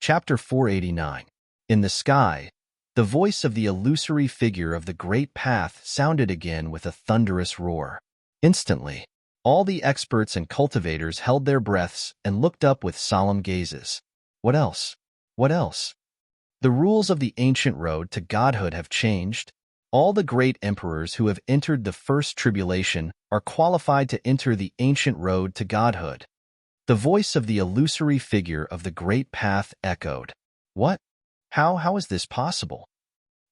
Chapter 489. In the sky, the voice of the illusory figure of the great path sounded again with a thunderous roar. Instantly, all the experts and cultivators held their breaths and looked up with solemn gazes. What else? What else? The rules of the ancient road to godhood have changed. All the great emperors who have entered the first tribulation are qualified to enter the ancient road to godhood. The voice of the illusory figure of the great path echoed. What? How is this possible?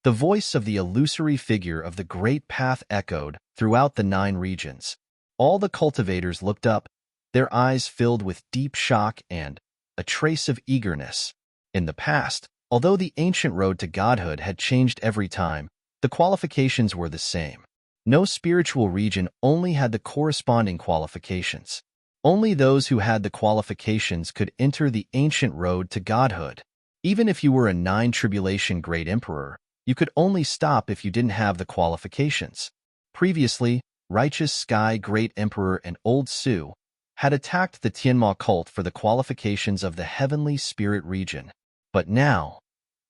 The voice of the illusory figure of the great path echoed throughout the 9 regions. All the cultivators looked up, their eyes filled with deep shock and a trace of eagerness. In the past, although the ancient road to godhood had changed every time, the qualifications were the same. No spiritual region only had the corresponding qualifications. Only those who had the qualifications could enter the ancient road to godhood. Even if you were a 9 tribulation great emperor, you could only stop if you didn't have the qualifications. Previously, righteous sky great emperor and old Su had attacked the Tianma cult for the qualifications of the heavenly spirit region. But now,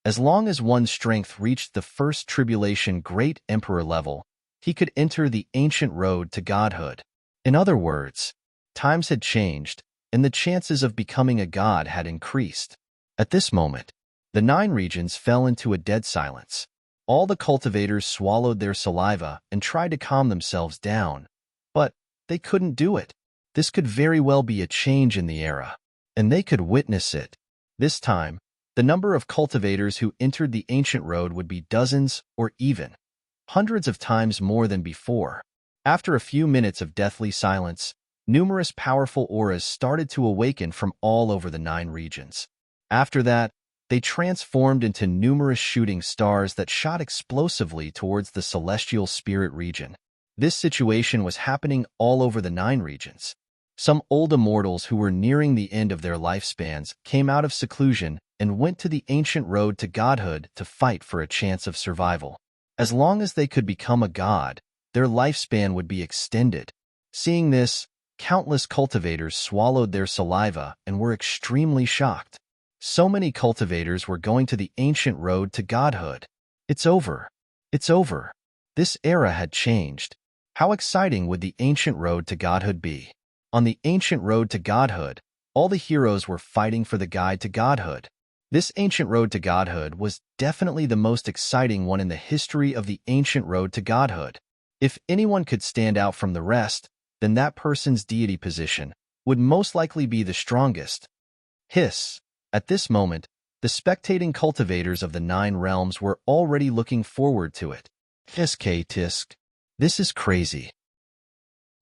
as long as one's strength reached the first tribulation great emperor level, he could enter the ancient road to godhood. In other words, times had changed, and the chances of becoming a god had increased. At this moment, the 9 regions fell into a dead silence. All the cultivators swallowed their saliva and tried to calm themselves down, but they couldn't do it. This could very well be a change in the era, and they could witness it. This time, the number of cultivators who entered the ancient road would be dozens or even hundreds of times more than before. After a few minutes of deathly silence, numerous powerful auras started to awaken from all over the 9 regions. After that, they transformed into numerous shooting stars that shot explosively towards the celestial spirit region. This situation was happening all over the 9 regions. Some old immortals who were nearing the end of their lifespans came out of seclusion and went to the ancient road to godhood to fight for a chance of survival. As long as they could become a god, their lifespan would be extended. Seeing this, countless cultivators swallowed their saliva and were extremely shocked. So many cultivators were going to the ancient road to godhood. It's over. It's over. This era had changed. How exciting would the ancient road to godhood be? On the ancient road to godhood, all the heroes were fighting for the guide to godhood. This ancient road to godhood was definitely the most exciting one in the history of the ancient road to godhood. If anyone could stand out from the rest, then that person's deity position would most likely be the strongest. Hiss. At this moment, the spectating cultivators of the 9 realms were already looking forward to it. Tisk. This is crazy.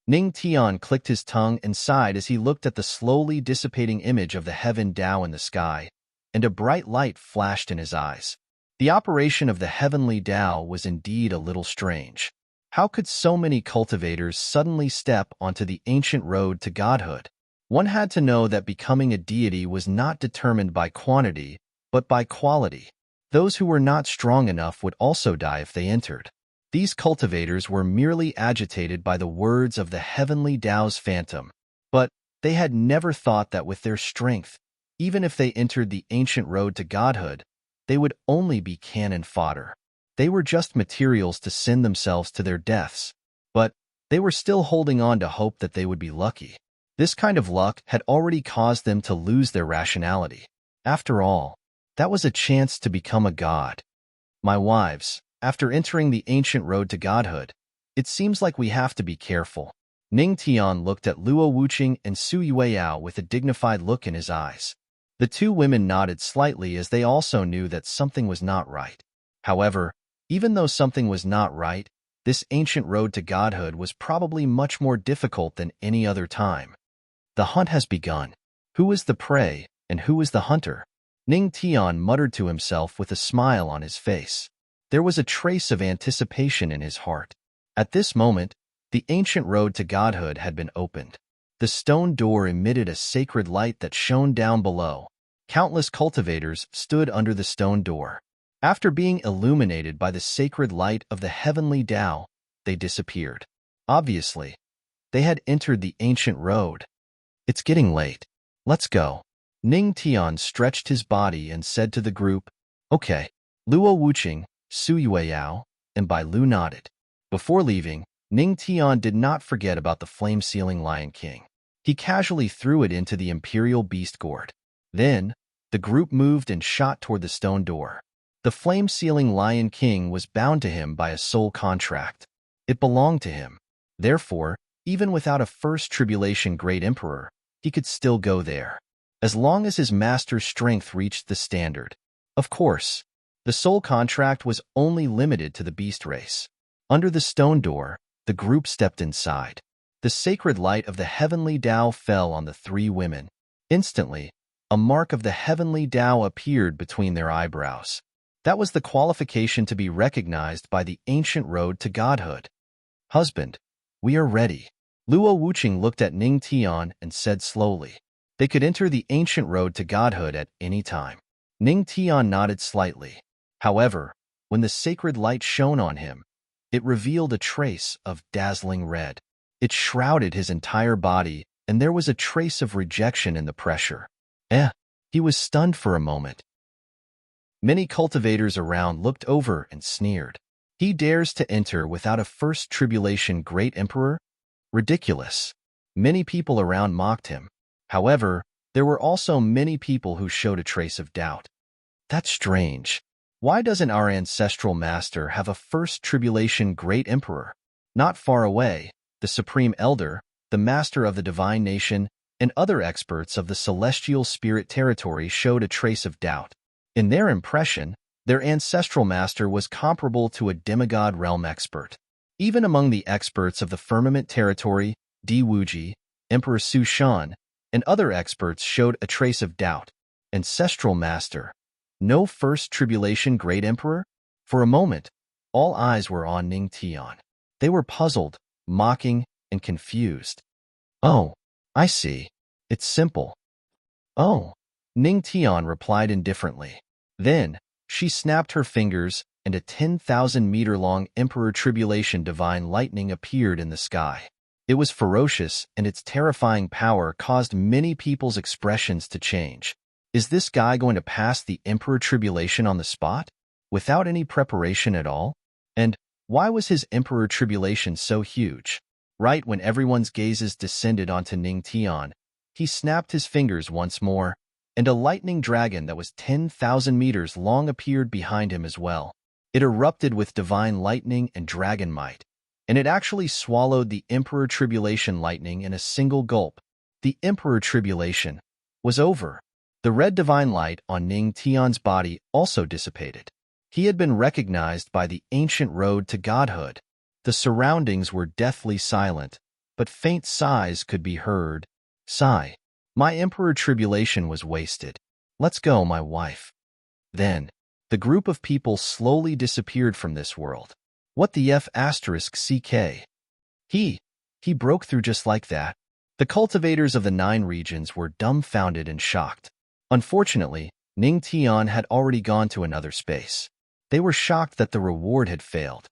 Ning Tian clicked his tongue and sighed as he looked at the slowly dissipating image of the heaven Tao in the sky, and a bright light flashed in his eyes. The operation of the heavenly Tao was indeed a little strange. How could so many cultivators suddenly step onto the ancient road to godhood? One had to know that becoming a deity was not determined by quantity, but by quality. Those who were not strong enough would also die if they entered. These cultivators were merely agitated by the words of the heavenly Tao's phantom, but they had never thought that with their strength, even if they entered the ancient road to godhood, they would only be cannon fodder. They were just materials to send themselves to their deaths, but they were still holding on to hope that they would be lucky. This kind of luck had already caused them to lose their rationality. After all, that was a chance to become a god. My wives, after entering the ancient road to godhood, it seems like we have to be careful. Ning Tian looked at Luo Wuqing and Su Yueyao with a dignified look in his eyes. The 2 women nodded slightly as they also knew that something was not right. However, even though something was not right, this ancient road to godhood was probably much more difficult than any other time. The hunt has begun. Who is the prey, and who is the hunter? Ning Tian muttered to himself with a smile on his face. There was a trace of anticipation in his heart. At this moment, the ancient road to godhood had been opened. The stone door emitted a sacred light that shone down below. Countless cultivators stood under the stone door. After being illuminated by the sacred light of the heavenly Tao, they disappeared. Obviously, they had entered the ancient road. It's getting late. Let's go. Ning Tian stretched his body and said to the group, "Okay." Luo Wuqing, Su Yueyao, and Bai Lu nodded. Before leaving, Ning Tian did not forget about the flame-sealing Lion King. He casually threw it into the Imperial Beast Gourd. Then, the group moved and shot toward the stone door. The flame-sealing Lion King was bound to him by a soul contract. It belonged to him. Therefore, even without a First Tribulation Great Emperor, he could still go there, as long as his master's strength reached the standard. Of course, the soul contract was only limited to the beast race. Under the stone door, the group stepped inside. The sacred light of the heavenly Tao fell on the three women. Instantly, a mark of the heavenly Tao appeared between their eyebrows. That was the qualification to be recognized by the ancient road to godhood. "Husband, we are ready." Luo Wuqing looked at Ning Tian and said slowly. They could enter the ancient road to godhood at any time. Ning Tian nodded slightly. However, when the sacred light shone on him, it revealed a trace of dazzling red. It shrouded his entire body, and there was a trace of rejection in the pressure. He was stunned for a moment. Many cultivators around looked over and sneered. He dares to enter without a First Tribulation Great Emperor? Ridiculous. Many people around mocked him. However, there were also many people who showed a trace of doubt. That's strange. Why doesn't our ancestral master have a First Tribulation Great Emperor? Not far away, the Supreme Elder, the Master of the Divine Nation, and other experts of the Celestial Spirit Territory showed a trace of doubt. In their impression, their ancestral master was comparable to a demigod realm expert. Even among the experts of the Firmament Territory, Di Wuji, Emperor Su Shan, and other experts showed a trace of doubt. Ancestral master. No First Tribulation Great Emperor? For a moment, all eyes were on Ning Tian. They were puzzled, mocking, and confused. "Oh, I see. It's simple." "Oh," Ning Tian replied indifferently. Then, she snapped her fingers, and a 10,000-meter-long Emperor Tribulation Divine Lightning appeared in the sky. It was ferocious, and its terrifying power caused many people's expressions to change. Is this guy going to pass the Emperor Tribulation on the spot, without any preparation at all? And why was his Emperor Tribulation so huge? Right when everyone's gazes descended onto Ning Tian, he snapped his fingers once more, and a lightning dragon that was 10,000 meters long appeared behind him as well. It erupted with divine lightning and dragon might, and it actually swallowed the Emperor Tribulation lightning in a single gulp. The Emperor Tribulation was over. The red divine light on Ning Tian's body also dissipated. He had been recognized by the ancient road to godhood. The surroundings were deathly silent, but faint sighs could be heard. "Sigh. My Emperor Tribulation was wasted. Let's go, my wife." Then, the group of people slowly disappeared from this world. What the F***CK? He broke through just like that. The cultivators of the 9 regions were dumbfounded and shocked. Unfortunately, Ning Tian had already gone to another space. They were shocked that the reward had failed.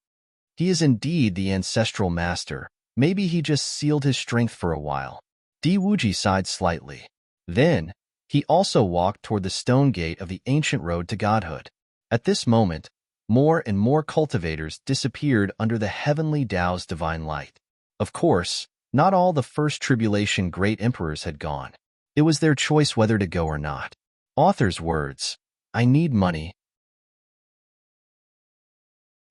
He is indeed the ancestral master. Maybe he just sealed his strength for a while. Di Wuji sighed slightly. Then, he also walked toward the stone gate of the ancient road to godhood. At this moment, more and more cultivators disappeared under the heavenly Tao's divine light. Of course, not all the First Tribulation Great Emperors had gone. It was their choice whether to go or not. Author's words, "I need money."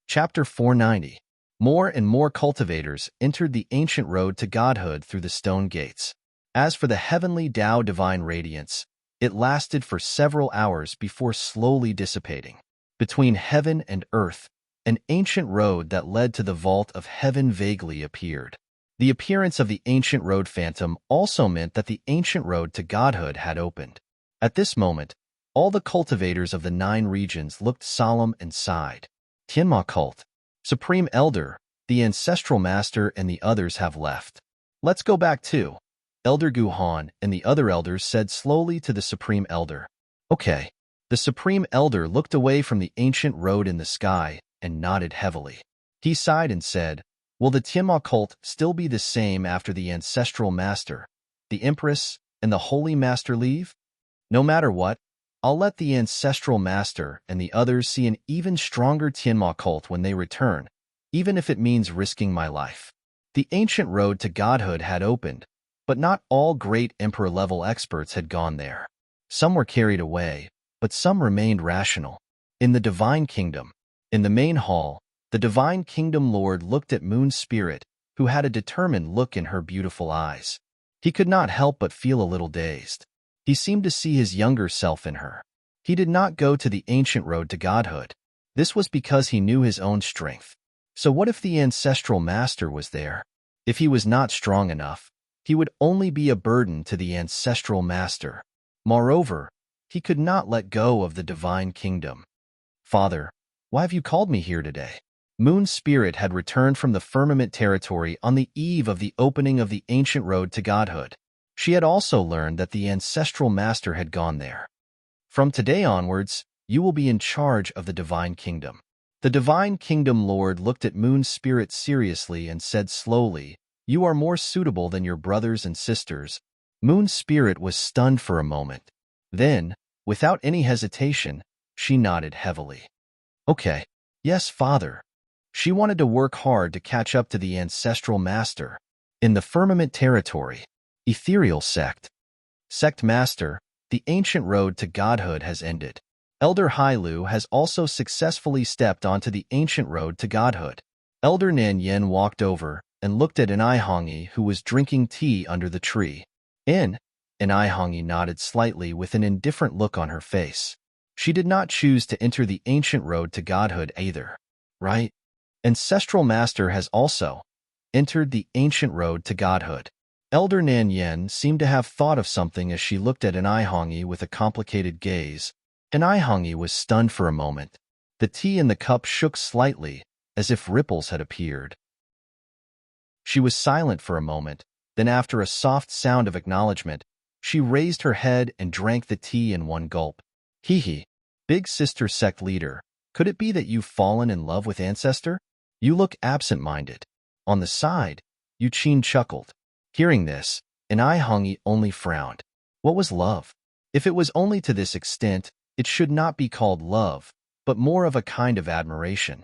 Chapter 490. More and more cultivators entered the ancient road to godhood through the stone gates. As for the heavenly Tao divine radiance, it lasted for several hours before slowly dissipating. Between heaven and earth, an ancient road that led to the vault of heaven vaguely appeared. The appearance of the ancient road phantom also meant that the ancient road to godhood had opened. At this moment, all the cultivators of the 9 regions looked solemn and sighed. Tianma cult, Supreme Elder, the Ancestral Master, and the others have left. Let's go back too. Elder Guhan and the other elders said slowly to the Supreme Elder. Okay. The Supreme Elder looked away from the ancient road in the sky and nodded heavily. He sighed and said, "Will the Tianma cult still be the same after the Ancestral Master, the Empress, and the Holy Master leave?" No matter what, I'll let the ancestral master and the others see an even stronger Tianma cult when they return, even if it means risking my life. The ancient road to godhood had opened, but not all great emperor-level experts had gone there. Some were carried away, but some remained rational. In the Divine Kingdom, in the main hall, the Divine Kingdom Lord looked at Moon Spirit, who had a determined look in her beautiful eyes. He could not help but feel a little dazed. He seemed to see his younger self in her. He did not go to the ancient road to godhood. This was because he knew his own strength. So what if the ancestral master was there? If he was not strong enough, he would only be a burden to the ancestral master. Moreover, he could not let go of the divine kingdom. Father, why have you called me here today? Moon Spirit had returned from the firmament territory on the eve of the opening of the ancient road to godhood. She had also learned that the ancestral master had gone there. From today onwards, you will be in charge of the divine kingdom. The divine kingdom lord looked at Moon Spirit seriously and said slowly, "You are more suitable than your brothers and sisters." Moon Spirit was stunned for a moment. Then, without any hesitation, she nodded heavily. Okay. Yes, father. She wanted to work hard to catch up to the ancestral master. In the firmament territory, ethereal sect. Sect master, the ancient road to godhood has ended. Elder Hailu has also successfully stepped onto the ancient road to godhood. Elder Nan Yen walked over and looked at Hongi, who was drinking tea under the tree. Hongi nodded slightly with an indifferent look on her face. She did not choose to enter the ancient road to godhood either, right? Ancestral Master has also entered the ancient road to godhood. Elder Nan Yen seemed to have thought of something as she looked at Hongi with a complicated gaze. Hongi was stunned for a moment. The tea in the cup shook slightly, as if ripples had appeared. She was silent for a moment, then after a soft sound of acknowledgement, she raised her head and drank the tea in one gulp. Hee. Big sister sect leader, could it be that you've fallen in love with Ancestor? You look absent-minded. On the side, Yuqin chuckled. Hearing this, Hongi only frowned. What was love? If it was only to this extent, it should not be called love, but more of a kind of admiration.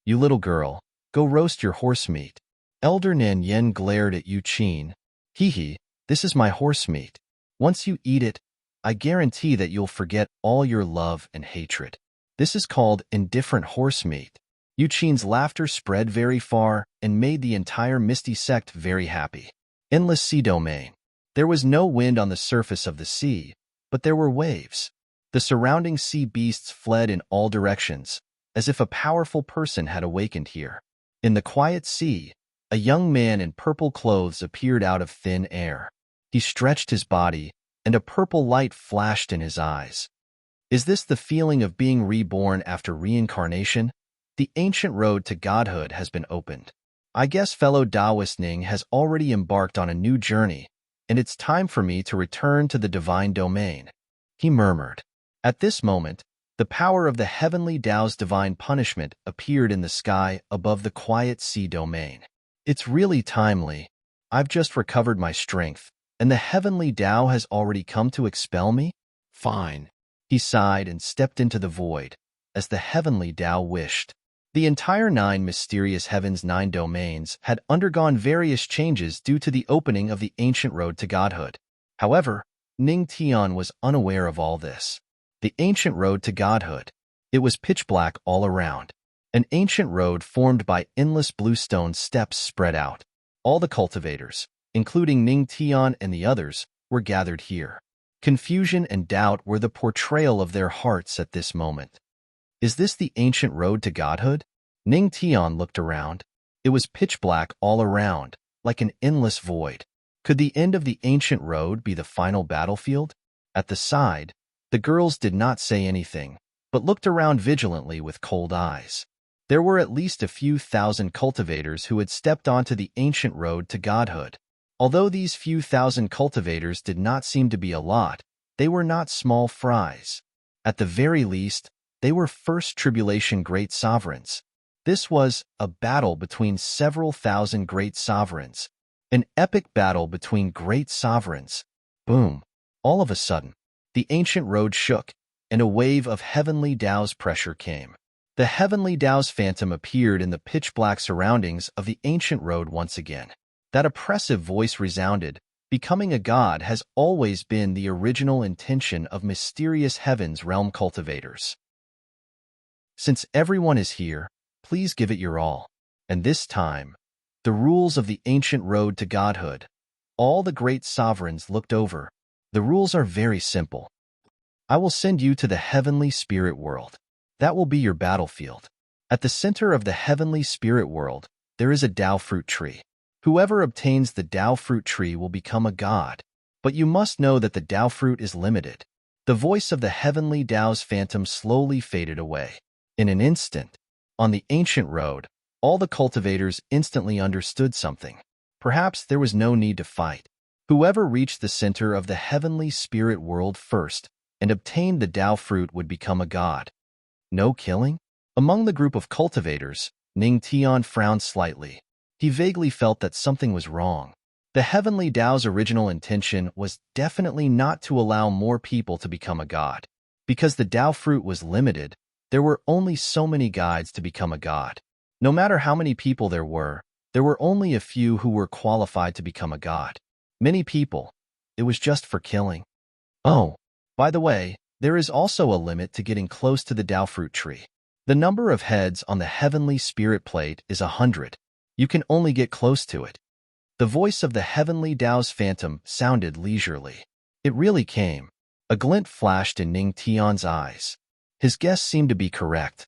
You little girl, go roast your horse meat. Elder Nan Yen glared at Yuqin. Hee, this is my horse meat. Once you eat it, I guarantee that you'll forget all your love and hatred. This is called indifferent horse meat. Yuqin's laughter spread very far and made the entire Misty sect very happy. Endless sea domain. There was no wind on the surface of the sea, but there were waves. The surrounding sea beasts fled in all directions, as if a powerful person had awakened here. In the quiet sea, a young man in purple clothes appeared out of thin air. He stretched his body, and a purple light flashed in his eyes. Is this the feeling of being reborn after reincarnation? The ancient road to godhood has been opened. I guess fellow Taoist Ning has already embarked on a new journey, and it's time for me to return to the divine domain, he murmured. At this moment, the power of the heavenly Tao's divine punishment appeared in the sky above the quiet sea domain. It's really timely. I've just recovered my strength, and the heavenly Tao has already come to expel me? Fine. He sighed and stepped into the void, as the heavenly Tao wished. The entire 9 mysterious heavens' 9 domains had undergone various changes due to the opening of the ancient road to godhood. However, Ning Tian was unaware of all this. The ancient road to godhood. It was pitch black all around. An ancient road formed by endless bluestone steps spread out. All the cultivators, including Ning Tian and the others, were gathered here. Confusion and doubt were the portrayal of their hearts at this moment. Is this the ancient road to godhood? Ning Tian looked around. It was pitch black all around, like an endless void. Could the end of the ancient road be the final battlefield? At the side, the girls did not say anything, but looked around vigilantly with cold eyes. There were at least a few thousand cultivators who had stepped onto the ancient road to godhood. Although these few thousand cultivators did not seem to be a lot, they were not small fries. At the very least, they were first tribulation great sovereigns. This was a battle between several thousand great sovereigns. An epic battle between great sovereigns. Boom. All of a sudden, the ancient road shook, and a wave of heavenly Tao's pressure came. The heavenly Tao's phantom appeared in the pitch-black surroundings of the ancient road once again. That oppressive voice resounded, "Becoming a god has always been the original intention of mysterious heaven's realm cultivators. Since everyone is here, please give it your all." And this time, the rules of the ancient road to godhood. All the great sovereigns looked over. The rules are very simple. I will send you to the heavenly spirit world. That will be your battlefield. At the center of the heavenly spirit world, there is a Tao fruit tree. Whoever obtains the Tao fruit tree will become a god. But you must know that the Tao fruit is limited. The voice of the heavenly Tao's phantom slowly faded away. In an instant, on the ancient road, all the cultivators instantly understood something. Perhaps there was no need to fight. Whoever reached the center of the heavenly spirit world first and obtained the Tao fruit would become a god. No killing? Among the group of cultivators, Ning Tian frowned slightly. He vaguely felt that something was wrong. The heavenly Tao's original intention was definitely not to allow more people to become a god. Because the Tao fruit was limited, there were only so many guides to become a god. No matter how many people there were only a few who were qualified to become a god. Many people. It was just for killing. Oh, by the way, there is also a limit to getting close to the Tao fruit tree. The number of heads on the heavenly spirit plate is 100. You can only get close to it. The voice of the heavenly Tao's phantom sounded leisurely. It really came. A glint flashed in Ning Tian's eyes. His guess seemed to be correct.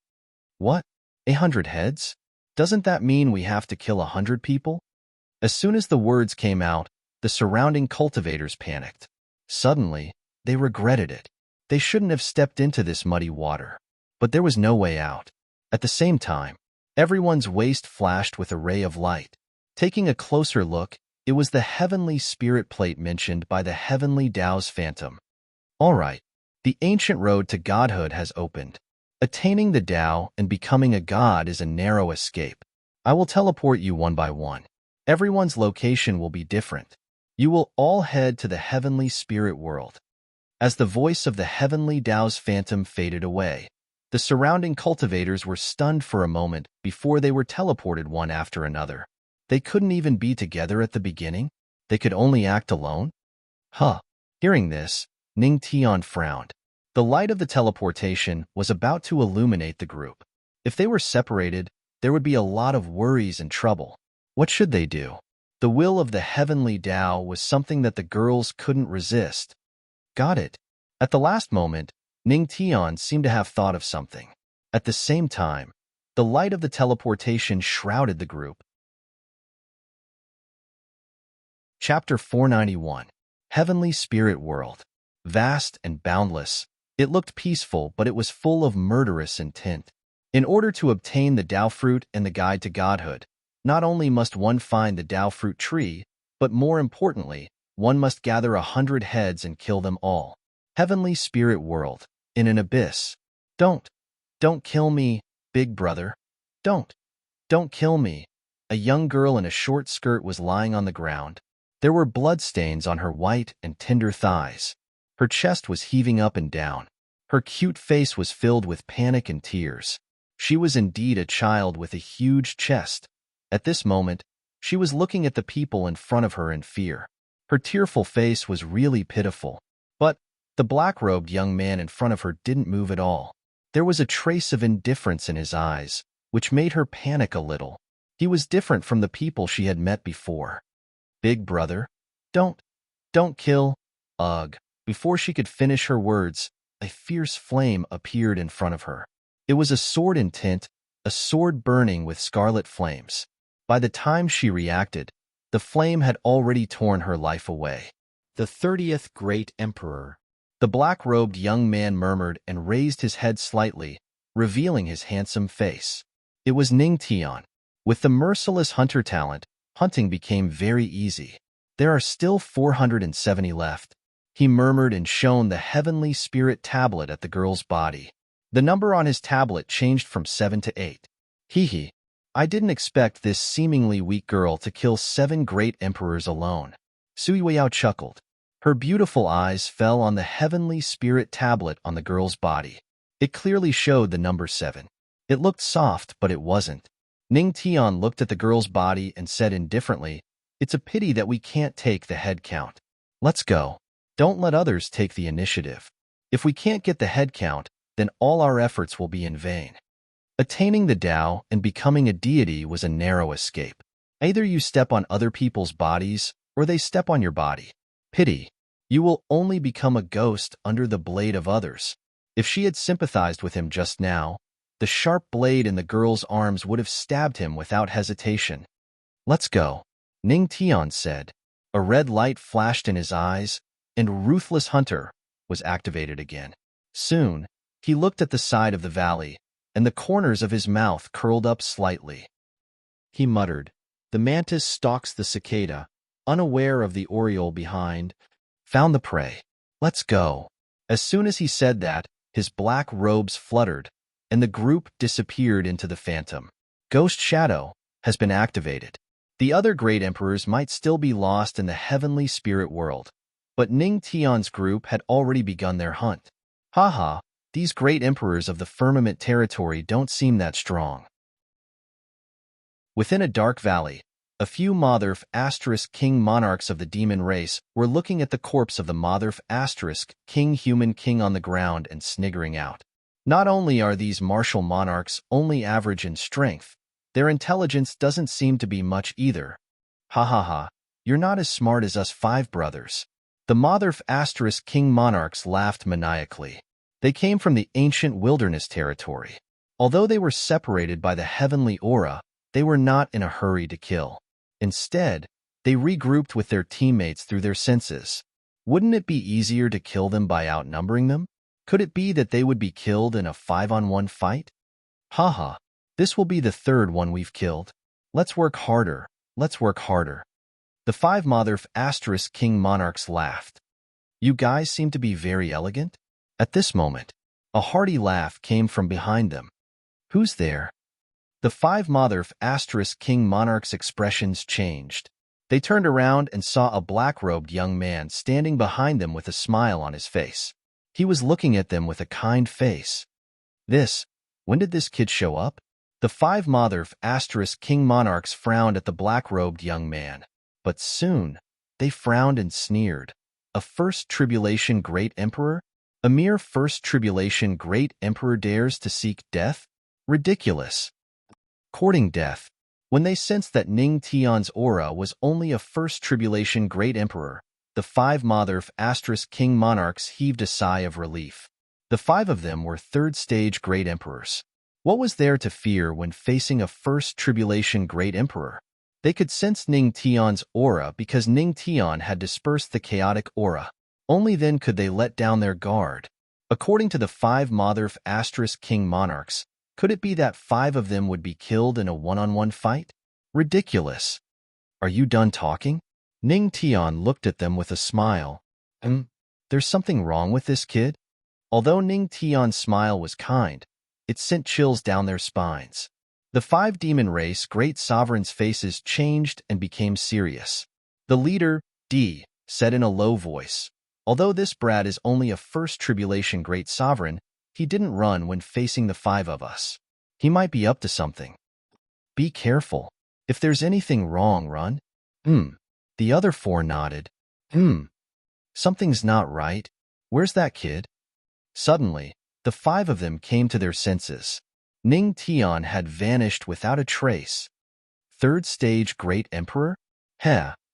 What? 100 heads? Doesn't that mean we have to kill 100 people? As soon as the words came out, the surrounding cultivators panicked. Suddenly, they regretted it. They shouldn't have stepped into this muddy water. But there was no way out. At the same time, everyone's waist flashed with a ray of light. Taking a closer look, it was the heavenly spirit plate mentioned by the heavenly Tao's phantom. All right, the ancient road to godhood has opened. Attaining the Tao and becoming a god is a narrow escape. I will teleport you one by one. Everyone's location will be different. You will all head to the heavenly spirit world. As the voice of the heavenly Tao's phantom faded away, the surrounding cultivators were stunned for a moment before they were teleported one after another. They couldn't even be together at the beginning? They could only act alone? Huh. Hearing this, Ning Tian frowned. The light of the teleportation was about to illuminate the group. If they were separated, there would be a lot of worries and trouble. What should they do? The will of the heavenly Tao was something that the girls couldn't resist. Got it. At the last moment, Ning Tian seemed to have thought of something. At the same time, the light of the teleportation shrouded the group. Chapter 491. Heavenly Spirit World. Vast and boundless, it looked peaceful, but it was full of murderous intent. In order to obtain the Tao fruit and the guide to godhood, not only must one find the Tao fruit tree, but more importantly, one must gather 100 heads and kill them all. Heavenly Spirit World, in an abyss. Don't kill me, big brother. Don't kill me. A young girl in a short skirt was lying on the ground. There were bloodstains on her white and tender thighs. Her chest was heaving up and down. Her cute face was filled with panic and tears. She was indeed a child with a huge chest. At this moment, she was looking at the people in front of her in fear. Her tearful face was really pitiful. But the black-robed young man in front of her didn't move at all. There was a trace of indifference in his eyes, which made her panic a little. He was different from the people she had met before. Big brother, don't kill. Ugh. Before she could finish her words, a fierce flame appeared in front of her. It was a sword in tint, a sword burning with scarlet flames. By the time she reacted, the flame had already torn her life away. The 30th Great Emperor. The black-robed young man murmured and raised his head slightly, revealing his handsome face. It was Ning Tian. With the merciless hunter talent, hunting became very easy. There are still 470 left. He murmured and shone the heavenly spirit tablet at the girl's body. The number on his tablet changed from 7 to 8. Hee. I didn't expect this seemingly weak girl to kill 7 great emperors alone. Sui Weiyao chuckled. Her beautiful eyes fell on the heavenly spirit tablet on the girl's body. It clearly showed the number 7. It looked soft, but it wasn't. Ning Tian looked at the girl's body and said indifferently, "It's a pity that we can't take the head count. Let's go. Don't let others take the initiative. If we can't get the head count, then all our efforts will be in vain." Attaining the Tao and becoming a deity was a narrow escape. Either you step on other people's bodies, or they step on your body. Pity. You will only become a ghost under the blade of others. If she had sympathized with him just now, the sharp blade in the girl's arms would have stabbed him without hesitation. "Let's go," Ning Tian said. A red light flashed in his eyes, and Ruthless Hunter was activated again. Soon, he looked at the side of the valley, and the corners of his mouth curled up slightly. He muttered, "The mantis stalks the cicada, unaware of the oriole behind. Found the prey. Let's go." As soon as he said that, his black robes fluttered, and the group disappeared into the phantom. Ghost Shadow has been activated. The other great emperors might still be lost in the heavenly spirit world, but Ning Tian's group had already begun their hunt. Haha, these great emperors of the firmament territory don't seem that strong. Within a dark valley, a few Motherf * king monarchs of the demon race were looking at the corpse of the Motherf * king human king on the ground and sniggering out. Not only are these martial monarchs only average in strength, their intelligence doesn't seem to be much either. Ha ha ha, you're not as smart as us 5 brothers. The Motherf * king monarchs laughed maniacally. They came from the ancient wilderness territory. Although they were separated by the heavenly aura, they were not in a hurry to kill. Instead, they regrouped with their teammates through their senses. Wouldn't it be easier to kill them by outnumbering them? Could it be that they would be killed in a 5-on-1 fight? Haha, this will be the 3rd one we've killed. Let's work harder, let's work harder. The 5 Motherf * king monarchs laughed. You guys seem to be very elegant. At this moment, a hearty laugh came from behind them. Who's there? The 5 Motherf * king monarchs' expressions changed. They turned around and saw a black-robed young man standing behind them with a smile on his face. He was looking at them with a kind face. When did this kid show up? The 5 Motherf * king monarchs frowned at the black-robed young man. But soon, they frowned and sneered. A first tribulation great emperor? A mere first tribulation great emperor dares to seek death? Ridiculous. Courting death. When they sensed that Ning Tian's aura was only a first tribulation great emperor, the 5 Motherf * king monarchs heaved a sigh of relief. The 5 of them were 3rd-stage great emperors. What was there to fear when facing a first tribulation great emperor? They could sense Ning Tian's aura because Ning Tian had dispersed the chaotic aura. Only then could they let down their guard. According to the 5 Motherf * king monarchs, could it be that 5 of them would be killed in a 1-on-1 fight? Ridiculous. Are you done talking? Ning Tian looked at them with a smile. There's something wrong with this kid? Although Ning Tian's smile was kind, it sent chills down their spines. The 5 demon race great sovereigns' faces changed and became serious. The leader, D, said in a low voice, "Although this brat is only a first tribulation great sovereign, he didn't run when facing the 5 of us. He might be up to something. Be careful. If there's anything wrong, run." The other 4 nodded. Something's not right. Where's that kid? Suddenly, the 5 of them came to their senses. Ning Tian had vanished without a trace. 3rd-stage great emperor?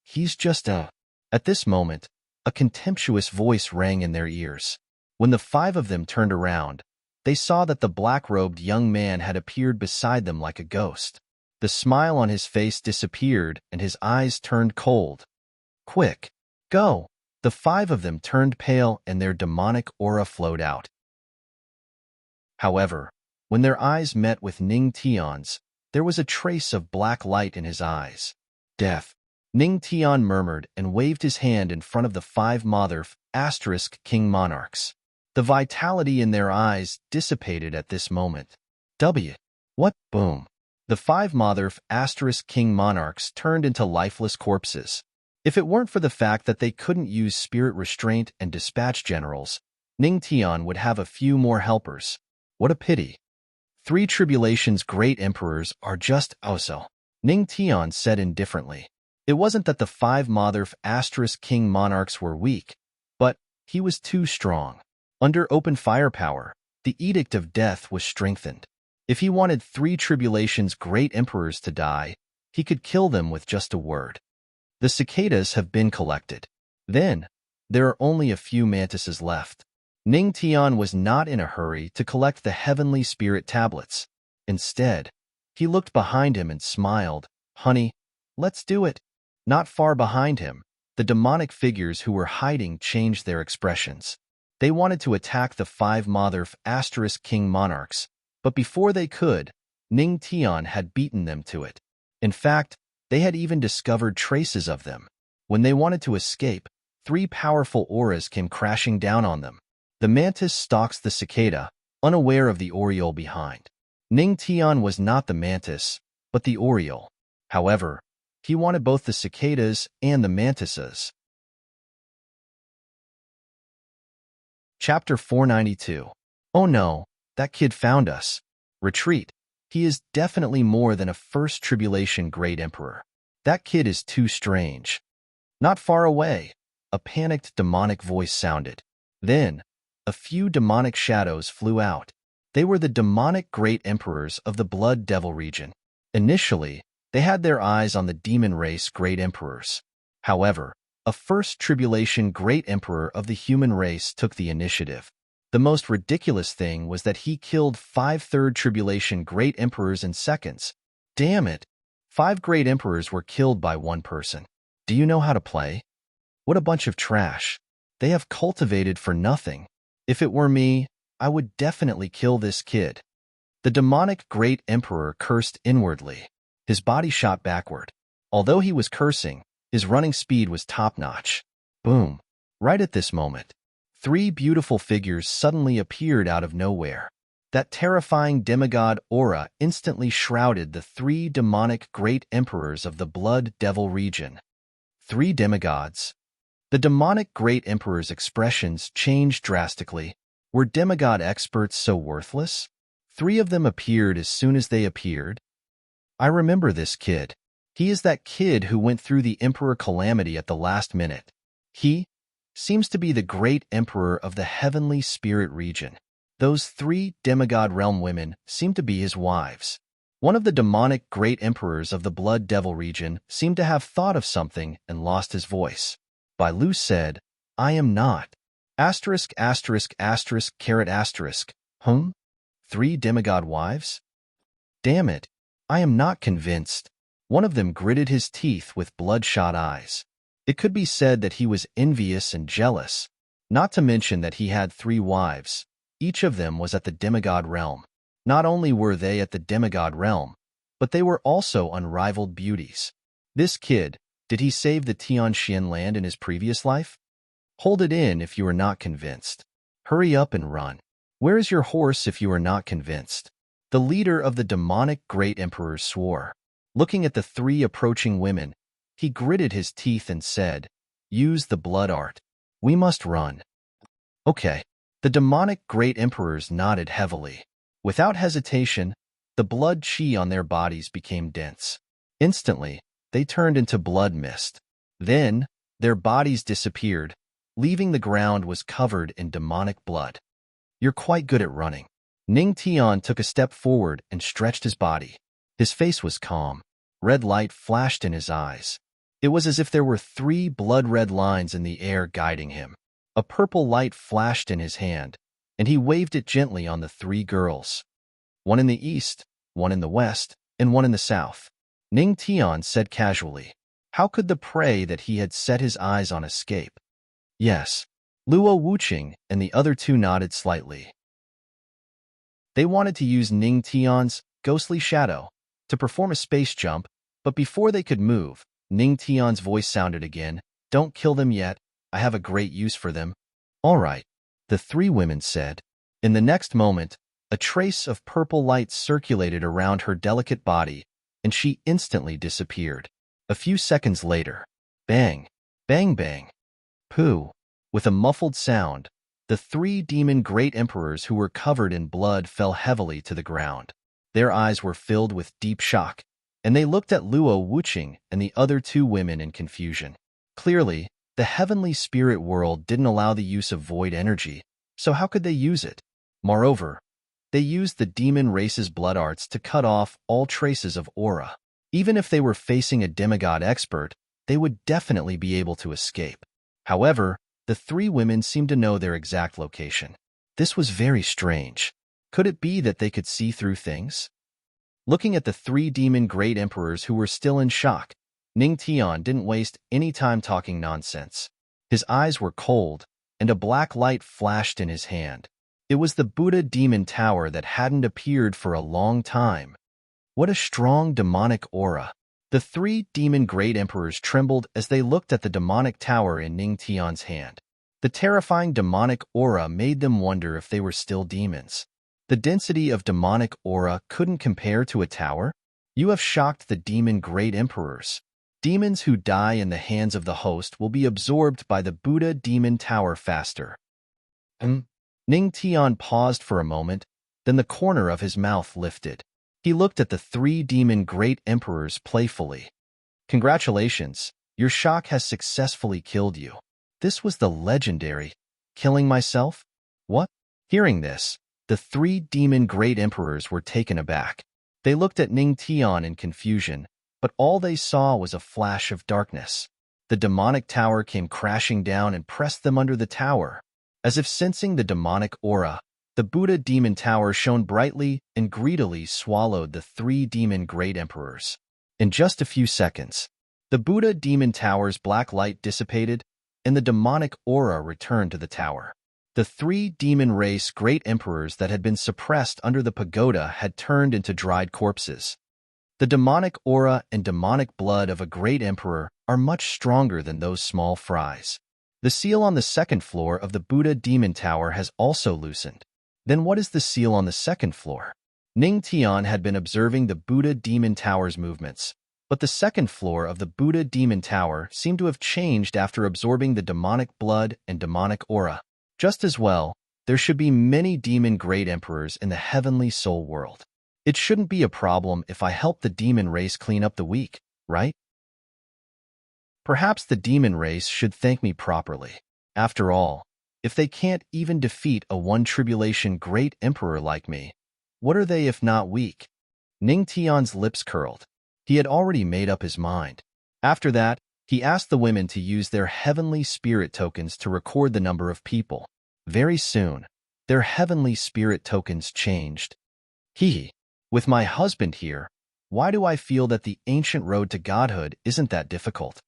He's just a... At this moment, a contemptuous voice rang in their ears. When the 5 of them turned around, they saw that the black-robed young man had appeared beside them like a ghost. The smile on his face disappeared and his eyes turned cold. Quick, go! The 5 of them turned pale and their demonic aura flowed out. However, when their eyes met with Ning Tian's, there was a trace of black light in his eyes. Death. Ning Tian murmured and waved his hand in front of the 5 Motherf * king monarchs. The vitality in their eyes dissipated at this moment. What? Boom. The 5 Motherf * king monarchs turned into lifeless corpses. If it weren't for the fact that they couldn't use spirit restraint and dispatch generals, Ning Tian would have a few more helpers. What a pity. 3 tribulations great emperors are just also. Ning Tian said indifferently. It wasn't that the 5 Motherf * king monarchs were weak, but he was too strong. Under open firepower, the Edict of Death was strengthened. If he wanted 3 tribulations great emperors to die, he could kill them with just a word. The cicadas have been collected. Then, there are only a few mantises left. Ning Tian was not in a hurry to collect the heavenly spirit tablets. Instead, he looked behind him and smiled. Honey, let's do it. Not far behind him, the demonic figures who were hiding changed their expressions. They wanted to attack the 5 Motherf * king monarchs, but before they could, Ning Tian had beaten them to it. In fact, they had even discovered traces of them. When they wanted to escape, 3 powerful auras came crashing down on them. The mantis stalks the cicada, unaware of the oriole behind. Ning Tian was not the mantis, but the oriole. However, he wanted both the cicadas and the mantises. Chapter 492. Oh no, that kid found us. Retreat. He is definitely more than a first tribulation great emperor. That kid is too strange. Not far away, a panicked demonic voice sounded. Then, a few demonic shadows flew out. They were the demonic great emperors of the Blood Devil region. Initially, they had their eyes on the demon race great emperors. However, a first tribulation great emperor of the human race took the initiative. The most ridiculous thing was that he killed 5 third tribulation great emperors in seconds. Damn it! 5 great emperors were killed by one person. Do you know how to play? What a bunch of trash. They have cultivated for nothing. If it were me, I would definitely kill this kid. The demonic great emperor cursed inwardly. His body shot backward. Although he was cursing, his running speed was top-notch. Boom! Right at this moment, 3 beautiful figures suddenly appeared out of nowhere. That terrifying demigod aura instantly shrouded the 3 demonic great emperors of the Blood Devil region. 3 demigods. The demonic great emperor's expressions changed drastically. Were demigod experts so worthless? 3 of them appeared as soon as they appeared. I remember this kid. He is that kid who went through the Emperor Calamity at the last minute. He seems to be the great emperor of the heavenly spirit region. Those 3 demigod realm women seem to be his wives. One of the demonic great emperors of the Blood Devil region seemed to have thought of something and lost his voice. Bai Lu said, I am not. Asterisk, asterisk, asterisk, caret asterisk. 3 demigod wives? Damn it, I am not convinced. One of them gritted his teeth with bloodshot eyes. It could be said that he was envious and jealous, not to mention that he had 3 wives. Each of them was at the demigod realm. Not only were they at the demigod realm, but they were also unrivaled beauties. This kid, did he save the Tianxian land in his previous life? Hold it in if you are not convinced. Hurry up and run. Where is your horse if you are not convinced? The leader of the demonic great emperors swore. Looking at the 3 approaching women, he gritted his teeth and said, Use the blood art. We must run. Okay. The demonic great emperors nodded heavily. Without hesitation, the blood chi on their bodies became dense. Instantly, they turned into blood mist. Then, their bodies disappeared, leaving the ground was covered in demonic blood. You're quite good at running. Ning Tian took a step forward and stretched his body. His face was calm. Red light flashed in his eyes. It was as if there were 3 blood-red lines in the air guiding him. A purple light flashed in his hand, and he waved it gently on the 3 girls. One in the east, one in the west, and one in the south. Ning Tian said casually. How could the prey that he had set his eyes on escape? Yes. Luo Wuqing and the other 2 nodded slightly. They wanted to use Ning Tian's ghostly shadow to perform a space jump, but before they could move, Ning Tian's voice sounded again. Don't kill them yet. I have a great use for them. All right, the 3 women said. In the next moment, a trace of purple light circulated around her delicate body, and she instantly disappeared. A few seconds later, bang, Bang bang. Pooh. With a muffled sound, the three demon great emperors who were covered in blood fell heavily to the ground. Their eyes were filled with deep shock, and they looked at Luo Wuqing and the other two women in confusion. Clearly, the heavenly spirit world didn't allow the use of void energy, so how could they use it? Moreover, they used the demon race's blood arts to cut off all traces of aura. Even if they were facing a demigod expert, they would definitely be able to escape. However, the three women seemed to know their exact location. This was very strange. Could it be that they could see through things? Looking at the three demon great emperors who were still in shock, Ning Tian didn't waste any time talking nonsense. His eyes were cold, and a black light flashed in his hand. It was the Buddha demon tower that hadn't appeared for a long time. What a strong demonic aura! The three demon great emperors trembled as they looked at the demonic tower in Ning Tian's hand. The terrifying demonic aura made them wonder if they were still demons. The density of demonic aura couldn't compare to a tower. You have shocked the demon great emperors. Demons who die in the hands of the host will be absorbed by the Buddha demon tower faster. Ning Tian paused for a moment, then the corner of his mouth lifted. He looked at the three demon great emperors playfully. Congratulations, your shock has successfully killed you. This was the legendary, killing myself? What? Hearing this, the three demon great emperors were taken aback. They looked at Ning Tian in confusion, but all they saw was a flash of darkness. The demonic tower came crashing down and pressed them under the tower. As if sensing the demonic aura, the Buddha demon tower shone brightly and greedily swallowed the three demon great emperors. In just a few seconds, the Buddha demon tower's black light dissipated, and the demonic aura returned to the tower. The three demon race great emperors that had been suppressed under the pagoda had turned into dried corpses. The demonic aura and demonic blood of a great emperor are much stronger than those small fries. The seal on the second floor of the Buddha demon tower has also loosened. Then what is the seal on the second floor? Ning Tian had been observing the Buddha demon tower's movements, but the second floor of the Buddha demon tower seemed to have changed after absorbing the demonic blood and demonic aura. Just as well, there should be many demon great emperors in the heavenly soul world. It shouldn't be a problem if I help the demon race clean up the weak, right? Perhaps the demon race should thank me properly. After all, if they can't even defeat a one-tribulation great emperor like me, what are they if not weak? Ning Tian's lips curled. He had already made up his mind. After that, he asked the women to use their heavenly spirit tokens to record the number of people. Very soon, their heavenly spirit tokens changed. With my husband here, why do I feel that the ancient road to godhood isn't that difficult?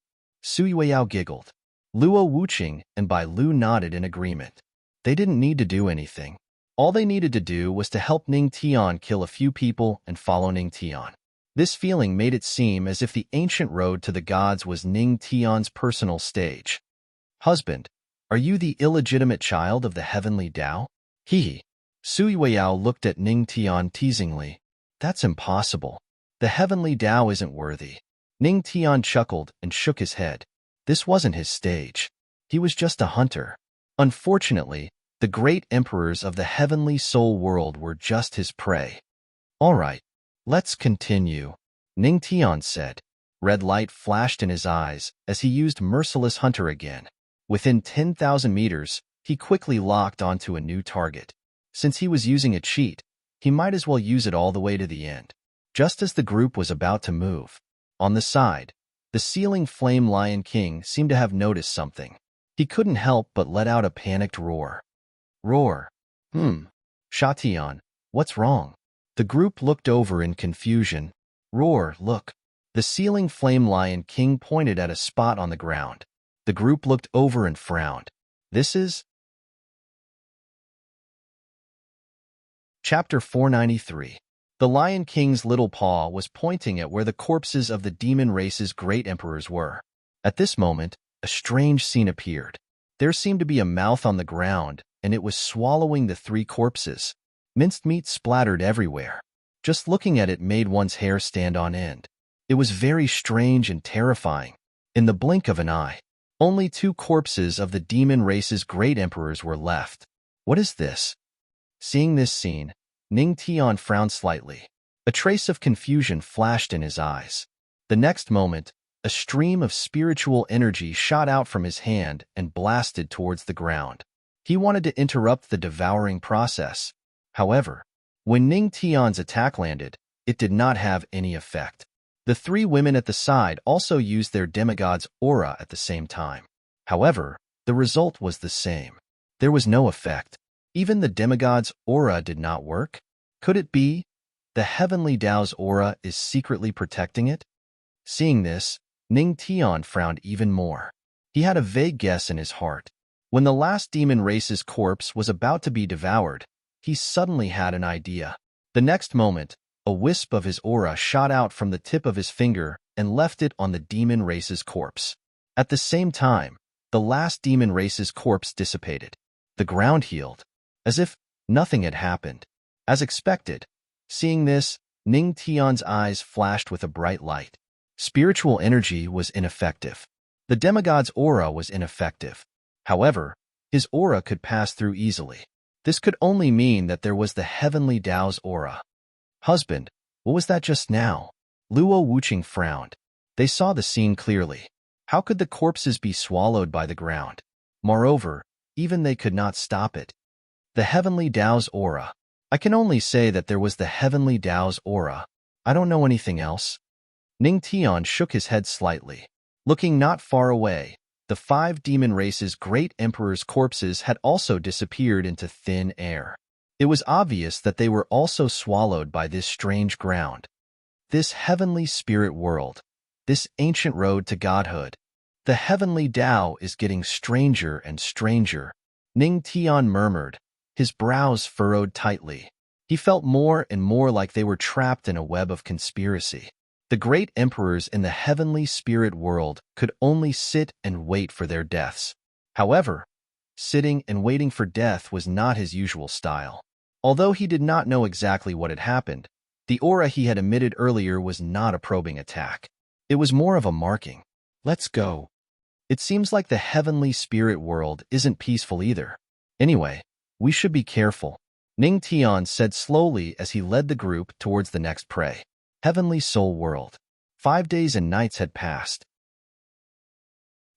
Su Yueyao giggled. Luo Wuqing and Bai Lu nodded in agreement. They didn't need to do anything. All they needed to do was to help Ning Tian kill a few people and follow Ning Tian. This feeling made it seem as if the ancient road to the gods was Ning Tian's personal stage. Husband, are you the illegitimate child of the heavenly Tao? Su Yueyao looked at Ning Tian teasingly. That's impossible. The heavenly Tao isn't worthy. Ning Tian chuckled and shook his head. This wasn't his stage. He was just a hunter. Unfortunately, the great emperors of the heavenly soul world were just his prey. All right, let's continue, Ning Tian said. Red light flashed in his eyes as he used Merciless Hunter again. Within 10,000 meters, he quickly locked onto a new target. Since he was using a cheat, he might as well use it all the way to the end. Just as the group was about to move, on the side, the ceiling flame Lion King seemed to have noticed something. He couldn't help but let out a panicked roar. Roar. Shatian, what's wrong? The group looked over in confusion. Roar, look. The ceiling flame Lion King pointed at a spot on the ground. The group looked over and frowned. This is... Chapter 493. The Lion King's little paw was pointing at where the corpses of the demon race's great emperors were. At this moment, a strange scene appeared. There seemed to be a mouth on the ground, and it was swallowing the three corpses. Minced meat splattered everywhere. Just looking at it made one's hair stand on end. It was very strange and terrifying. In the blink of an eye, Only 2 corpses of the demon race's great emperors were left. What is this? Seeing this scene, Ning Tian frowned slightly. A trace of confusion flashed in his eyes. The next moment, a stream of spiritual energy shot out from his hand and blasted towards the ground. He wanted to interrupt the devouring process. However, when Ning Tian's attack landed, it did not have any effect. The 3 women at the side also used their demigod's aura at the same time. However, the result was the same. There was no effect. Even the demigod's aura did not work? Could it be the heavenly Tao's aura is secretly protecting it? Seeing this, Ning Tian frowned even more. He had a vague guess in his heart. When the last demon race's corpse was about to be devoured, he suddenly had an idea. The next moment, a wisp of his aura shot out from the tip of his finger and left it on the demon race's corpse. At the same time, the last demon race's corpse dissipated. The ground healed, as if nothing had happened. As expected, seeing this, Ning Tian's eyes flashed with a bright light. Spiritual energy was ineffective. The demigod's aura was ineffective. However, his aura could pass through easily. This could only mean that there was the heavenly Tao's aura. Husband, what was that just now? Luo Wuqing frowned. They saw the scene clearly. How could the corpses be swallowed by the ground? Moreover, even they could not stop it. The heavenly Tao's aura. I can only say that there was the heavenly Tao's aura. I don't know anything else. Ning Tian shook his head slightly. Looking not far away, the 5 demon race's great emperor's corpses had also disappeared into thin air. It was obvious that they were also swallowed by this strange ground. This heavenly spirit world, this ancient road to godhood. The heavenly Tao is getting stranger and stranger, Ning Tian murmured, his brows furrowed tightly. He felt more and more like they were trapped in a web of conspiracy. The great emperors in the heavenly spirit world could only sit and wait for their deaths. However, sitting and waiting for death was not his usual style. Although he did not know exactly what had happened, the aura he had emitted earlier was not a probing attack. It was more of a marking. Let's go. It seems like the heavenly spirit world isn't peaceful either. Anyway, we should be careful, Ning Tian said slowly as he led the group towards the next prey. Heavenly Soul World. 5 days and nights had passed.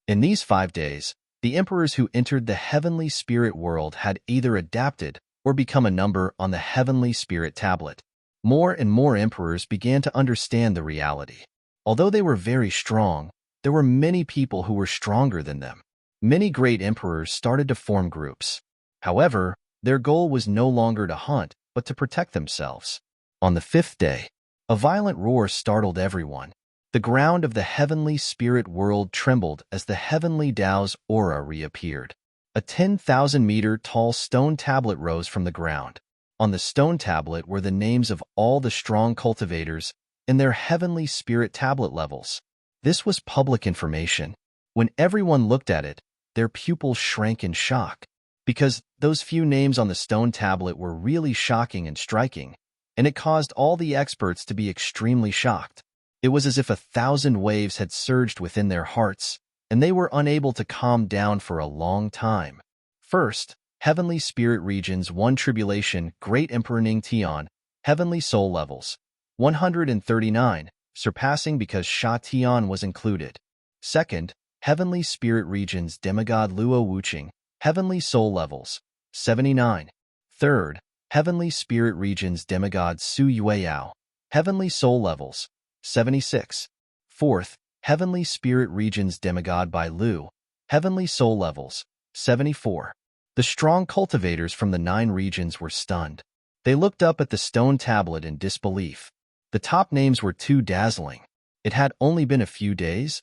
In these 5 days, the emperors who entered the heavenly spirit world had either adapted or become a number on the heavenly spirit tablet. More and more emperors began to understand the reality. Although they were very strong, there were many people who were stronger than them. Many great emperors started to form groups. However, their goal was no longer to hunt, but to protect themselves. On the 5th day, a violent roar startled everyone. The ground of the heavenly spirit world trembled as the heavenly Tao's aura reappeared. A 10,000-meter tall stone tablet rose from the ground. On the stone tablet were the names of all the strong cultivators and their heavenly spirit tablet levels. This was public information. When everyone looked at it, their pupils shrank in shock, because those few names on the stone tablet were really shocking and striking, and it caused all the experts to be extremely shocked. It was as if 1,000 waves had surged within their hearts, and they were unable to calm down for a long time. First, Heavenly Spirit Regions 1 Tribulation Great Emperor Ning Tian, Heavenly Soul Levels 139, surpassing because Sha Tian was included. Second, Heavenly Spirit Regions Demigod Luo Wuqing, Heavenly Soul Levels 79. Third, Heavenly Spirit Regions Demigod Su Yueyao, Heavenly Soul Levels 76. Fourth, Heavenly Spirit Regions Demigod Bai Lu, Heavenly Soul Levels 74. The strong cultivators from the 9 regions were stunned. They looked up at the stone tablet in disbelief. The top names were too dazzling. It had only been a few days.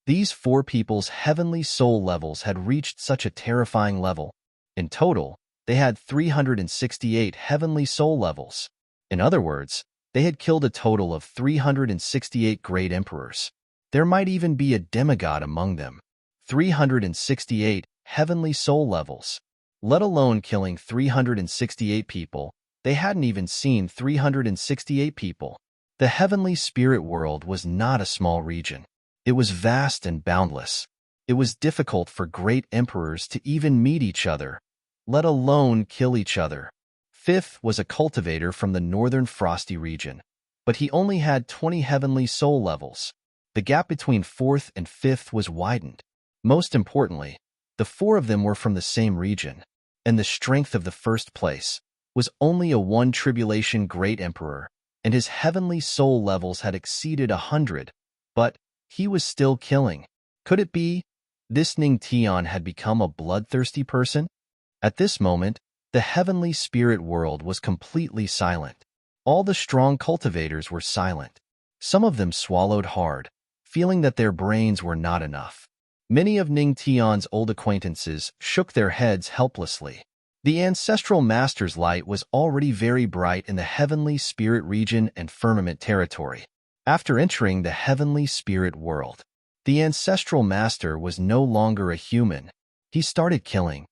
These 4 people's heavenly soul levels had reached such a terrifying level. In total, they had 368 heavenly soul levels. In other words, they had killed a total of 368 great emperors. There might even be a demigod among them. 368 heavenly soul levels. Let alone killing 368 people, they hadn't even seen 368 people. The heavenly spirit world was not a small region. It was vast and boundless. It was difficult for great emperors to even meet each other, let alone kill each other. Fifth was a cultivator from the northern frosty region, but he only had 20 heavenly soul levels. The gap between fourth and fifth was widened. Most importantly, the four of them were from the same region, and the strength of the first place was only a one tribulation great emperor, and his heavenly soul levels had exceeded 100, but he was still killing. Could it be this Ningtian had become a bloodthirsty person? At this moment, the heavenly spirit world was completely silent. All the strong cultivators were silent. Some of them swallowed hard, feeling that their brains were not enough. Many of Ningtian's old acquaintances shook their heads helplessly. The ancestral master's light was already very bright in the heavenly spirit region and firmament territory. After entering the heavenly spirit world, the ancestral master was no longer a human. He started killing.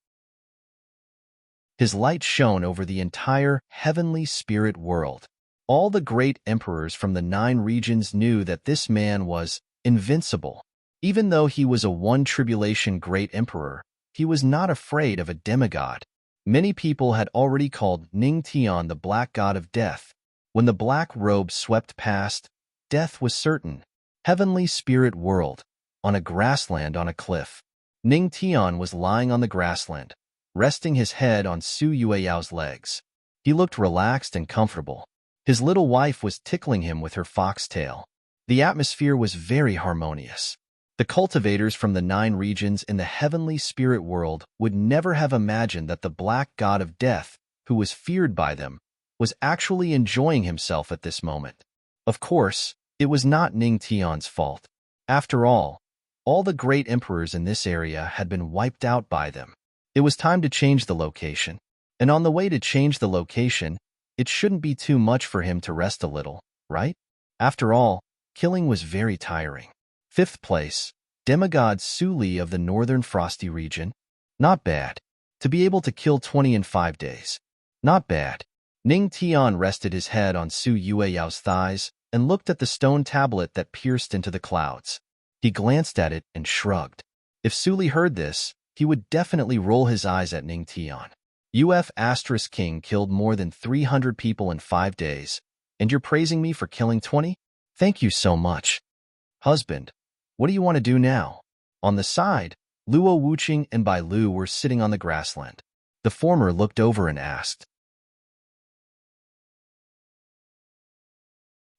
His light shone over the entire heavenly spirit world. All the great emperors from the 9 regions knew that this man was invincible. Even though he was a one tribulation great emperor, he was not afraid of a demigod. Many people had already called Ningtian the black god of death. When the black robe swept past, death was certain. Heavenly spirit world, on a grassland on a cliff. Ningtian was lying on the grassland, resting his head on Su Yueyao's legs. He looked relaxed and comfortable. His little wife was tickling him with her foxtail. The atmosphere was very harmonious. The cultivators from the 9 regions in the heavenly spirit world would never have imagined that the black god of death, who was feared by them, was actually enjoying himself at this moment. Of course, it was not Ningtian's fault. After all the great emperors in this area had been wiped out by them. It was time to change the location. And on the way to change the location, it shouldn't be too much for him to rest a little, right? After all, killing was very tiring. 5th place, demigod Su Li of the northern frosty region. Not bad. To be able to kill 20 in 5 days. Not bad. Ningtian rested his head on Su Yueyao's thighs and looked at the stone tablet that pierced into the clouds. He glanced at it and shrugged. If Su Li heard this, he would definitely roll his eyes at Ningtian. King killed more than 300 people in 5 days, and you're praising me for killing 20? Thank you so much. Husband, what do you want to do now? On the side, Luo Wuqing and Bai Lu were sitting on the grassland. The former looked over and asked.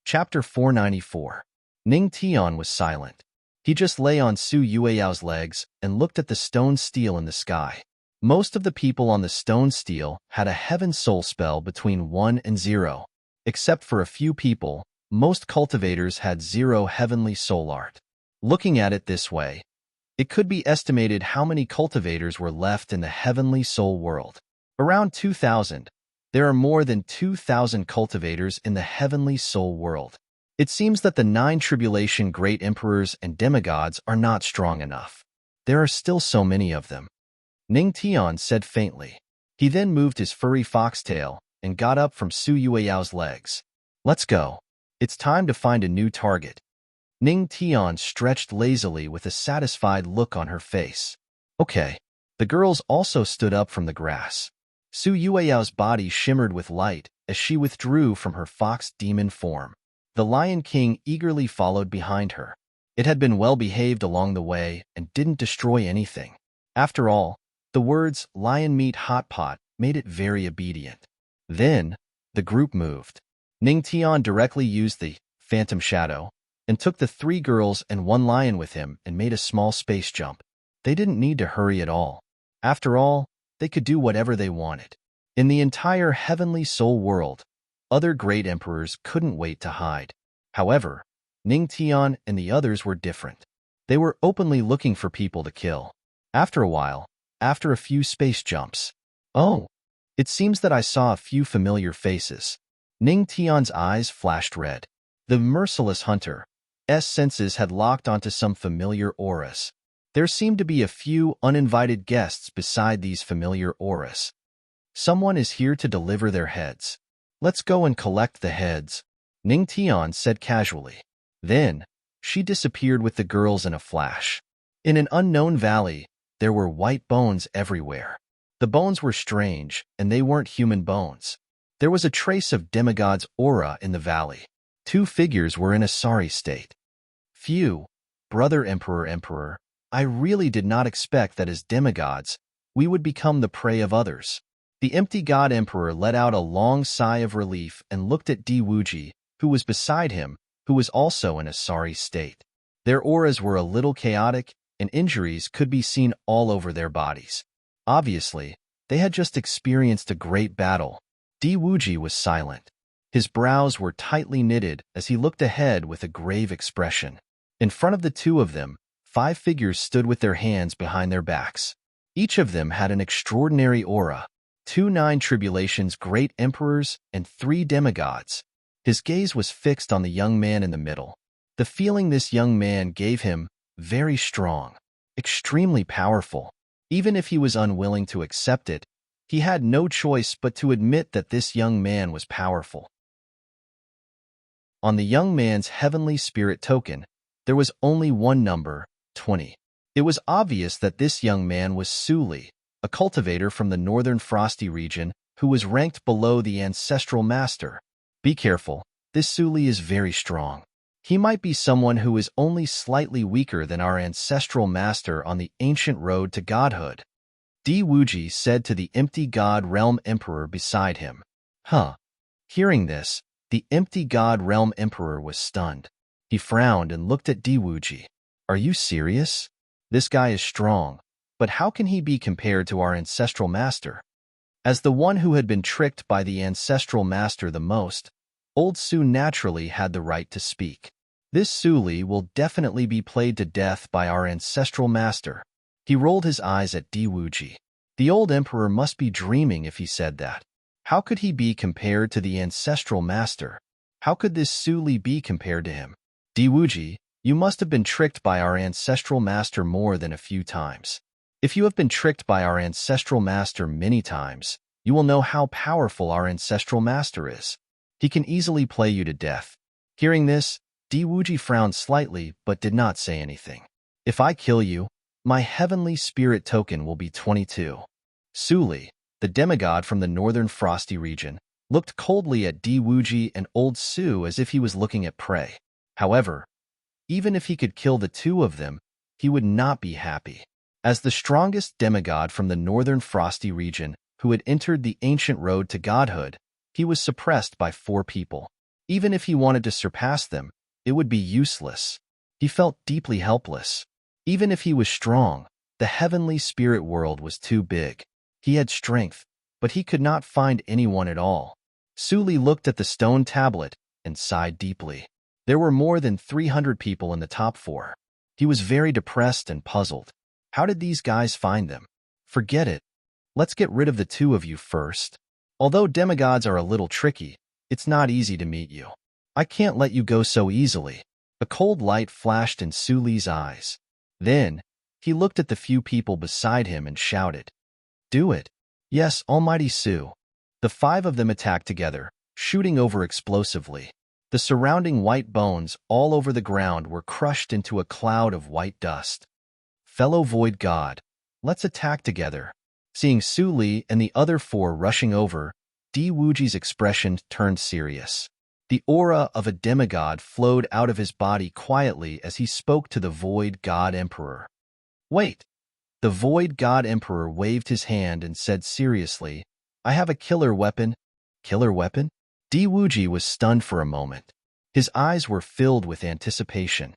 Chapter 494. Ningtian was silent. He just lay on Su Yueyao's legs and looked at the stone steel in the sky. Most of the people on the stone steel had a heaven soul spell between 1 and 0. Except for a few people, most cultivators had 0 heavenly soul art. Looking at it this way, it could be estimated how many cultivators were left in the heavenly soul world. Around 2,000. There are more than 2,000 cultivators in the heavenly soul world. It seems that the 9 tribulation great emperors and demigods are not strong enough. There are still so many of them. Ningtian said faintly. He then moved his furry foxtail and got up from Su Yueyao's legs. Let's go. It's time to find a new target. Ningtian stretched lazily with a satisfied look on her face. Okay. The girls also stood up from the grass. Su Yueyao's body shimmered with light as she withdrew from her fox demon form. The Lion King eagerly followed behind her. It had been well behaved along the way and didn't destroy anything. After all, the words lion meat hot pot made it very obedient. Then, the group moved. Ningtian directly used the phantom shadow and took the 3 girls and 1 lion with him and made a small space jump. They didn't need to hurry at all. After all, they could do whatever they wanted. In the entire heavenly soul world, other great emperors couldn't wait to hide. However, Ningtian and the others were different. They were openly looking for people to kill. After a while, after a few space jumps, oh, it seems that I saw a few familiar faces. Ningtian's eyes flashed red. The merciless hunter's senses had locked onto some familiar auras. There seemed to be a few uninvited guests beside these familiar auras. Someone is here to deliver their heads. Let's go and collect the heads, Ningtian said casually. Then, she disappeared with the girls in a flash. In an unknown valley, there were white bones everywhere. The bones were strange, and they weren't human bones. There was a trace of demigod's aura in the valley. Two figures were in a sorry state. Phew, brother Emperor, I really did not expect that as demigods, we would become the prey of others. The empty god emperor let out a long sigh of relief and looked at Diwuji, who was beside him, who was also in a sorry state. Their auras were a little chaotic, and injuries could be seen all over their bodies. Obviously, they had just experienced a great battle. Diwuji was silent. His brows were tightly knitted as he looked ahead with a grave expression. In front of the two of them, 5 figures stood with their hands behind their backs. Each of them had an extraordinary aura. 2 9 tribulations great emperors and 3 demigods. His gaze was fixed on the young man in the middle. The feeling this young man gave him, very strong, extremely powerful. Even if he was unwilling to accept it, he had no choice but to admit that this young man was powerful. On the young man's heavenly spirit token, there was only one number, 20. It was obvious that this young man was Suli, a cultivator from the northern frosty region who was ranked below the ancestral master. Be careful, this Suli is very strong. He might be someone who is only slightly weaker than our ancestral master on the ancient road to godhood. Diwuji said to the empty god realm emperor beside him. Hearing this, the empty god realm emperor was stunned. He frowned and looked at Diwuji. Are you serious? This guy is strong, but how can he be compared to our ancestral master? As the one who had been tricked by the ancestral master the most, Old Su naturally had the right to speak. This Suli will definitely be played to death by our ancestral master. He rolled his eyes at Diwuji. The old emperor must be dreaming if he said that. How could he be compared to the ancestral master? How could this Suli be compared to him? Diwuji, you must have been tricked by our ancestral master more than a few times. If you have been tricked by our ancestral master many times, you will know how powerful our ancestral master is. He can easily play you to death. Hearing this, Diwuji frowned slightly but did not say anything. If I kill you, my heavenly spirit token will be 22. Suli, the demigod from the northern frosty region, looked coldly at Diwuji and Old Su as if he was looking at prey. However, even if he could kill the two of them, he would not be happy. As the strongest demigod from the northern frosty region who had entered the ancient road to godhood, he was suppressed by 4 people. Even if he wanted to surpass them, it would be useless. He felt deeply helpless. Even if he was strong, the heavenly spirit world was too big. He had strength, but he could not find anyone at all. Suli looked at the stone tablet and sighed deeply. There were more than 300 people in the top 4. He was very depressed and puzzled. How did these guys find them? Forget it. Let's get rid of the 2 of you first. Although demigods are a little tricky, it's not easy to meet you. I can't let you go so easily. A cold light flashed in Suli's eyes. Then, he looked at the few people beside him and shouted, "Do it." Yes, Almighty Su. The 5 of them attacked together, shooting over explosively. The surrounding white bones all over the ground were crushed into a cloud of white dust. Fellow Void God, let's attack together. Seeing Suli and the other 4 rushing over, Diwuji's expression turned serious. The aura of a demigod flowed out of his body quietly as he spoke to the Void God Emperor. Wait! The Void God Emperor waved his hand and said seriously, I have a killer weapon. Killer weapon? Diwuji was stunned for a moment. His eyes were filled with anticipation.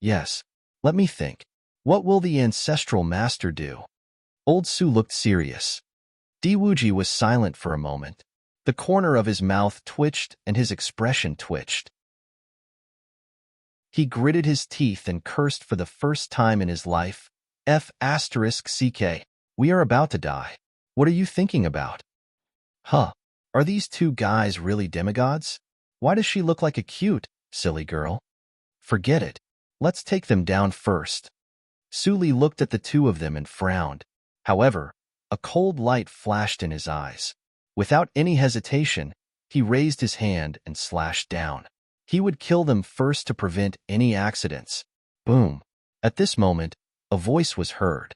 Yes, let me think. What will the ancestral master do? Old Su looked serious. Diwuji was silent for a moment. The corner of his mouth twitched and his expression twitched. He gritted his teeth and cursed for the first time in his life. F***CK. We are about to die. What are you thinking about? Are these 2 guys really demigods? Why does she look like a cute, silly girl? Forget it. Let's take them down first. Suli looked at the 2 of them and frowned. However, a cold light flashed in his eyes. Without any hesitation, he raised his hand and slashed down. He would kill them first to prevent any accidents. Boom. At this moment, a voice was heard.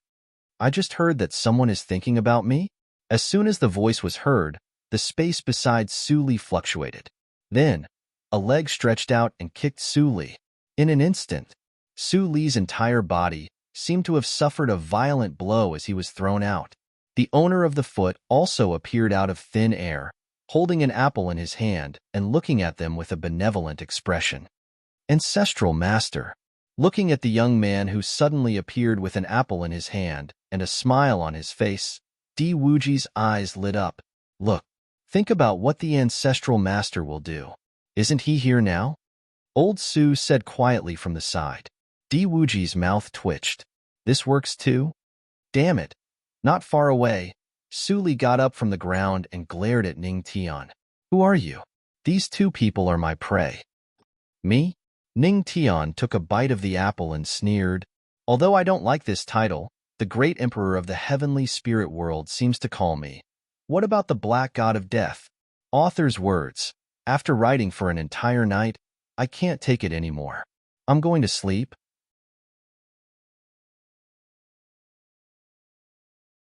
I just heard that someone is thinking about me? As soon as the voice was heard, the space beside Su Li fluctuated. Then, a leg stretched out and kicked Su Li. In an instant, Su Li's entire body seemed to have suffered a violent blow as he was thrown out. The owner of the foot also appeared out of thin air, holding an apple in his hand and looking at them with a benevolent expression. Ancestral Master. Looking at the young man who suddenly appeared with an apple in his hand and a smile on his face, Di Wuji's eyes lit up. Look, think about what the Ancestral Master will do. Isn't he here now? Old Su said quietly from the side. Di Wuji's mouth twitched. This works too? Damn it. Not far away, Su Li got up from the ground and glared at Ning Tian. Who are you? These two people are my prey. Me? Ning Tian took a bite of the apple and sneered. Although I don't like this title, the great emperor of the heavenly spirit world seems to call me. What about the black god of death? Author's words. After writing for an entire night, I can't take it anymore. I'm going to sleep.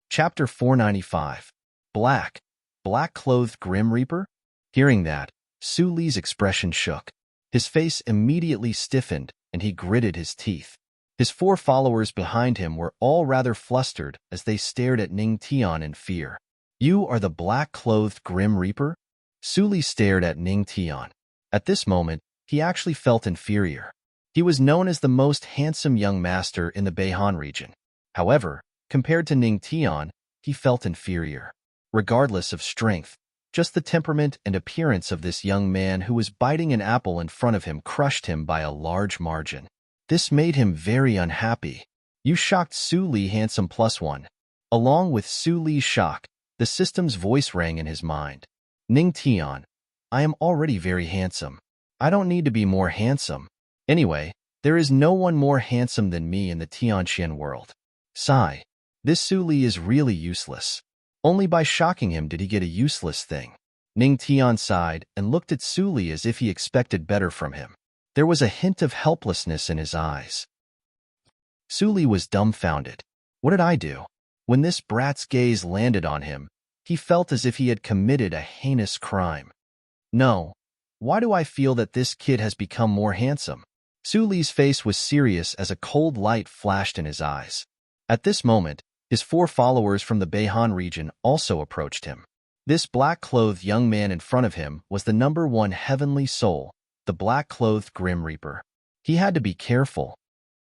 Chapter 495. Black-clothed Grim Reaper? Hearing that, Su Li's expression shook. His face immediately stiffened, and he gritted his teeth. His 4 followers behind him were all rather flustered as they stared at Ning Tian in fear. You are the black-clothed Grim Reaper? Su Li stared at Ning Tian. At this moment, he actually felt inferior. He was known as the most handsome young master in the Beihan region. However, compared to Ning Tian, he felt inferior. Regardless of strength, just the temperament and appearance of this young man who was biting an apple in front of him crushed him by a large margin. This made him very unhappy. You shocked Su Li handsome +1. Along with Su Li's shock, the system's voice rang in his mind. Ning Tian, I am already very handsome. I don't need to be more handsome. Anyway, there is no one more handsome than me in the Tianqian world. Sigh. This Su Li is really useless. Only by shocking him did he get a useless thing. Ning Tian sighed and looked at Su Li as if he expected better from him. There was a hint of helplessness in his eyes. Su Li was dumbfounded. What did I do? When this brat's gaze landed on him, he felt as if he had committed a heinous crime. No. Why do I feel that this kid has become more handsome? Su Li's face was serious as a cold light flashed in his eyes. At this moment, his 4 followers from the Beihan region also approached him. This black-clothed young man in front of him was the #1 heavenly soul, the black-clothed Grim Reaper. He had to be careful.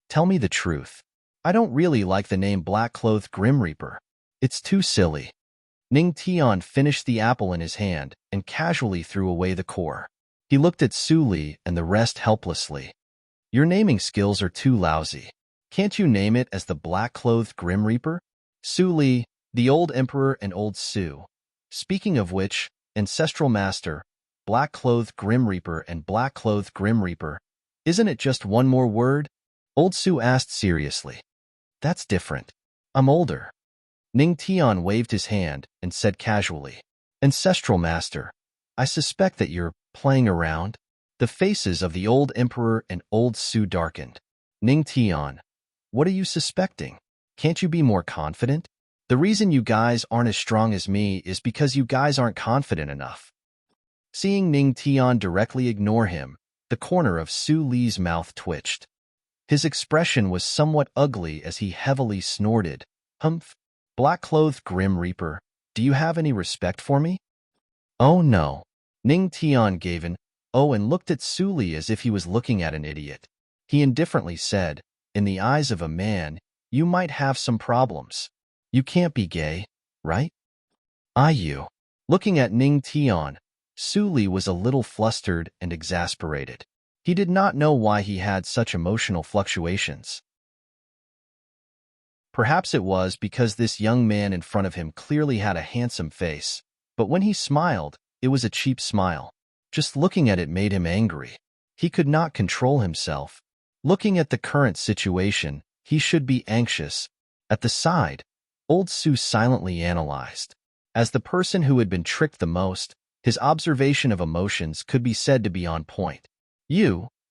Tell me the truth. I don't really like the name black-clothed Grim Reaper. It's too silly. Ning Tian finished the apple in his hand and casually threw away the core. He looked at Su Li and the rest helplessly. Your naming skills are too lousy. Can't you name it as the black-clothed Grim Reaper? Su Li, the old emperor and old Su. Speaking of which, Ancestral Master, black-clothed Grim Reaper and black-clothed Grim Reaper, isn't it just one more word? Old Su asked seriously. That's different. I'm older. Ning Tian waved his hand and said casually, Ancestral Master, I suspect that you're playing around. The faces of the old emperor and old Su darkened. Ning Tian, what are you suspecting? Can't you be more confident? The reason you guys aren't as strong as me is because you guys aren't confident enough. Seeing Ning Tian directly ignore him, the corner of Su Li's mouth twitched. His expression was somewhat ugly as he heavily snorted. Humph. Black-clothed Grim Reaper, do you have any respect for me? Oh no. Ning Tian gave an oh and looked at Su Li as if he was looking at an idiot. He indifferently said, in the eyes of a man, you might have some problems. You can't be gay, right? You. Looking at Ning Tian, Su Li was a little flustered and exasperated. He did not know why he had such emotional fluctuations. Perhaps it was because this young man in front of him clearly had a handsome face, but when he smiled, it was a cheap smile. Just looking at it made him angry. He could not control himself. Looking at the current situation, he should be anxious. At the side, old Su silently analyzed. As the person who had been tricked the most, his observation of emotions could be said to be on point.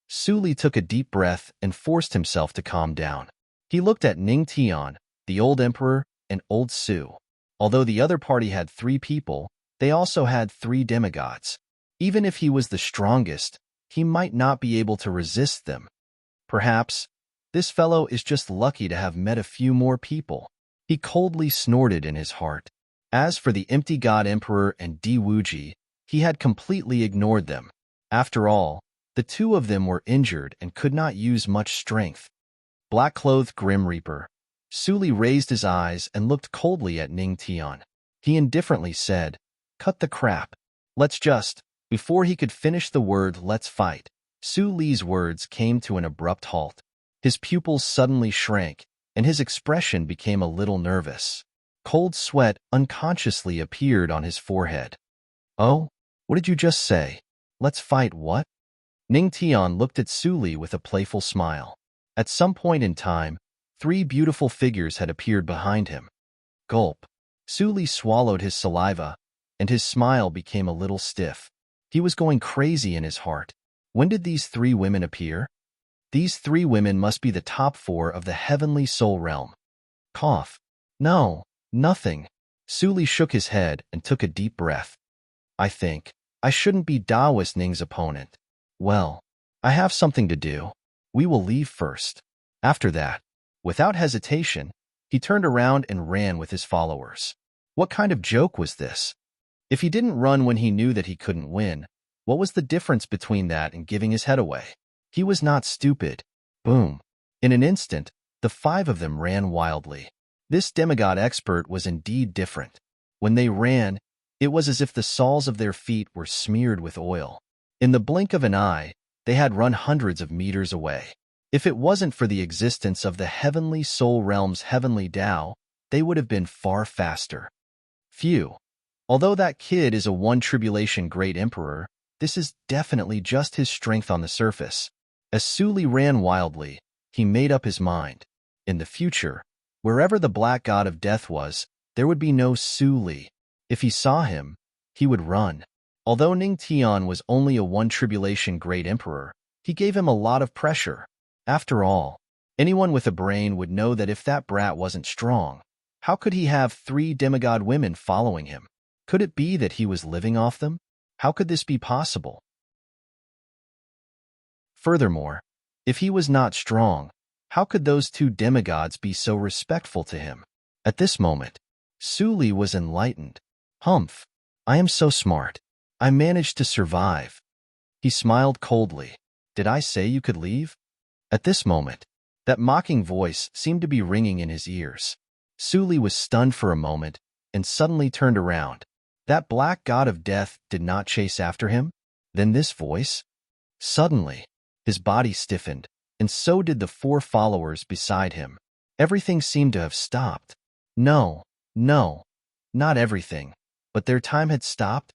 Su Li took a deep breath and forced himself to calm down. He looked at Ning Tian, the old emperor, and old Su. Although the other party had 3 people, they also had 3 demigods. Even if he was the strongest, he might not be able to resist them. Perhaps this fellow is just lucky to have met a few more people. He coldly snorted in his heart. As for the empty god emperor and Di Wuji, he had completely ignored them. After all, the 2 of them were injured and could not use much strength. Black-clothed Grim Reaper. Suli raised his eyes and looked coldly at Ning Tian. He indifferently said, "Cut the crap. Let's just..." Before he could finish the word "let's fight," Su Li's words came to an abrupt halt. His pupils suddenly shrank, and his expression became a little nervous. Cold sweat unconsciously appeared on his forehead. "Oh? What did you just say? Let's fight what?" Ning Tian looked at Su Li with a playful smile. At some point in time, 3 beautiful figures had appeared behind him. Gulp. Su Li swallowed his saliva, and his smile became a little stiff. He was going crazy in his heart. When did these 3 women appear? These 3 women must be the top 4 of the heavenly soul realm. Cough. No, nothing. Su Li shook his head and took a deep breath. I think I shouldn't be Daoist Ning's opponent. Well, I have something to do. We will leave first. After that, without hesitation, he turned around and ran with his followers. What kind of joke was this? If he didn't run when he knew that he couldn't win, what was the difference between that and giving his head away? He was not stupid. Boom. In an instant, the 5 of them ran wildly. This demigod expert was indeed different. When they ran, it was as if the soles of their feet were smeared with oil. In the blink of an eye, they had run hundreds of meters away. If it wasn't for the existence of the heavenly soul realm's heavenly Tao, they would have been far faster. Phew. Although that kid is a one tribulation great emperor, this is definitely just his strength on the surface. As Su Li ran wildly, he made up his mind. In the future, wherever the black god of death was, there would be no Su Li. If he saw him, he would run. Although Ning Tian was only a one tribulation great emperor, he gave him a lot of pressure. After all, anyone with a brain would know that if that brat wasn't strong, how could he have 3 demigod women following him? Could it be that he was living off them? How could this be possible? Furthermore, if he was not strong, how could those 2 demigods be so respectful to him? At this moment, Su Li was enlightened. Humph, I am so smart. I managed to survive. He smiled coldly. Did I say you could leave? At this moment, that mocking voice seemed to be ringing in his ears. Su Li was stunned for a moment and suddenly turned around. That black god of death did not chase after him? Then this voice? Suddenly, his body stiffened, and so did the 4 followers beside him. Everything seemed to have stopped. No, not everything, but their time had stopped.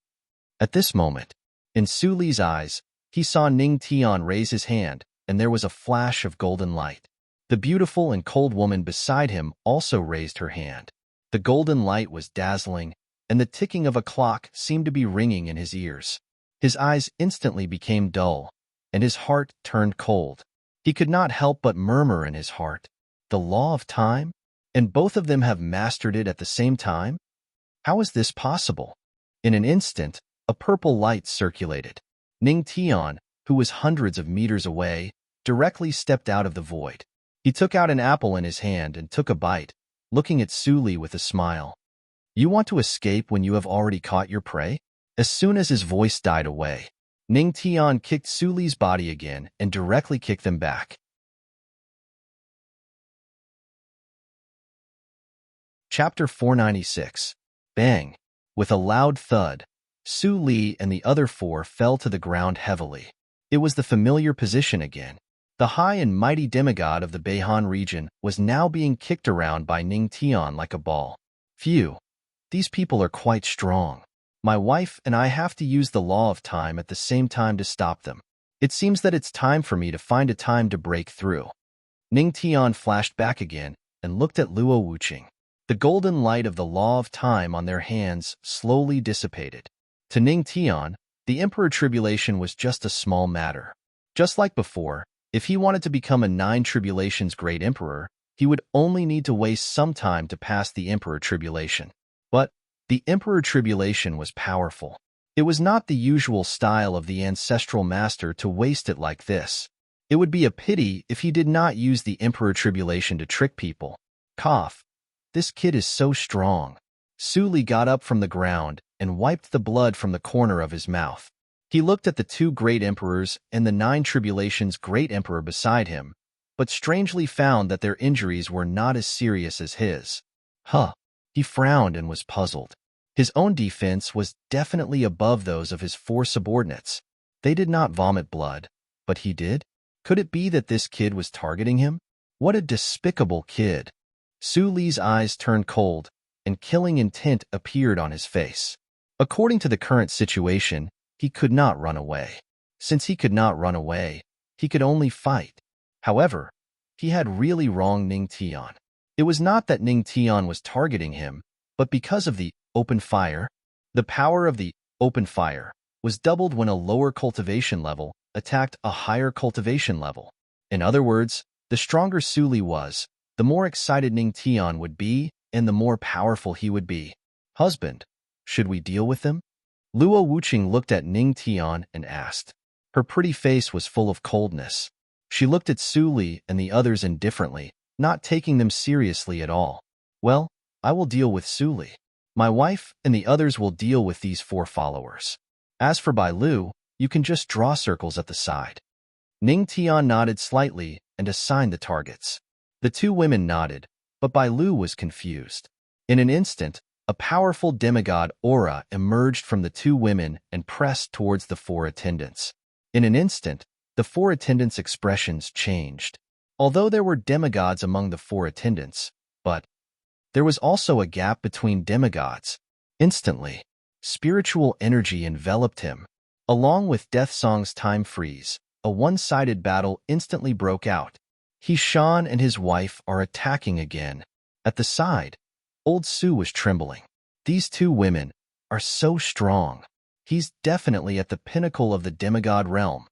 At this moment, in Su Li's eyes, he saw Ning Tian raise his hand, and there was a flash of golden light. The beautiful and cold woman beside him also raised her hand. The golden light was dazzling, and the ticking of a clock seemed to be ringing in his ears. His eyes instantly became dull, and his heart turned cold. He could not help but murmur in his heart, "The law of time? And both of them have mastered it at the same time? How is this possible?" In an instant, a purple light circulated. Ning Tian, who was hundreds of meters away, directly stepped out of the void. He took out an apple in his hand and took a bite, looking at Su Li with a smile. "You want to escape when you have already caught your prey?" As soon as his voice died away, Ning Tian kicked Su Li's body again and directly kicked them back. Chapter 496. Bang! With a loud thud, Su Li and the other 4 fell to the ground heavily. It was the familiar position again. The high and mighty demigod of the Beihan region was now being kicked around by Ning Tian like a ball. Phew, these people are quite strong. My wife and I have to use the law of time at the same time to stop them. It seems that it's time for me to find a time to break through. Ning Tian flashed back again and looked at Luo Wuqing. The golden light of the law of time on their hands slowly dissipated. To Ning Tian, the Emperor Tribulation was just a small matter. Just like before, if he wanted to become a 9 Tribulations Great Emperor, He would only need to waste some time to pass the Emperor Tribulation. But the Emperor Tribulation was powerful. It was not the usual style of the ancestral master to waste it like this. It would be a pity if he did not use the Emperor Tribulation to trick people. Cough. This kid is so strong. Su Li got up from the ground and wiped the blood from the corner of his mouth. He looked at the two great emperors and the 9 tribulations great emperor beside him, but strangely found that their injuries were not as serious as his. He frowned and was puzzled. His own defense was definitely above those of his 4 subordinates. They did not vomit blood, but he did? Could it be that this kid was targeting him? What a despicable kid. Su Li's eyes turned cold, and killing intent appeared on his face. According to the current situation, he could not run away. Since he could not run away, he could only fight. However, he had really wronged Ning Tian. It was not that Ning Tian was targeting him, but because of the open fire. The power of the open fire was doubled when a lower cultivation level attacked a higher cultivation level. In other words, the stronger Su Li was, the more excited Ning Tian would be, and the more powerful he would be. Husband, should we deal with them? Luo Wuqing looked at Ning Tian and asked. Her pretty face was full of coldness. She looked at Su Li and the others indifferently, not taking them seriously at all. Well, I will deal with Su Li. My wife and the others will deal with these 4 followers. As for Bai Lu, you can just draw circles at the side. Ning Tian nodded slightly and assigned the targets. The 2 women nodded, but Bai Lu was confused. In an instant, a powerful demigod aura emerged from the 2 women and pressed towards the 4 attendants. In an instant, the 4 attendants' expressions changed. Although there were demigods among the 4 attendants, but there was also a gap between demigods. Instantly, spiritual energy enveloped him. Along with Death Song's time freeze, a one-sided battle instantly broke out. He Shan and his wife are attacking again. At the side, old Su was trembling. These 2 women are so strong. He's definitely at the pinnacle of the demigod realm.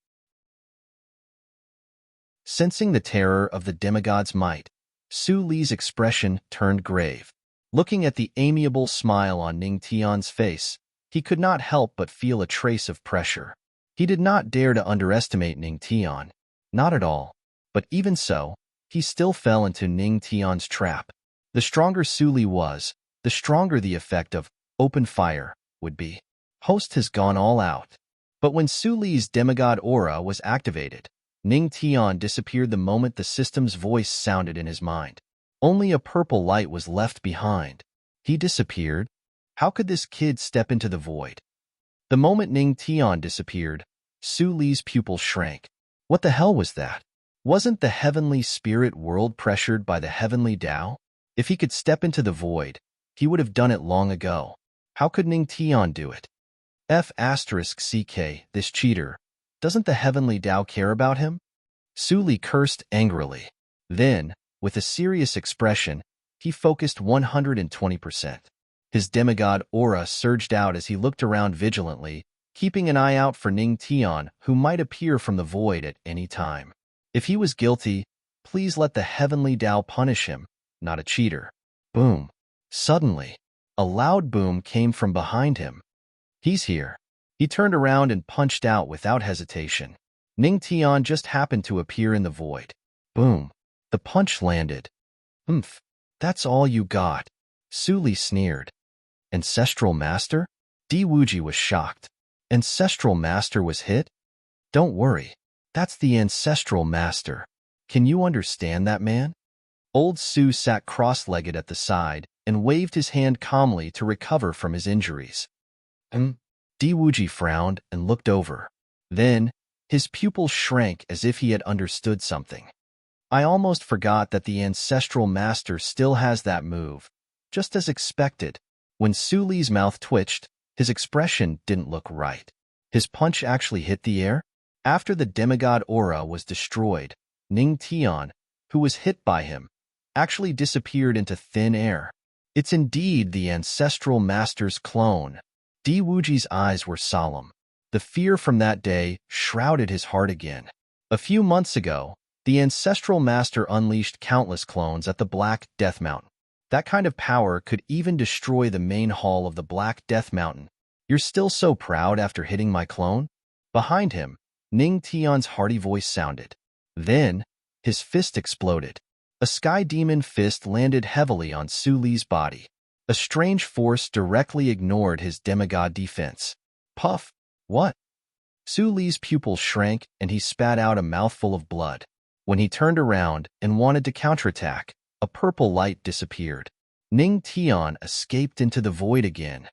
Sensing the terror of the demigod's might, Su Li's expression turned grave. Looking at the amiable smile on Ning Tian's face, he could not help but feel a trace of pressure. He did not dare to underestimate Ning Tian. Not at all. But even so, he still fell into Ning Tian's trap. The stronger Su Li was, the stronger the effect of open fire would be. Host has gone all out. But when Su Li's demigod aura was activated, Ning Tian disappeared the moment the system's voice sounded in his mind. Only a purple light was left behind. He disappeared. How could this kid step into the void? The moment Ning Tian disappeared, Su Li's pupils shrank. What the hell was that? Wasn't the heavenly spirit world pressured by the heavenly Tao? If he could step into the void, he would have done it long ago. How could Ning Tian do it? *CK, this cheater. Doesn't the heavenly Tao care about him? Su Li cursed angrily. Then, with a serious expression, he focused 120%. His demigod aura surged out as he looked around vigilantly, keeping an eye out for Ning Tian, who might appear from the void at any time. If he was guilty, please let the heavenly Tao punish him, not a cheater. Boom. Suddenly, a loud boom came from behind him. He's here. He turned around and punched out without hesitation. Ning Tian just happened to appear in the void. Boom. The punch landed. That's all you got. Su Li sneered. Ancestral Master? Di Wuji was shocked. Ancestral Master was hit? Don't worry. That's the Ancestral Master. Can you understand that, man? Old Su sat cross-legged at the side and waved his hand calmly to recover from his injuries. Di Wuji frowned and looked over. Then, his pupils shrank as if he had understood something. I almost forgot that the Ancestral Master still has that move. Just as expected, when Su Li's mouth twitched, his expression didn't look right. His punch actually hit the air? After the demigod aura was destroyed, Ning Tian, who was hit by him, actually disappeared into thin air. It's indeed the Ancestral Master's clone. Di Wuji's eyes were solemn. The fear from that day shrouded his heart again. A few months ago, The ancestral master unleashed countless clones at the Black Death Mountain. That kind of power could even destroy the main hall of the Black Death Mountain. You're still so proud after hitting my clone? Behind him, Ning Tian's hearty voice sounded. Then, his fist exploded. A sky demon fist landed heavily on Su Li's body. A strange force directly ignored his demigod defense. Puff! What? Su Li's pupils shrank and he spat out a mouthful of blood. When he turned around and wanted to counterattack, a purple light disappeared. Ning Tian escaped into the void again.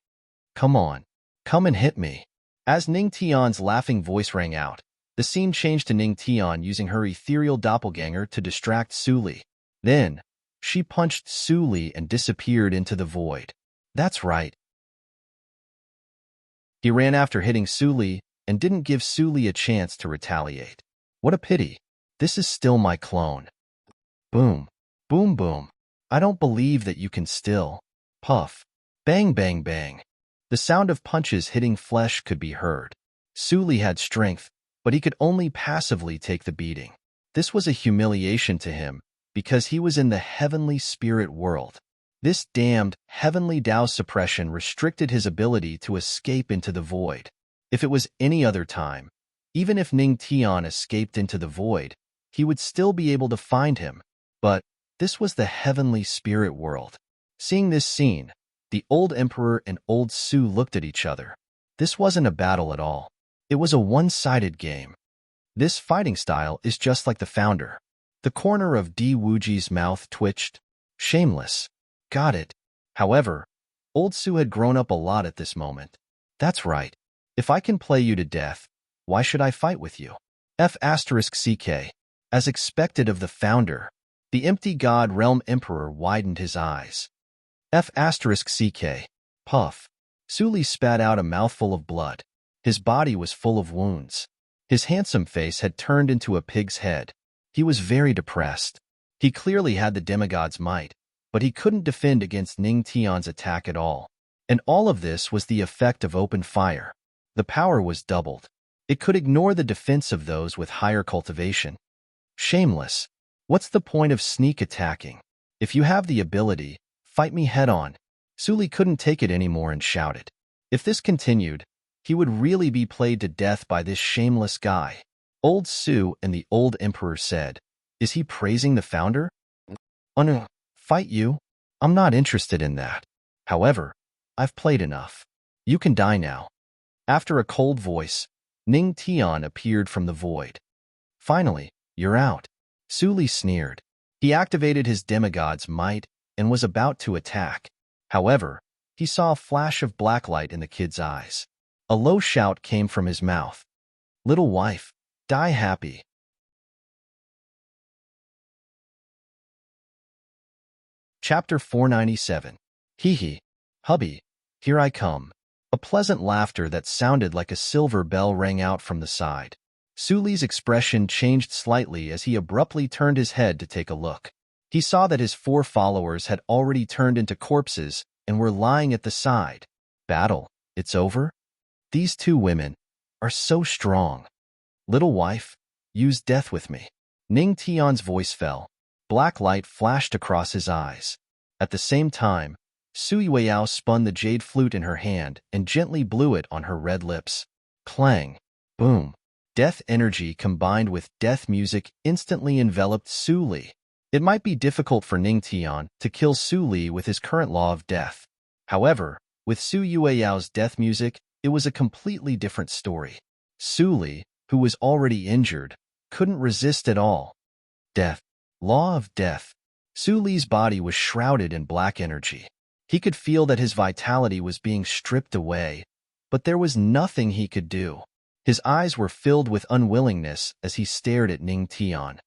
Come on, come and hit me. As Ning Tian's laughing voice rang out, the scene changed to Ning Tian using her ethereal doppelganger to distract Su Li. Then, she punched Su Li and disappeared into the void. That's right. He ran after hitting Su Li and didn't give Su Li a chance to retaliate. What a pity. This is still my clone. Boom. Boom boom. I don't believe that you can still. Puff. Bang bang bang. The sound of punches hitting flesh could be heard. Su Li had strength, but he could only passively take the beating. This was a humiliation to him, because he was in the heavenly spirit world. This damned heavenly Tao suppression restricted his ability to escape into the void. If it was any other time, even if Ning Tian escaped into the void, he would still be able to find him. But this was the heavenly spirit world. Seeing this scene, the old emperor and old Su looked at each other. This wasn't a battle at all. It was a one-sided game. This fighting style is just like the founder. The corner of Di Wuji's mouth twitched. Shameless. Got it. However, old Su had grown up a lot at this moment. That's right. If I can play you to death, why should I fight with you? F***CK. As expected of the founder, the empty god realm emperor widened his eyes. F***CK. Puff. Su Li spat out a mouthful of blood. His body was full of wounds. His handsome face had turned into a pig's head. He was very depressed. He clearly had the demigod's might, but he couldn't defend against Ning Tian's attack at all. And all of this was the effect of open fire. The power was doubled. It could ignore the defense of those with higher cultivation. Shameless. What's the point of sneak attacking? If you have the ability, fight me head-on. Su Li couldn't take it anymore and shouted. If this continued, he would really be played to death by this shameless guy. Old Su and the old emperor said, "Is he praising the founder?" "Oh no, fight you? I'm not interested in that. However, I've played enough. You can die now." After a cold voice, Ning Tian appeared from the void. "Finally, you're out." Su Li sneered. He activated his demigod's might and was about to attack. However, he saw a flash of black light in the kid's eyes. A low shout came from his mouth. "Little wife, die happy." Chapter 497. Hee hee. Hubby, here I come. A pleasant laughter that sounded like a silver bell rang out from the side. Su Li's expression changed slightly as he abruptly turned his head to take a look. He saw that his 4 followers had already turned into corpses and were lying at the side. Battle, it's over? These 2 women are so strong. Little wife, use death with me. Ning Tian's voice fell. Black light flashed across his eyes. At the same time, Su Yueyao spun the jade flute in her hand and gently blew it on her red lips. Clang. Boom. Death energy combined with death music instantly enveloped Su Li. It might be difficult for Ning Tian to kill Su Li with his current law of death. However, with Su Yueyao's death music, it was a completely different story. Su Li, who was already injured, couldn't resist at all. Death. Law of death. Su Li's body was shrouded in black energy. He could feel that his vitality was being stripped away, but there was nothing he could do. His eyes were filled with unwillingness as he stared at Ning Tian.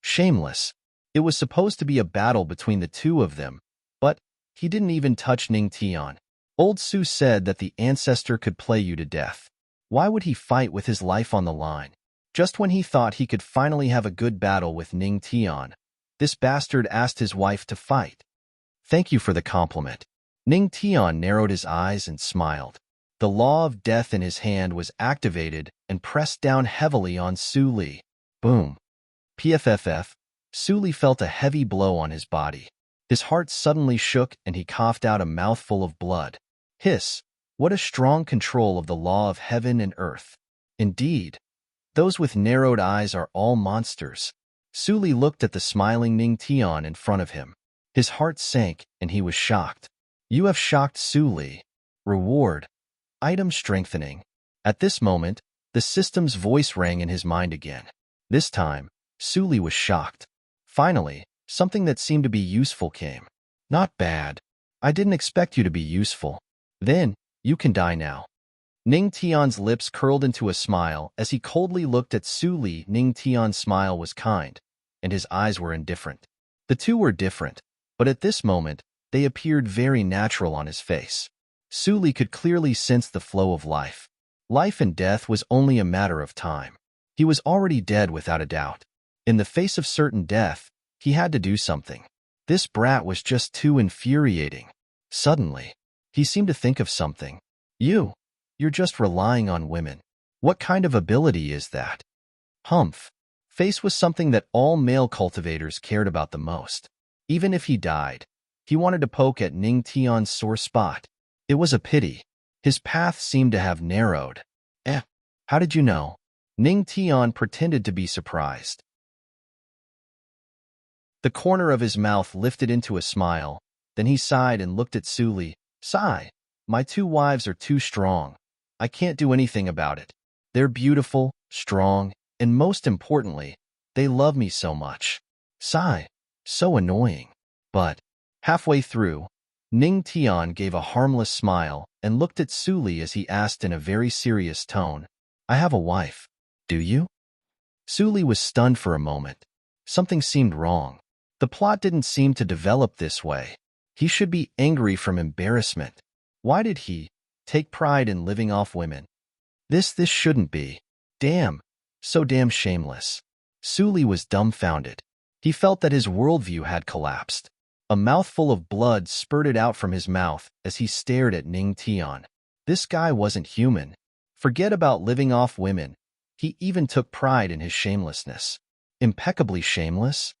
Shameless. It was supposed to be a battle between the 2 of them, but he didn't even touch Ning Tian. Old Su said that the ancestor could play you to death. Why would he fight with his life on the line? Just when he thought he could finally have a good battle with Ning Tian, this bastard asked his wife to fight. Thank you for the compliment. Ning Tian narrowed his eyes and smiled. The law of death in his hand was activated and pressed down heavily on Su Li. Boom. PFFF, Suli felt a heavy blow on his body. His heart suddenly shook and he coughed out a mouthful of blood. Hiss, what a strong control of the law of heaven and earth. Indeed, those with narrowed eyes are all monsters. Suli looked at the smiling Ning Tian in front of him. His heart sank and he was shocked. You have shocked Suli. Reward. Item strengthening. At this moment, the system's voice rang in his mind again. This time, Suli was shocked. Finally, something that seemed to be useful came. Not bad. I didn't expect you to be useful. Then, you can die now. Ning Tian's lips curled into a smile as he coldly looked at Suli. Ning Tian's smile was kind, and his eyes were indifferent. The two were different, but at this moment, they appeared very natural on his face. Suli could clearly sense the flow of life. Life and death was only a matter of time. He was already dead without a doubt. In the face of certain death, he had to do something. This brat was just too infuriating. Suddenly, he seemed to think of something. You're just relying on women. What kind of ability is that? Humph. Face was something that all male cultivators cared about the most. Even if he died, he wanted to poke at Ning Tian's sore spot. It was a pity. His path seemed to have narrowed. How did you know? Ning Tian pretended to be surprised. The corner of his mouth lifted into a smile. Then he sighed and looked at Suli. Sigh. My two wives are too strong. I can't do anything about it. They're beautiful, strong, and most importantly, they love me so much. Sigh. So annoying. But, halfway through, Ning Tian gave a harmless smile and looked at Suli as he asked in a very serious tone, I have a wife. Do you? Suli was stunned for a moment. Something seemed wrong. The plot didn't seem to develop this way. He should be angry from embarrassment. Why did he take pride in living off women? This shouldn't be. Damn. So damn shameless. Suli was dumbfounded. He felt that his worldview had collapsed. A mouthful of blood spurted out from his mouth as he stared at Ning Tian. This guy wasn't human. Forget about living off women. He even took pride in his shamelessness. Impeccably shameless?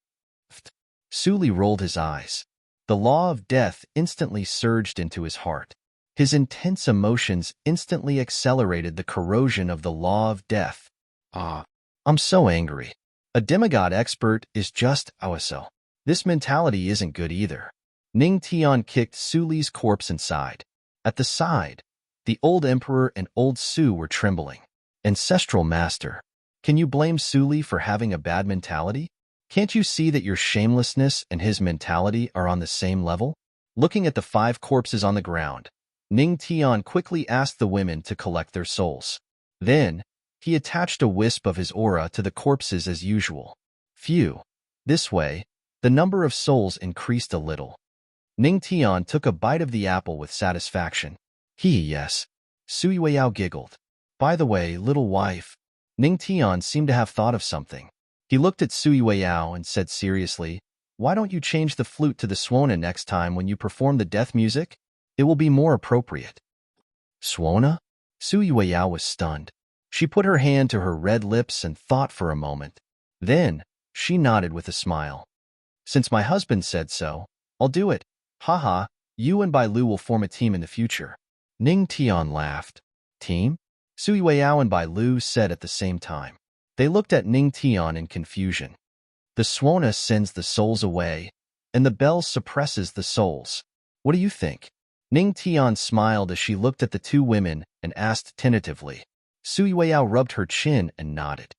Suli rolled his eyes. The law of death instantly surged into his heart. His intense emotions instantly accelerated the corrosion of the law of death. I'm so angry. A demigod expert is just so. This mentality isn't good either. Ning Tian kicked Suli's corpse inside. At the side, the old emperor and old Su were trembling. Ancestral master, can you blame Suli for having a bad mentality? Can't you see that your shamelessness and his mentality are on the same level? Looking at the 5 corpses on the ground, Ning Tian quickly asked the women to collect their souls. Then, he attached a wisp of his aura to the corpses as usual. Phew. This way, the number of souls increased a little. Ning Tian took a bite of the apple with satisfaction. Yes. Sui Weiyao giggled. By the way, little wife. Ning Tian seemed to have thought of something. He looked at Sui Weiyao and said seriously, why don't you change the flute to the Swona next time when you perform the death music? It will be more appropriate. Swona? Sui Weiyao was stunned. She put her hand to her red lips and thought for a moment. Then, she nodded with a smile. Since my husband said so, I'll do it. Haha, you and Bai Lu will form a team in the future. Ning Tian laughed. Team? Sui Weiyao and Bai Lu said at the same time. They looked at Ning Tian in confusion. The Swona sends the souls away, and the bell suppresses the souls. What do you think? Ning Tian smiled as she looked at the 2 women and asked tentatively. Sui Weiyao rubbed her chin and nodded.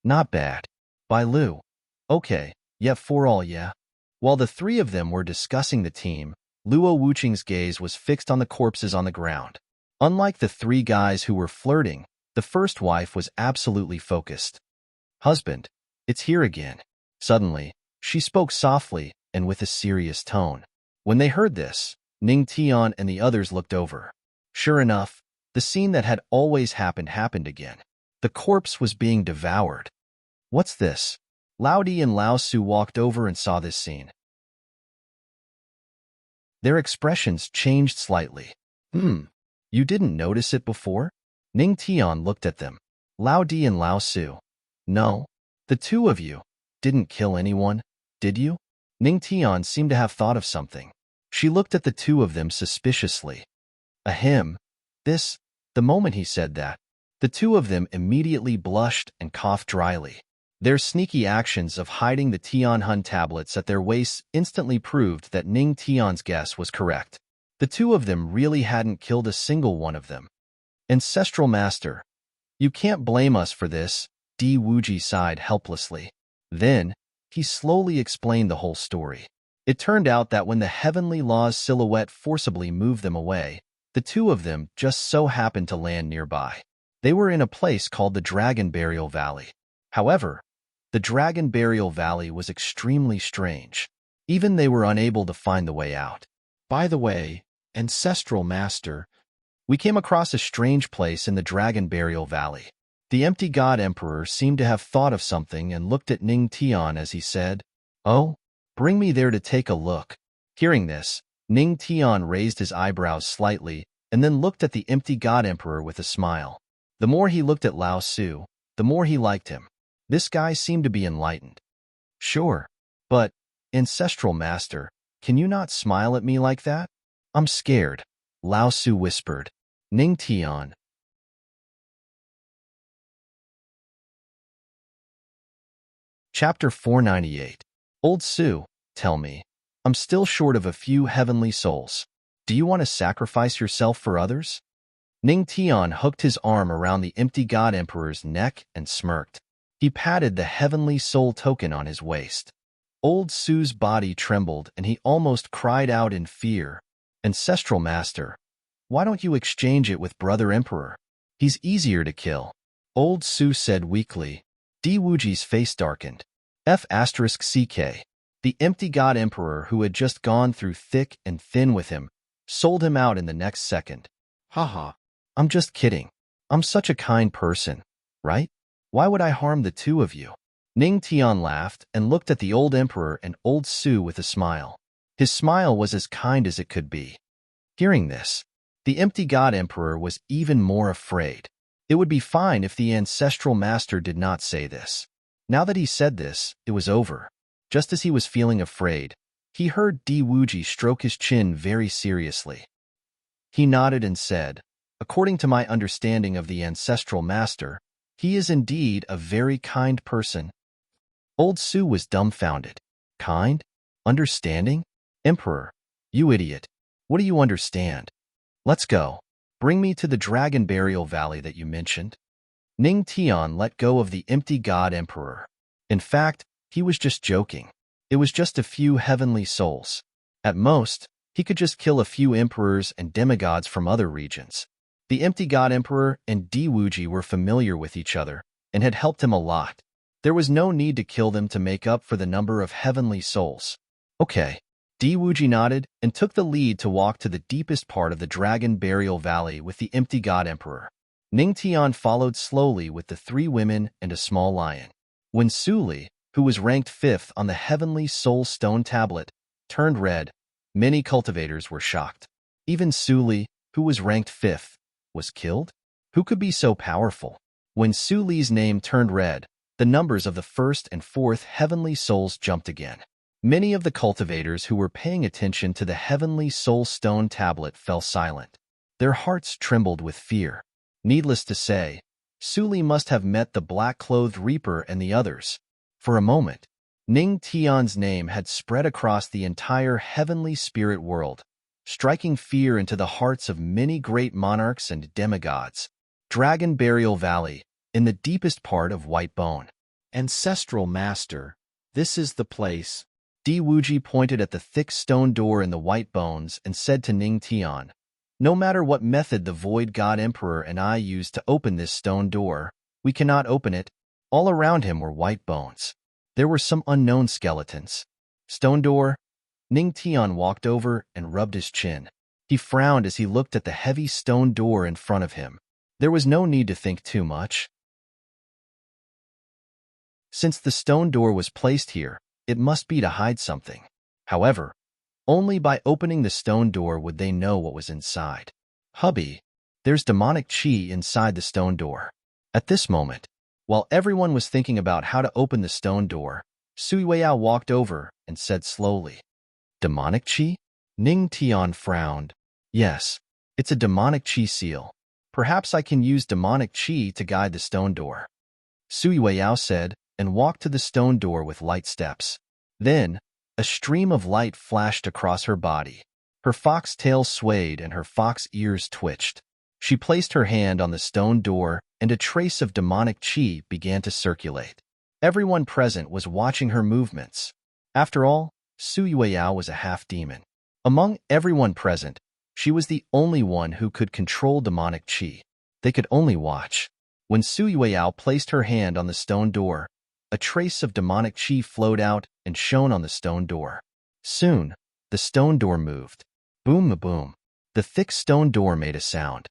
Not bad. Bai Lu. Okay, yeah, for all, yeah. While the 3 of them were discussing the team, Luo Wuqing's gaze was fixed on the corpses on the ground. Unlike the 3 guys who were flirting, the first wife was absolutely focused. Husband, it's here again. Suddenly, she spoke softly and with a serious tone. When they heard this, Ning Tian and the others looked over. Sure enough, the scene that had always happened again. The corpse was being devoured. What's this? Lao Di and Lao Su walked over and saw this scene. Their expressions changed slightly. You didn't notice it before? Ning Tian looked at them. Lao Di and Lao Su. No. The two of you didn't kill anyone, did you? Ning Tian seemed to have thought of something. She looked at the two of them suspiciously. Ahem. The moment he said that, the two of them immediately blushed and coughed dryly. Their sneaky actions of hiding the Tianhun tablets at their waists instantly proved that Ning Tian's guess was correct. The two of them really hadn't killed a single one of them. Ancestral Master, you can't blame us for this, Di Wuji sighed helplessly. Then, he slowly explained the whole story. It turned out that when the Heavenly Law's silhouette forcibly moved them away, the two of them just so happened to land nearby. They were in a place called the Dragon Burial Valley. However, the Dragon Burial Valley was extremely strange. Even they were unable to find the way out. By the way, Ancestral Master, we came across a strange place in the Dragon Burial Valley. The empty god emperor seemed to have thought of something and looked at Ning Tian as he said, "Oh, bring me there to take a look." Hearing this, Ning Tian raised his eyebrows slightly and then looked at the empty god emperor with a smile. The more he looked at Lao Su, the more he liked him. This guy seemed to be enlightened. Sure, but, Ancestral Master, can you not smile at me like that? I'm scared, Lao Su whispered. Ning Tian. Chapter 498. Old Su, tell me, I'm still short of a few heavenly souls. Do you want to sacrifice yourself for others? Ning Tian hooked his arm around the empty god emperor's neck and smirked. He patted the heavenly soul token on his waist. Old Su's body trembled and he almost cried out in fear. Ancestral Master, why don't you exchange it with Brother Emperor? He's easier to kill. Old Su said weakly. Di Wuji's face darkened. F***CK. The empty god emperor who had just gone through thick and thin with him, sold him out in the next second. Haha. I'm just kidding. I'm such a kind person, right? Why would I harm the two of you? Ning Tian laughed and looked at the old emperor and old Su with a smile. His smile was as kind as it could be. Hearing this, the empty god emperor was even more afraid. It would be fine if the Ancestral Master did not say this. Now that he said this, it was over. Just as he was feeling afraid, he heard Di Wuji stroke his chin very seriously. He nodded and said, according to my understanding of the Ancestral Master, he is indeed a very kind person. Old Su was dumbfounded. Kind? Understanding? Emperor, you idiot. What do you understand? Let's go. Bring me to the Dragon Burial Valley that you mentioned. Ning Tian let go of the empty god emperor. In fact, he was just joking. It was just a few heavenly souls. At most, he could just kill a few emperors and demigods from other regions. The empty god emperor and Di Wuji were familiar with each other and had helped him a lot. There was no need to kill them to make up for the number of heavenly souls. Okay. Di Wuji nodded and took the lead to walk to the deepest part of the Dragon Burial Valley with the empty god emperor. Ning Tian followed slowly with the three women and a small lion. When Su Li, who was ranked 5th on the Heavenly Soul Stone Tablet, turned red, many cultivators were shocked. Even Su Li, who was ranked 5th, was killed? Who could be so powerful? When Su Li's name turned red, the numbers of the 1st and 4th Heavenly Souls jumped again. Many of the cultivators who were paying attention to the Heavenly Soul Stone Tablet fell silent. Their hearts trembled with fear. Needless to say, Su Li must have met the black-clothed Reaper and the others. For a moment, Ning Tian's name had spread across the entire heavenly spirit world, striking fear into the hearts of many great monarchs and demigods. Dragon Burial Valley, in the deepest part of White Bone. Ancestral Master, this is the place. Di Wuji pointed at the thick stone door in the White Bones and said to Ning Tian, no matter what method the Void God Emperor and I used to open this stone door, we cannot open it. All around him were white bones. There were some unknown skeletons. Stone door? Ning Tian walked over and rubbed his chin. He frowned as he looked at the heavy stone door in front of him. There was no need to think too much. Since the stone door was placed here, it must be to hide something. However, only by opening the stone door would they know what was inside. Hubby, there's demonic chi inside the stone door. At this moment, While everyone was thinking about how to open the stone door, Sui Weiyao walked over and said slowly, "Demonic chi?" Ning Tian frowned. "Yes, it's a demonic chi seal. Perhaps I can use demonic chi to guide the stone door," Sui Weiyao said, and walked to the stone door with light steps. Then, a stream of light flashed across her body. Her fox tail swayed and her fox ears twitched. She placed her hand on the stone door, and a trace of demonic chi began to circulate. Everyone present was watching her movements. After all, Sui Weiyao was a half-demon. Among everyone present, she was the only one who could control demonic chi. They could only watch. When Sui Weiyao placed her hand on the stone door, a trace of demonic chi flowed out and shone on the stone door. Soon, the stone door moved. Boom-a-boom. The thick stone door made a sound.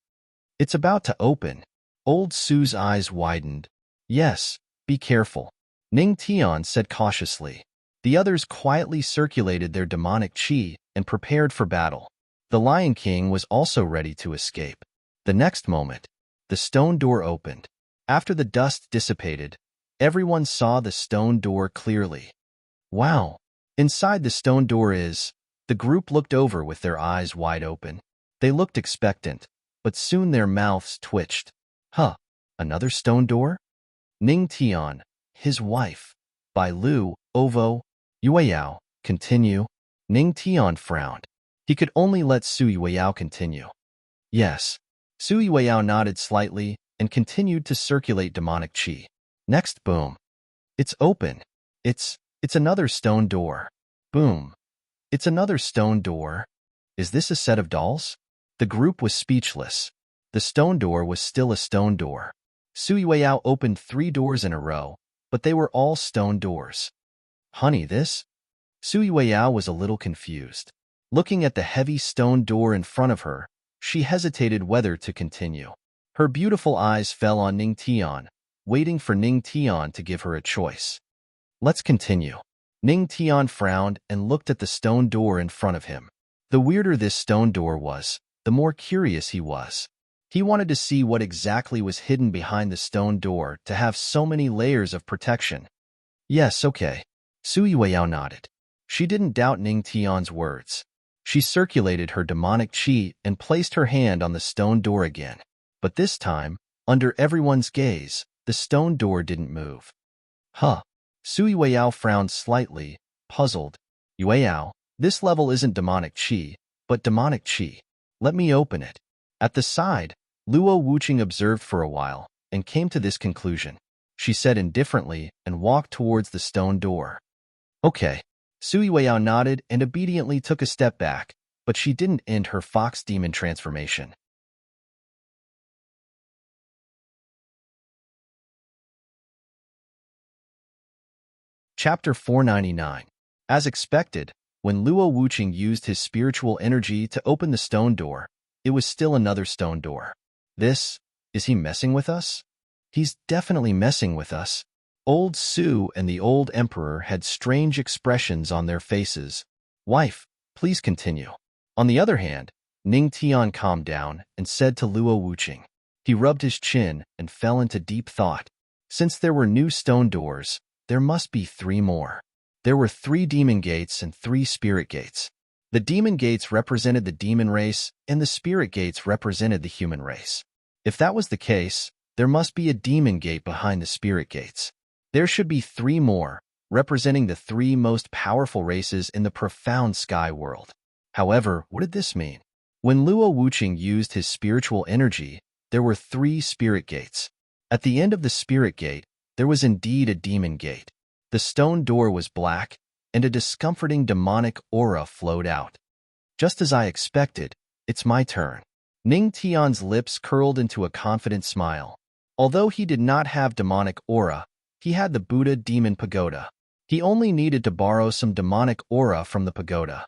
"It's about to open." Old Su's eyes widened. "Yes, be careful," Ning Tian said cautiously. The others quietly circulated their demonic chi and prepared for battle. The Lion King was also ready to escape. The next moment, the stone door opened. After the dust dissipated, everyone saw the stone door clearly. "Wow! Inside the stone door is..." The group looked over with their eyes wide open. They looked expectant, but soon their mouths twitched. "Huh, another stone door?" Ning Tian, his wife, by Lu, Ovo, Yueyao, continue. Ning Tian frowned. He could only let Sui Weiyao continue. Yes. Sui Weiyao nodded slightly and continued to circulate demonic chi. Next, boom. "It's open. It's another stone door." Boom. "It's another stone door. Is this a set of dolls?" The group was speechless. The stone door was still a stone door. Sui Weiyao opened 3 doors in a row, but they were all stone doors. "Honey, this?" Sui Weiyao was a little confused. Looking at the heavy stone door in front of her, she hesitated whether to continue. Her beautiful eyes fell on Ning Tian, waiting for Ning Tian to give her a choice. "Let's continue." Ning Tian frowned and looked at the stone door in front of him. The weirder this stone door was, the more curious he was. He wanted to see what exactly was hidden behind the stone door to have so many layers of protection. "Yes, okay." Sui Weiyao nodded. She didn't doubt Ning Tian's words. She circulated her demonic chi and placed her hand on the stone door again. But this time, under everyone's gaze, the stone door didn't move. "Huh." Sui Weiyao frowned slightly, puzzled. "Yueyao, this level isn't demonic chi, but demonic chi. Let me open it." At the side, Luo Wuqing observed for a while and came to this conclusion. She said indifferently and walked towards the stone door. "Okay." Sui Weiyao nodded and obediently took a step back, but she didn't end her fox demon transformation. Chapter 499. As expected, when Luo Wuqing used his spiritual energy to open the stone door, it was still another stone door. Is he messing with us? He's definitely messing with us. Old Su and the old emperor had strange expressions on their faces. "Wife, please continue." On the other hand, Ning Tian calmed down and said to Luo Wuqing. He rubbed his chin and fell into deep thought. Since there were new stone doors, there must be 3 more. There were 3 demon gates and 3 spirit gates. The demon gates represented the demon race, and the spirit gates represented the human race. If that was the case, there must be a demon gate behind the spirit gates. There should be 3 more, representing the 3 most powerful races in the profound sky world. However, what did this mean? When Luo Wuqing used his spiritual energy, there were 3 spirit gates. At the end of the spirit gate, there was indeed a demon gate. The stone door was black, and a discomforting demonic aura flowed out. Just as I expected, it's my turn. Ning Tian's lips curled into a confident smile. Although he did not have demonic aura, he had the Buddha demon pagoda. He only needed to borrow some demonic aura from the pagoda.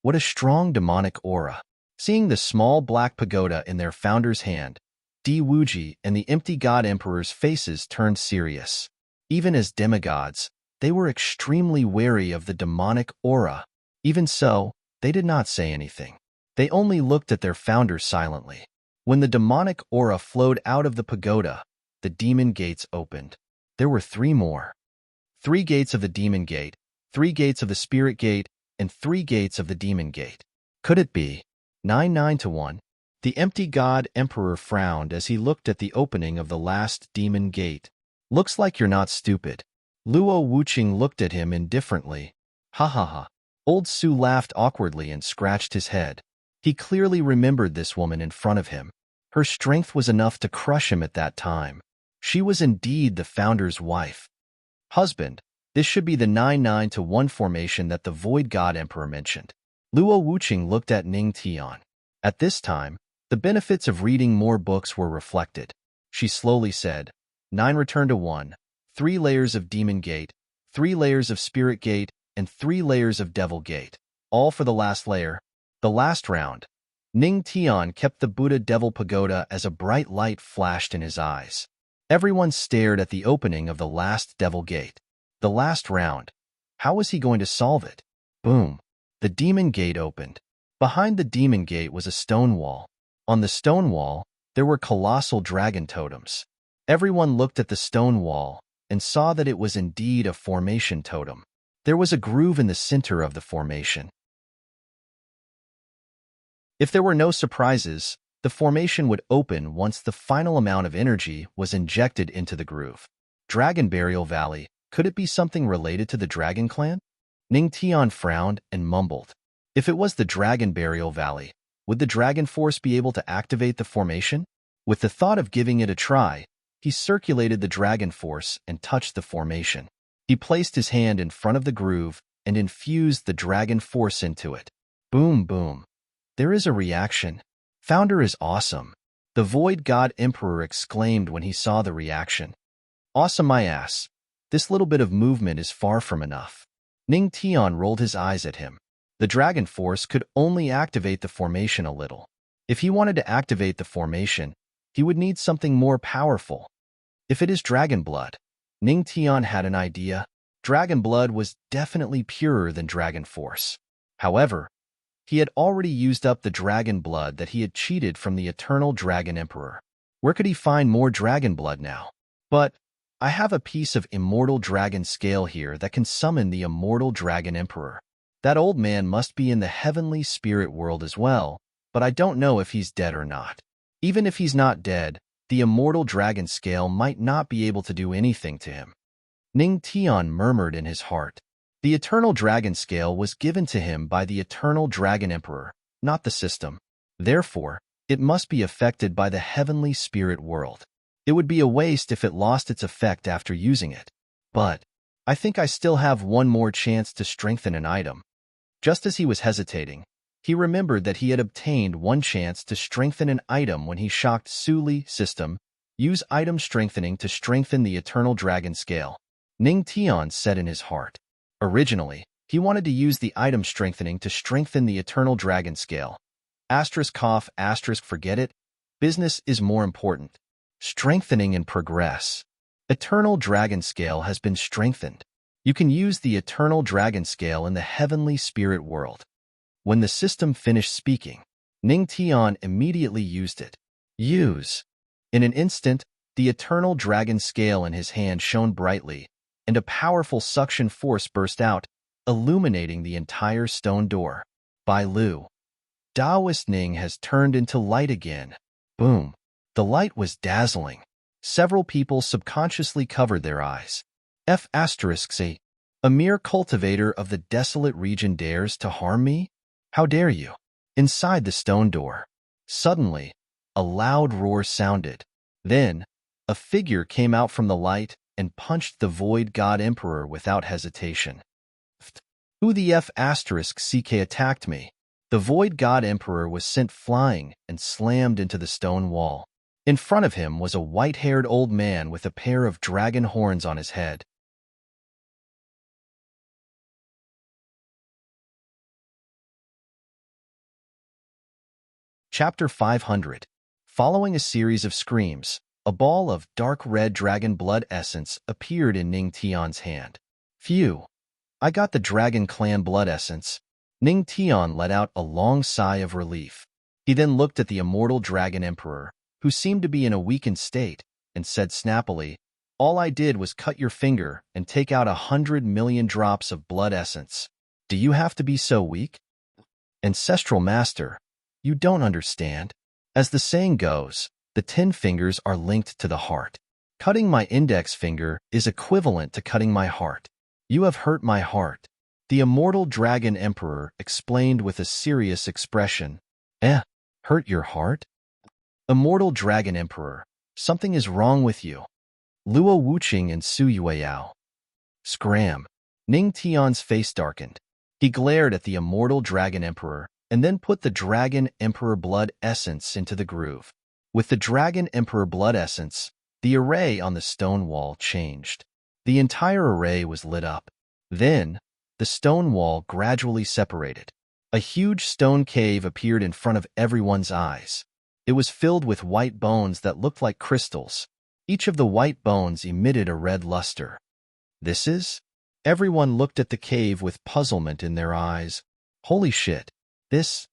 What a strong demonic aura. Seeing the small black pagoda in their founder's hand, Di Wuji and the empty god emperor's faces turned serious. Even as demigods, they were extremely wary of the demonic aura. Even so, they did not say anything. They only looked at their founder silently. When the demonic aura flowed out of the pagoda, the demon gates opened. there were 3 more. 3 gates of the demon gate, 3 gates of the spirit gate, and 3 gates of the demon gate. Could it be 9 to 1? The empty god emperor frowned as he looked at the opening of the last demon gate. Looks like you're not stupid. Luo Wuqing looked at him indifferently. Ha ha ha. Old Su laughed awkwardly and scratched his head. He clearly remembered this woman in front of him. Her strength was enough to crush him at that time. She was indeed the founder's wife. Husband, this should be the 9 to 1 formation that the Void God Emperor mentioned. Luo Wuqing looked at Ning Tian. At this time, the benefits of reading more books were reflected. She slowly said, 9 return to 1, 3 layers of Demon Gate, 3 layers of Spirit Gate, and 3 layers of Devil Gate. All for the last layer. The last round. Ning Tian kept the Buddha Devil Pagoda as a bright light flashed in his eyes. Everyone stared at the opening of the last Devil Gate. The last round. How was he going to solve it? Boom. The Demon Gate opened. Behind the Demon Gate was a stone wall. On the stone wall, there were colossal dragon totems. Everyone looked at the stone wall and saw that it was indeed a formation totem. There was a groove in the center of the formation. If there were no surprises, the formation would open once the final amount of energy was injected into the groove. Dragon Burial Valley, could it be something related to the Dragon Clan? Ning Tian frowned and mumbled. If it was the Dragon Burial Valley, would the Dragon Force be able to activate the formation? With the thought of giving it a try, he circulated the Dragon Force and touched the formation. He placed his hand in front of the groove and infused the Dragon Force into it. Boom, boom. There is a reaction. Founder is awesome. The Void God Emperor exclaimed when he saw the reaction. Awesome my ass. This little bit of movement is far from enough. Ning Tian rolled his eyes at him. The Dragon Force could only activate the formation a little. If he wanted to activate the formation, he would need something more powerful. If it is Dragon Blood, Ning Tian had an idea. Dragon Blood was definitely purer than Dragon Force. However, he had already used up the Dragon Blood that he had cheated from the Eternal Dragon Emperor. Where could he find more Dragon Blood now? But I have a piece of Immortal Dragon Scale here that can summon the Immortal Dragon Emperor. That old man must be in the heavenly spirit world as well, but I don't know if he's dead or not. Even if he's not dead, the Immortal Dragon Scale might not be able to do anything to him. Ning Tian murmured in his heart. The Eternal Dragon Scale was given to him by the Eternal Dragon Emperor, not the system. Therefore, it must be affected by the heavenly spirit world. It would be a waste if it lost its effect after using it. But I think I still have one more chance to strengthen an item. Just as he was hesitating, he remembered that he had obtained one chance to strengthen an item when he shocked Su Li system. Use item strengthening to strengthen the Eternal Dragon Scale. Ning Tian said in his heart. Originally, he wanted to use the item strengthening to strengthen the Eternal Dragon Scale. Asterisk cough, asterisk forget it. Business is more important. Strengthening in progress. Eternal Dragon Scale has been strengthened. You can use the Eternal Dragon Scale in the heavenly spirit world. When the system finished speaking, Ning Tian immediately used it. Use. In an instant, the Eternal Dragon Scale in his hand shone brightly, and a powerful suction force burst out, illuminating the entire stone door. Bai Lu. Taoist Ning has turned into light again. Boom. The light was dazzling. Several people subconsciously covered their eyes. F***A. A mere cultivator of the desolate region dares to harm me? How dare you? Inside the stone door. Suddenly, a loud roar sounded. Then, a figure came out from the light and punched the Void God Emperor without hesitation. Who the F***ck attacked me? The Void God Emperor was sent flying and slammed into the stone wall. In front of him was a white-haired old man with a pair of dragon horns on his head. Chapter 500. Following a series of screams, a ball of dark red dragon blood essence appeared in Ning Tian's hand. Phew! I got the Dragon Clan blood essence. Ning Tian let out a long sigh of relief. He then looked at the Immortal Dragon Emperor, who seemed to be in a weakened state, and said snappily, All I did was cut your finger and take out 100 million drops of blood essence. Do you have to be so weak? Ancestral Master, you don't understand. As the saying goes, the 10 fingers are linked to the heart. Cutting my index finger is equivalent to cutting my heart. You have hurt my heart. The immortal Dragon Emperor explained with a serious expression. Hurt your heart? Immortal Dragon Emperor, something is wrong with you. Luo Wuqing and Su Yueyao. Scram. Ning Tian's face darkened. He glared at the immortal Dragon Emperor and then put the Dragon Emperor blood essence into the groove. With the Dragon Emperor blood essence, the array on the stone wall changed. The entire array was lit up. Then, the stone wall gradually separated. A huge stone cave appeared in front of everyone's eyes. It was filled with white bones that looked like crystals. Each of the white bones emitted a red luster. This is? Everyone looked at the cave with puzzlement in their eyes. Holy shit. This.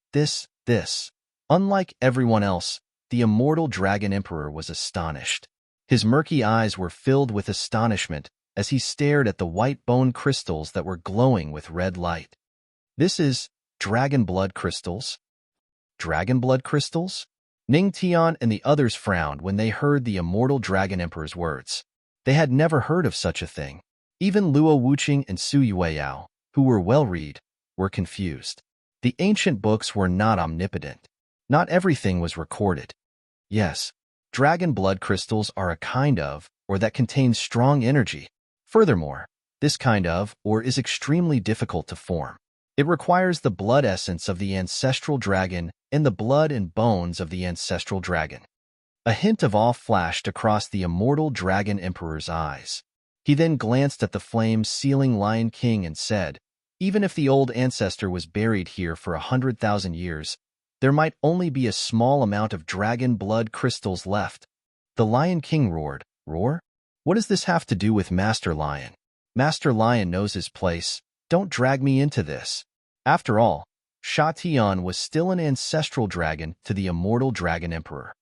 Unlike everyone else, the immortal Dragon Emperor was astonished. His murky eyes were filled with astonishment as he stared at the white bone crystals that were glowing with red light. This is dragon blood crystals? Dragon blood crystals? Ning Tian and the others frowned when they heard the immortal Dragon Emperor's words. They had never heard of such a thing. Even Luo Wuqing and Su Yueyao, who were well-read, were confused. The ancient books were not omnipotent. Not everything was recorded. Yes, dragon blood crystals are a kind of, or that contains strong energy. Furthermore, this kind of, or is extremely difficult to form. It requires the blood essence of the ancestral dragon and the blood and bones of the ancestral dragon. A hint of awe flashed across the immortal Dragon Emperor's eyes. He then glanced at the flame-sealing Lion King and said, even if the old ancestor was buried here for 100,000 years, there might only be a small amount of dragon blood crystals left. The Lion King roared. Roar? What does this have to do with Master Lion? Master Lion knows his place. Don't drag me into this. After all, Sha Tian was still an ancestral dragon to the immortal Dragon Emperor.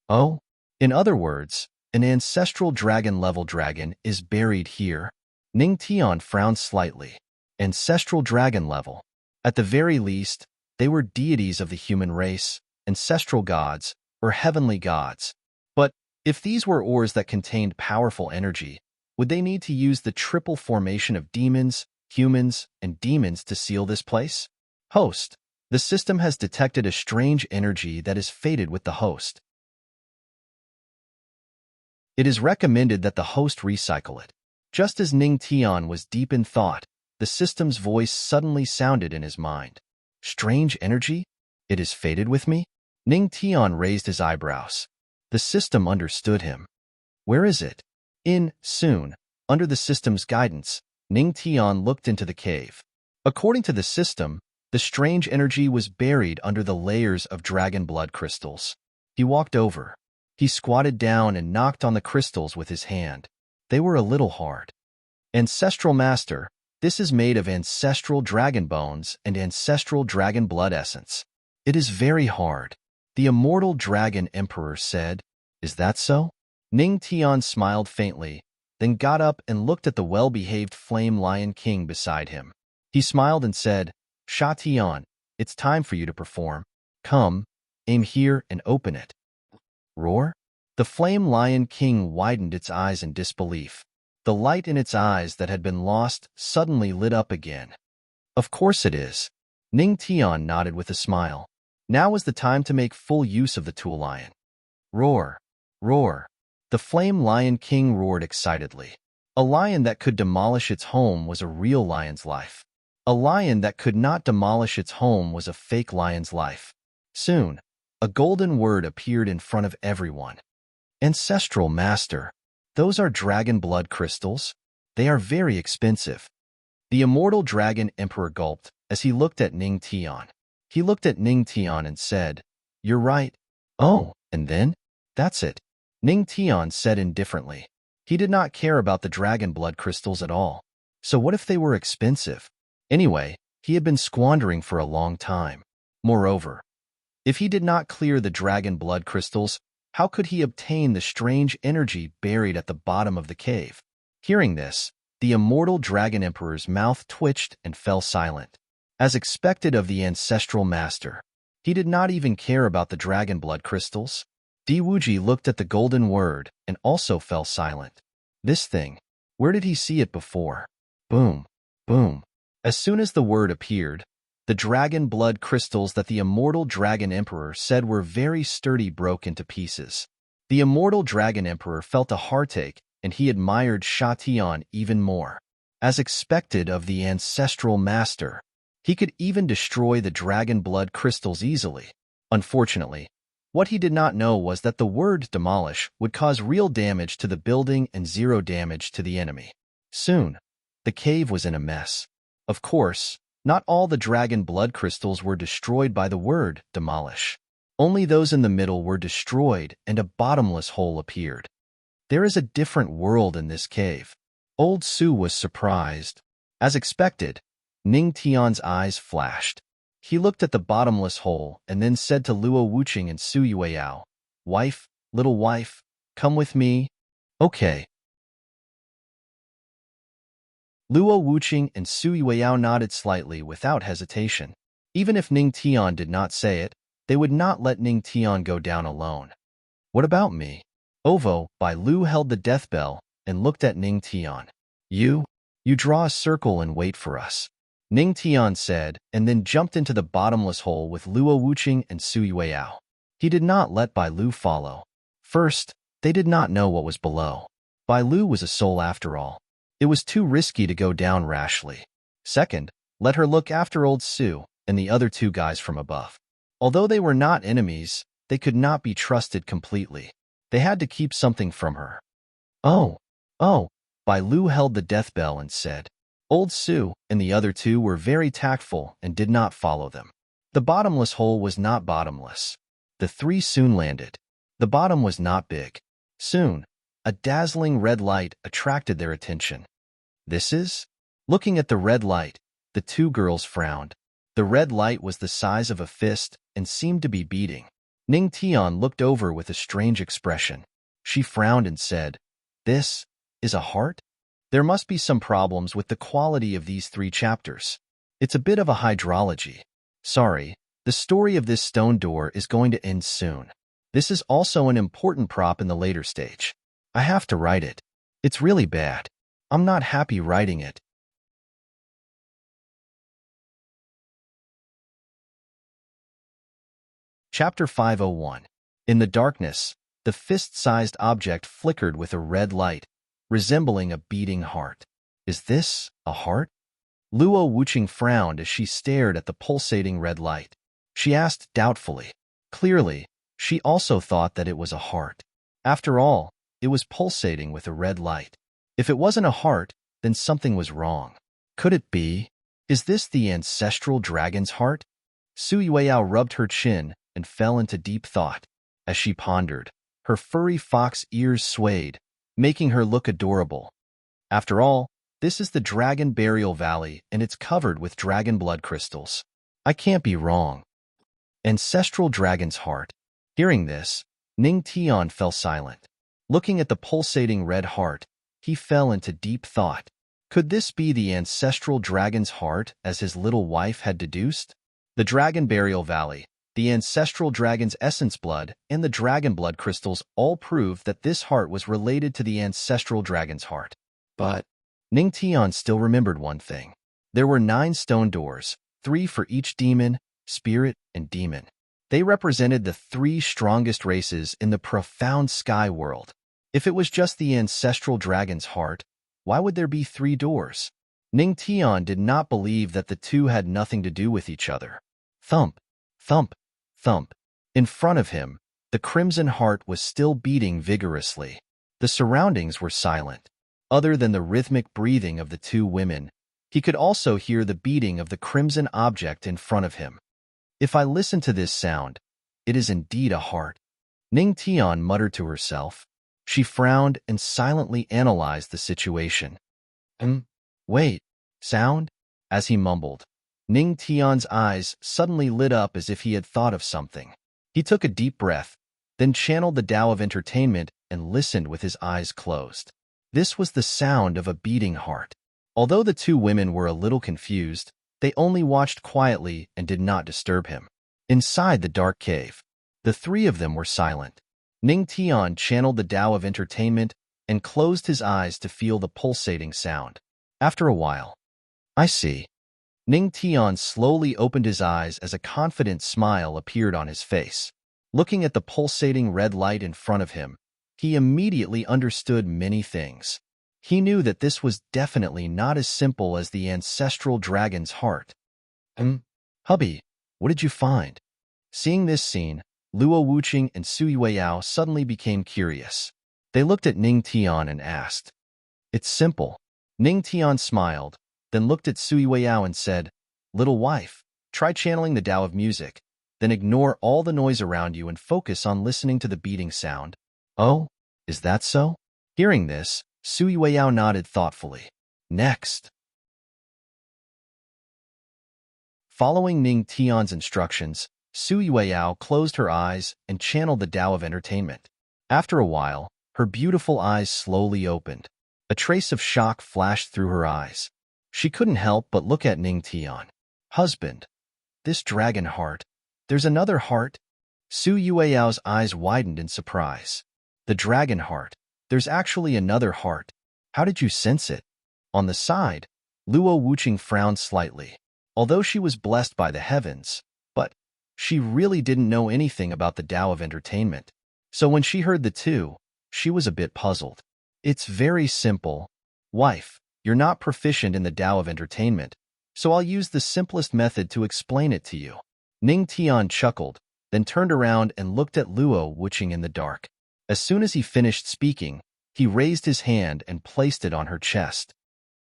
Oh? In other words, an ancestral dragon-level dragon is buried here. Ning Tian frowned slightly. Ancestral dragon level. At the very least, they were deities of the human race, ancestral gods, or heavenly gods. But if these were ores that contained powerful energy, would they need to use the triple formation of demons, humans, and demons to seal this place? Host. The system has detected a strange energy that is fated with the host. It is recommended that the host recycle it. Just as Ning Tian was deep in thought, the system's voice suddenly sounded in his mind. Strange energy? It is fated with me? Ning Tian raised his eyebrows. The system understood him. Where is it? Soon, under the system's guidance, Ning Tian looked into the cave. According to the system, the strange energy was buried under the layers of dragon blood crystals. He walked over. He squatted down and knocked on the crystals with his hand. They were a little hard. Ancestral Master, this is made of ancestral dragon bones and ancestral dragon blood essence. It is very hard. The immortal Dragon Emperor said. Is that so? Ning Tian smiled faintly, then got up and looked at the well-behaved Flame Lion King beside him. He smiled and said, Sha Tian, it's time for you to perform. Come, aim here and open it. Roar? The Flame Lion King widened its eyes in disbelief. The light in its eyes that had been lost suddenly lit up again. Of course it is. Ning Tian nodded with a smile. Now was the time to make full use of the tool lion. Roar! Roar! The Flame Lion King roared excitedly. A lion that could demolish its home was a real lion's life. A lion that could not demolish its home was a fake lion's life. Soon, a golden word appeared in front of everyone. Ancestral Master. Those are dragon blood crystals. They are very expensive. The immortal Dragon Emperor gulped as he looked at Ning Tian. He looked at Ning Tian and said, You're right. Oh, and then? That's it. Ning Tian said indifferently. He did not care about the dragon blood crystals at all. So what if they were expensive? Anyway, he had been squandering for a long time. Moreover, if he did not clear the dragon blood crystals, How could he obtain the strange energy buried at the bottom of the cave? Hearing this, the immortal Dragon Emperor's mouth twitched and fell silent. As expected of the ancestral master, he did not even care about the dragon blood crystals. Diwuji looked at the golden word and also fell silent. This thing, where did he see it before? Boom, boom. As soon as the word appeared, the dragon blood crystals that the immortal Dragon Emperor said were very sturdy broke into pieces. The immortal Dragon Emperor felt a heartache, and he admired Sha Tian even more. As expected of the ancestral master, he could even destroy the dragon blood crystals easily. Unfortunately, what he did not know was that the word demolish would cause real damage to the building and zero damage to the enemy. Soon, the cave was in a mess. Of course, not all the dragon blood crystals were destroyed by the word demolish. Only those in the middle were destroyed and a bottomless hole appeared. There is a different world in this cave. Old Su was surprised. As expected, Ning Tian's eyes flashed. He looked at the bottomless hole and then said to Luo Wuqing and Su Yueyao, "Wife, little wife, come with me." "Okay." Luo Wuqing and Su Yueyao nodded slightly without hesitation. Even if Ning Tian did not say it, they would not let Ning Tian go down alone. "What about me?" Ovo, Bai Lu held the death bell and looked at Ning Tian. You draw a circle and wait for us," Ning Tian said, and then jumped into the bottomless hole with Luo Wuqing and Su Yueyao. He did not let Bai Lu follow. First, they did not know what was below. Bai Lu was a soul after all. It was too risky to go down rashly. Second, let her look after old Su and the other two guys from above. Although they were not enemies, they could not be trusted completely. They had to keep something from her. Oh, Bai Lu held the death bell and said. Old Su and the other two were very tactful and did not follow them. The bottomless hole was not bottomless. The three soon landed. The bottom was not big. Soon, a dazzling red light attracted their attention. This is? Looking at the red light, the two girls frowned. The red light was the size of a fist and seemed to be beating. Ning Tian looked over with a strange expression. She frowned and said, "This is a heart? There must be some problems with the quality of these 3 chapters. It's a bit of a hydrology. Sorry, the story of this stone door is going to end soon. This is also an important prop in the later stage. I have to write it. It's really bad. I'm not happy writing it." Chapter 501. In the darkness, the fist-sized object flickered with a red light, resembling a beating heart. Is this a heart? Luo Wuqing frowned as she stared at the pulsating red light. She asked doubtfully. Clearly, she also thought that it was a heart. After all, it was pulsating with a red light. If it wasn't a heart, then something was wrong. Could it be? Is this the ancestral dragon's heart? Su Yueyao rubbed her chin and fell into deep thought. As she pondered, her furry fox ears swayed, making her look adorable. After all, this is the Dragon Burial Valley and it's covered with dragon blood crystals. I can't be wrong. Ancestral dragon's heart. Hearing this, Ning Tian fell silent. Looking at the pulsating red heart, he fell into deep thought. Could this be the ancestral dragon's heart as his little wife had deduced? The Dragon Burial Valley, the ancestral dragon's essence blood, and the dragon blood crystals all proved that this heart was related to the ancestral dragon's heart. But Ning Tian still remembered one thing. There were 9 stone doors, 3 for each demon, spirit, and demon. They represented the 3 strongest races in the profound sky world. If it was just the ancestral dragon's heart, why would there be 3 doors? Ning Tian did not believe that the two had nothing to do with each other. Thump, thump, thump. In front of him, the crimson heart was still beating vigorously. The surroundings were silent. Other than the rhythmic breathing of the 2 women, he could also hear the beating of the crimson object in front of him. If I listen to this sound, it is indeed a heart. Ning Tian muttered to herself. She frowned and silently analyzed the situation. Wait, sound? As he mumbled, Ning Tian's eyes suddenly lit up as if he had thought of something. He took a deep breath, then channeled the Tao of entertainment and listened with his eyes closed. This was the sound of a beating heart. Although the two women were a little confused, they only watched quietly and did not disturb him. Inside the dark cave, the three of them were silent. Ning Tian channeled the Tao of entertainment and closed his eyes to feel the pulsating sound. After a while, I see. Ning Tian slowly opened his eyes as a confident smile appeared on his face. Looking at the pulsating red light in front of him, he immediately understood many things. He knew that this was definitely not as simple as the ancestral dragon's heart. Hubby, what did you find? Seeing this scene, Luo Wuqing and Sui Weiyao suddenly became curious. They looked at Ning Tian and asked. It's simple. Ning Tian smiled, then looked at Sui Weiyao and said, Little wife, try channeling the Tao of music, then ignore all the noise around you and focus on listening to the beating sound. Oh, is that so? Hearing this, Sui Weiyao nodded thoughtfully. Next. Following Ning Tian's instructions, Sui Weiyao closed her eyes and channeled the Tao of entertainment. After a while, her beautiful eyes slowly opened. A trace of shock flashed through her eyes. She couldn't help but look at Ning Tian. Husband, this dragon heart, there's another heart? Sui Weyao's eyes widened in surprise. The dragon heart, there's actually another heart. How did you sense it? On the side, Luo Wuqing frowned slightly. Although she was blessed by the heavens, but she really didn't know anything about the Tao of entertainment. So when she heard the two, she was a bit puzzled. It's very simple. Wife, you're not proficient in the Tao of entertainment, so I'll use the simplest method to explain it to you. Ning Tian chuckled, then turned around and looked at Luo Wuqing in the dark. As soon as he finished speaking, he raised his hand and placed it on her chest.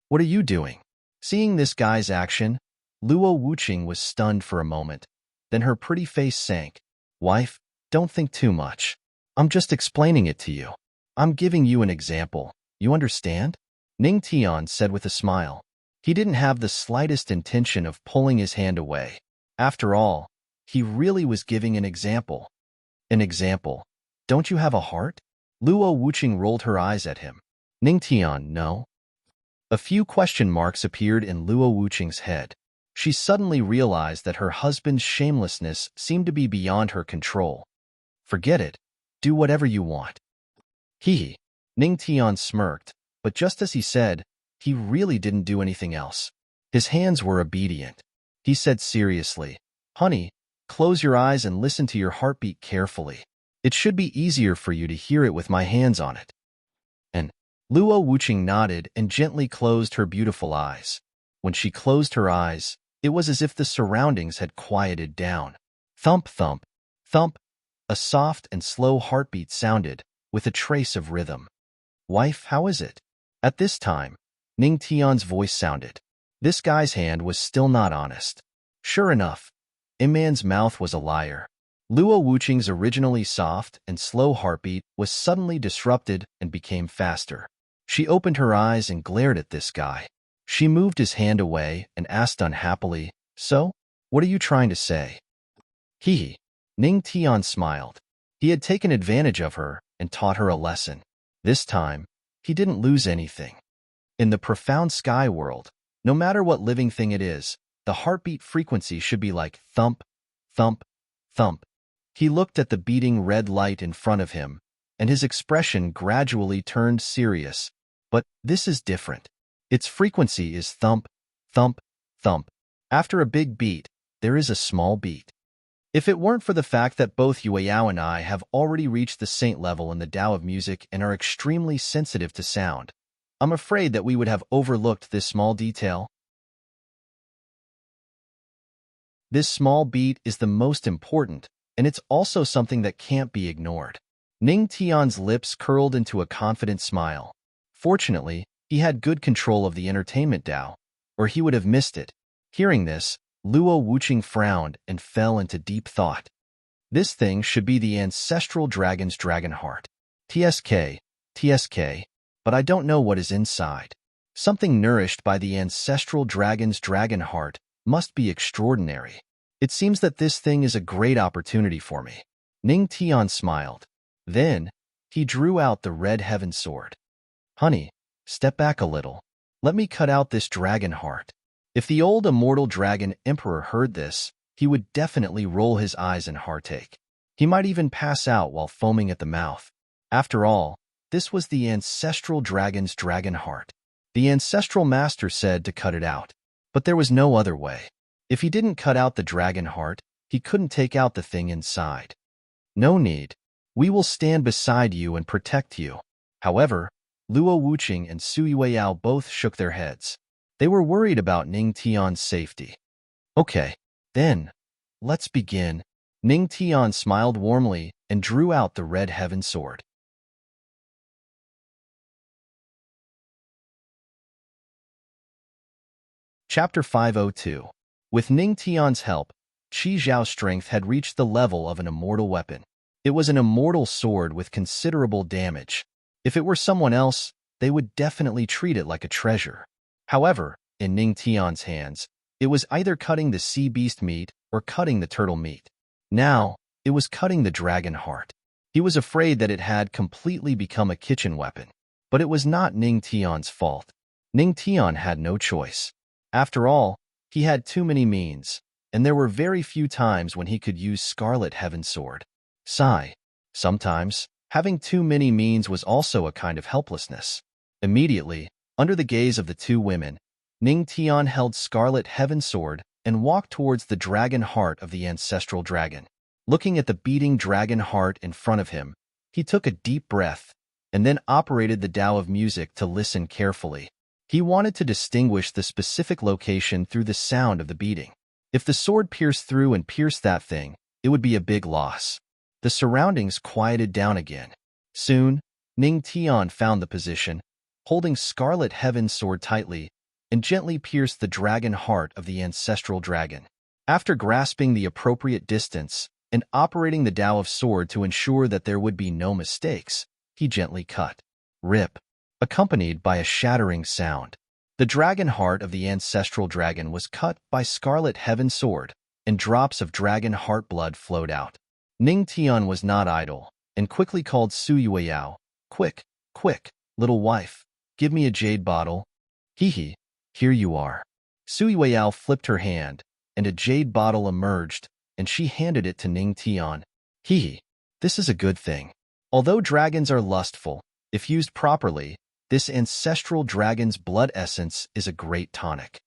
What are you doing? Seeing this guy's action, Luo Wuqing was stunned for a moment. Then her pretty face sank. Wife, don't think too much. I'm just explaining it to you. I'm giving you an example. You understand? Ning Tian said with a smile. He didn't have the slightest intention of pulling his hand away. After all, he really was giving an example. An example? Don't you have a heart? Luo Wuqing rolled her eyes at him. Ning Tian, no. A few question marks appeared in Luo Wuqing's head. She suddenly realized that her husband's shamelessness seemed to be beyond her control. Forget it. Do whatever you want. Hee. Ning Tian smirked, but just as he said, he really didn't do anything else. His hands were obedient. He said seriously, Honey, close your eyes and listen to your heartbeat carefully. It should be easier for you to hear it with my hands on it. And Luo Wuqing nodded and gently closed her beautiful eyes. When she closed her eyes, it was as if the surroundings had quieted down. Thump, thump, thump. A soft and slow heartbeat sounded, with a trace of rhythm. Wife, how is it? At this time, Ning Tian's voice sounded. This guy's hand was still not honest. Sure enough, Man's mouth was a liar. Luo Wuqing's originally soft and slow heartbeat was suddenly disrupted and became faster. She opened her eyes and glared at this guy. She moved his hand away and asked unhappily, So, what are you trying to say? Hee. Ning Tian smiled. He had taken advantage of her and taught her a lesson. This time, he didn't lose anything. In the profound sky world, no matter what living thing it is, the heartbeat frequency should be like thump, thump, thump. He looked at the beating red light in front of him, and his expression gradually turned serious. But this is different. Its frequency is thump, thump, thump. After a big beat, there is a small beat. If it weren't for the fact that both Yueyao and I have already reached the saint level in the Tao of music and are extremely sensitive to sound, I'm afraid that we would have overlooked this small detail. This small beat is the most important, and it's also something that can't be ignored. Ning Tian's lips curled into a confident smile. Fortunately, he had good control of the entertainment Tao, or he would have missed it. Hearing this, Luo Wuqing frowned and fell into deep thought. This thing should be the ancestral dragon's dragon heart. TSK, but I don't know what is inside. Something nourished by the ancestral dragon's dragon heart must be extraordinary. It seems that this thing is a great opportunity for me. Ning Tian smiled. Then, he drew out the red heaven sword. Honey, step back a little. Let me cut out this dragon heart. If the old immortal dragon emperor heard this, he would definitely roll his eyes in heartache. He might even pass out while foaming at the mouth. After all, this was the ancestral dragon's dragon heart. The ancestral master said to cut it out, but there was no other way. If he didn't cut out the dragon heart, he couldn't take out the thing inside. No need. We will stand beside you and protect you. However, Luo Wuqing and Sui Weiyao both shook their heads. They were worried about Ning Tian's safety. Okay, then, let's begin. Ning Tian smiled warmly and drew out the red heaven sword. Chapter 502. With Ning Tian's help, Qi Zhao's strength had reached the level of an immortal weapon. It was an immortal sword with considerable damage. If it were someone else, they would definitely treat it like a treasure. However, in Ning Tian's hands, it was either cutting the sea beast meat or cutting the turtle meat. Now, it was cutting the dragon heart. He was afraid that it had completely become a kitchen weapon. But it was not Ning Tian's fault. Ning Tian had no choice. After all, he had too many means, and there were very few times when he could use Scarlet Heaven Sword. Sigh. Sometimes, having too many means was also a kind of helplessness. Immediately, under the gaze of the two women, Ning Tian held Scarlet Heaven Sword and walked towards the dragon heart of the ancestral dragon. Looking at the beating dragon heart in front of him, he took a deep breath and then operated the Tao of music to listen carefully. He wanted to distinguish the specific location through the sound of the beating. If the sword pierced through and pierced that thing, it would be a big loss. The surroundings quieted down again. Soon, Ning Tian found the position, holding Scarlet Heaven Sword tightly, and gently pierced the dragon heart of the ancestral dragon. After grasping the appropriate distance and operating the Tao of Sword to ensure that there would be no mistakes, he gently cut. Rip. Accompanied by a shattering sound. The dragon heart of the ancestral dragon was cut by Scarlet Heaven Sword, and drops of dragon heart blood flowed out. Ning Tian was not idle, and quickly called Sui Weiyao. Quick, quick, little wife, give me a jade bottle. Hee, here you are. Sui Weiyao flipped her hand, and a jade bottle emerged, and she handed it to Ning Tian. Hee, this is a good thing. Although dragons are lustful, if used properly, this ancestral dragon's blood essence is a great tonic.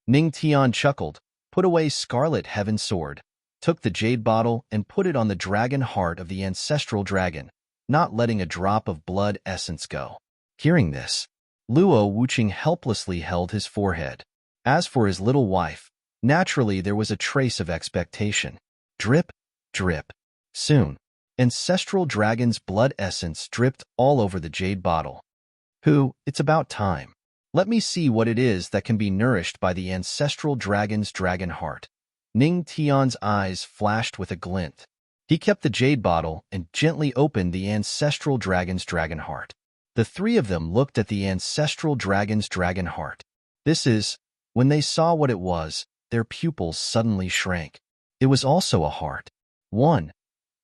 Ning Tian chuckled, put away Scarlet Heaven Sword, took the jade bottle and put it on the dragon heart of the ancestral dragon, not letting a drop of blood essence go. Hearing this, Luo Wuqing helplessly held his forehead. As for his little wife, naturally there was a trace of expectation. Drip, drip. Soon, ancestral dragon's blood essence dripped all over the jade bottle. It's about time. Let me see what it is that can be nourished by the ancestral dragon's dragon heart. Ning Tian's eyes flashed with a glint. He kept the jade bottle and gently opened the ancestral dragon's dragon heart. The three of them looked at the ancestral dragon's dragon heart. When they saw what it was, their pupils suddenly shrank. It was also a heart.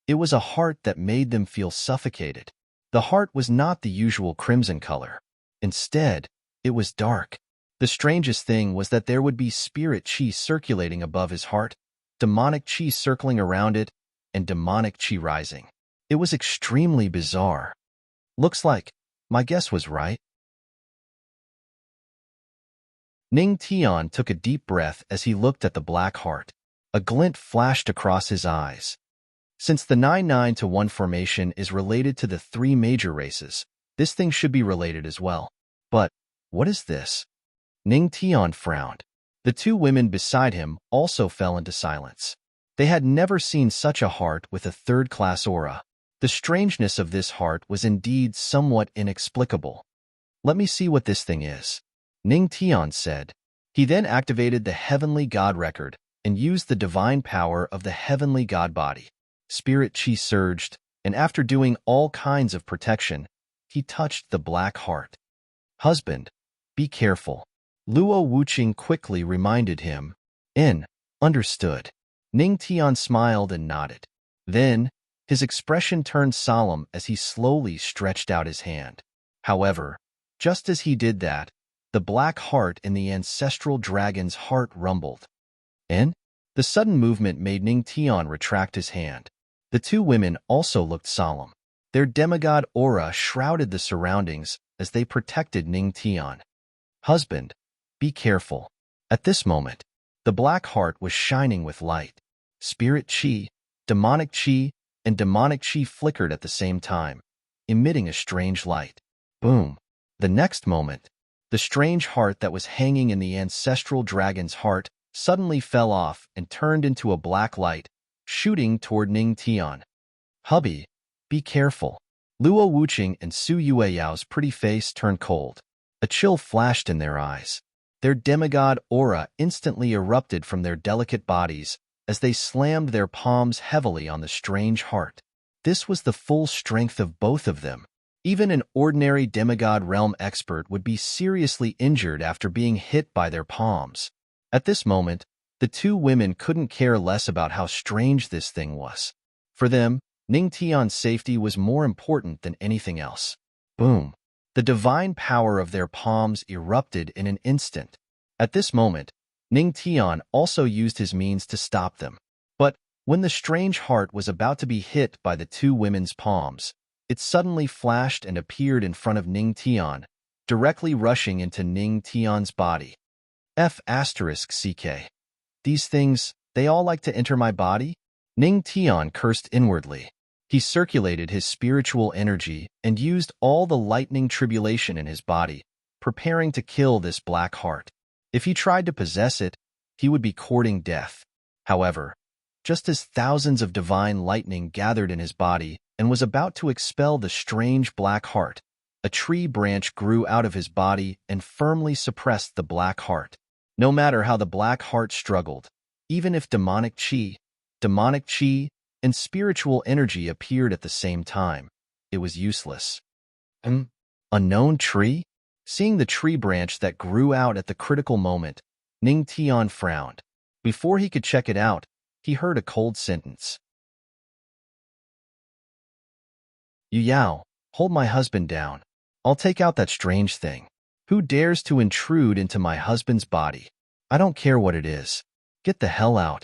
It was a heart that made them feel suffocated. The heart was not the usual crimson color. Instead, it was dark. The strangest thing was that there would be spirit chi circulating above his heart, demonic chi circling around it, and demonic chi rising. It was extremely bizarre. Looks like my guess was right. Ning Tian took a deep breath as he looked at the black heart. A glint flashed across his eyes. Since the 9-9-1 formation is related to the three major races, this thing should be related as well. But what is this? Ning Tian frowned. The two women beside him also fell into silence. They had never seen such a heart with a third-class aura. The strangeness of this heart was indeed somewhat inexplicable. Let me see what this thing is, Ning Tian said. He then activated the Heavenly God Record and used the divine power of the Heavenly God Body. Spirit chi surged, and after doing all kinds of protection, he touched the black heart. Husband, be careful. Luo Wuqing quickly reminded him. Understood. Ning Tian smiled and nodded. Then, His expression turned solemn as he slowly stretched out his hand. However, just as he did that, the black heart in the ancestral dragon's heart rumbled. And the sudden movement made Ning Tian retract his hand. The two women also looked solemn. Their demigod aura shrouded the surroundings as they protected Ning Tian. Husband, be careful. At this moment, the black heart was shining with light. Spirit chi, demonic chi, and demonic chi flickered at the same time, emitting a strange light. Boom. The next moment, the strange heart that was hanging in the ancestral dragon's heart suddenly fell off and turned into a black light, shooting toward Ning Tian. Hubby, be careful. Luo Wuqing and Su Yueyao's pretty face turned cold. A chill flashed in their eyes. Their demigod aura instantly erupted from their delicate bodies as they slammed their palms heavily on the strange heart. This was the full strength of both of them. Even an ordinary demigod realm expert would be seriously injured after being hit by their palms. At this moment, the two women couldn't care less about how strange this thing was. For them, Ning Tian's safety was more important than anything else. Boom. The divine power of their palms erupted in an instant. At this moment, Ning Tian also used his means to stop them. But when the strange heart was about to be hit by the two women's palms, it suddenly flashed and appeared in front of Ning Tian, directly rushing into Ning Tian's body. F***CK. These things, they all like to enter my body? Ning Tian cursed inwardly. He circulated his spiritual energy and used all the lightning tribulation in his body, preparing to kill this black heart. If he tried to possess it, he would be courting death. However, just as thousands of divine lightning gathered in his body and was about to expel the strange black heart, a tree branch grew out of his body and firmly suppressed the black heart. No matter how the black heart struggled, even if demonic chi, and spiritual energy appeared at the same time, it was useless. Unknown tree? Seeing the tree branch that grew out at the critical moment, Ning Tian frowned. Before he could check it out, he heard a cold sentence. Yu Yao, hold my husband down. I'll take out that strange thing. Who dares to intrude into my husband's body? I don't care what it is. Get the hell out.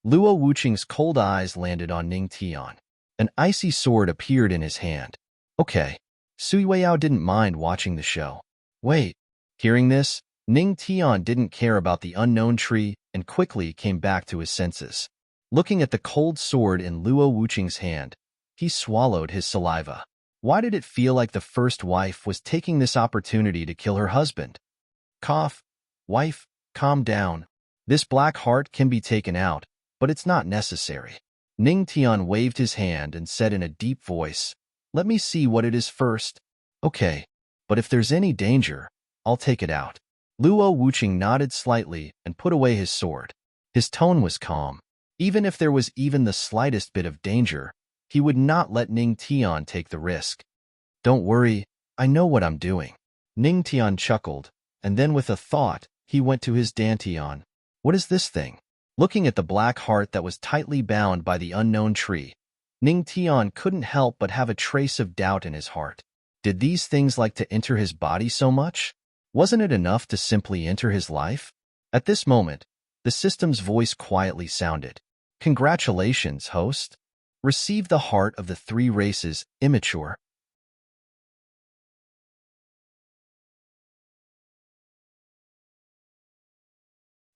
Luo Wuqing's cold eyes landed on Ning Tian. An icy sword appeared in his hand. Okay, Su Yueyao didn't mind watching the show. Wait. Hearing this, Ning Tian didn't care about the unknown tree and quickly came back to his senses. Looking at the cold sword in Luo Wuqing's hand, he swallowed his saliva. Why did it feel like the first wife was taking this opportunity to kill her husband? Cough. Wife, calm down. This black heart can be taken out, but it's not necessary. Ning Tian waved his hand and said in a deep voice, let me see what it is first. Okay, but if there's any danger, I'll take it out. Luo Wuqing nodded slightly and put away his sword. His tone was calm. Even if there was even the slightest bit of danger, he would not let Ning Tian take the risk. Don't worry, I know what I'm doing. Ning Tian chuckled, and then with a thought, he went to his dantian. What is this thing? Looking at the black heart that was tightly bound by the unknown tree, Ning Tian couldn't help but have a trace of doubt in his heart. Did these things like to enter his body so much? Wasn't it enough to simply enter his life? At this moment, the system's voice quietly sounded. Congratulations, host. Receive the heart of the three races, immature.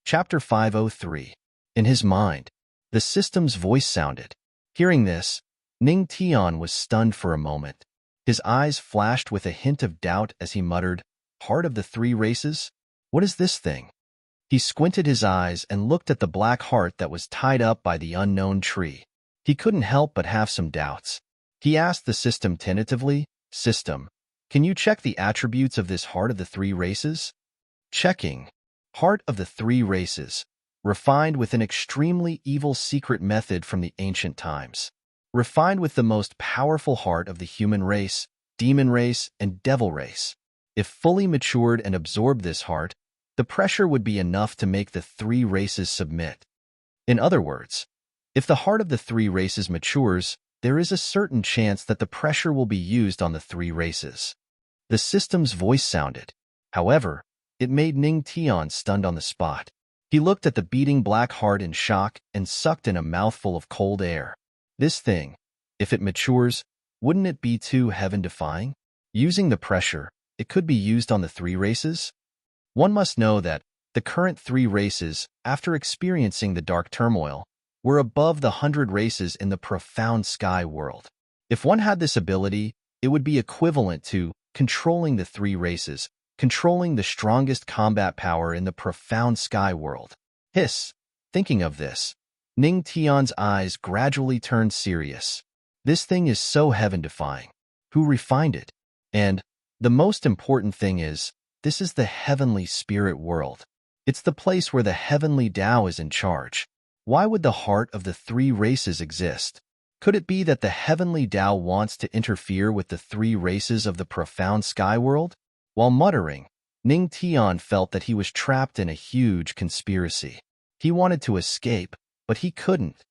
Chapter 503. In his mind, the system's voice sounded. Hearing this, Ning Tian was stunned for a moment. His eyes flashed with a hint of doubt as he muttered, Heart of the three races? What is this thing? He squinted his eyes and looked at the black heart that was tied up by the unknown tree. He couldn't help but have some doubts. He asked the system tentatively, System, can you check the attributes of this heart of the three races? Checking. Heart of the three races. Refined with an extremely evil secret method from the ancient times. Refined with the most powerful heart of the human race, demon race, and devil race. If fully matured and absorbed this heart, the pressure would be enough to make the three races submit. In other words, if the heart of the three races matures, there is a certain chance that the pressure will be used on the three races. The system's voice sounded. However, it made Ning Tian stunned on the spot. He looked at the beating black heart in shock and sucked in a mouthful of cold air. This thing, if it matures, wouldn't it be too heaven-defying? Using the pressure, it could be used on the three races? One must know that the current three races, after experiencing the dark turmoil, were above the 100 races in the profound sky world. If one had this ability, it would be equivalent to controlling the three races, controlling the strongest combat power in the profound sky world. Hiss. Thinking of this, Ning Tian's eyes gradually turned serious. This thing is so heaven-defying. Who refined it? And the most important thing is, this is the heavenly spirit world. It's the place where the heavenly Tao is in charge. Why would the heart of the three races exist? Could it be that the heavenly Tao wants to interfere with the three races of the profound sky world? While muttering, Ning Tian felt that he was trapped in a huge conspiracy. He wanted to escape, but he couldn't.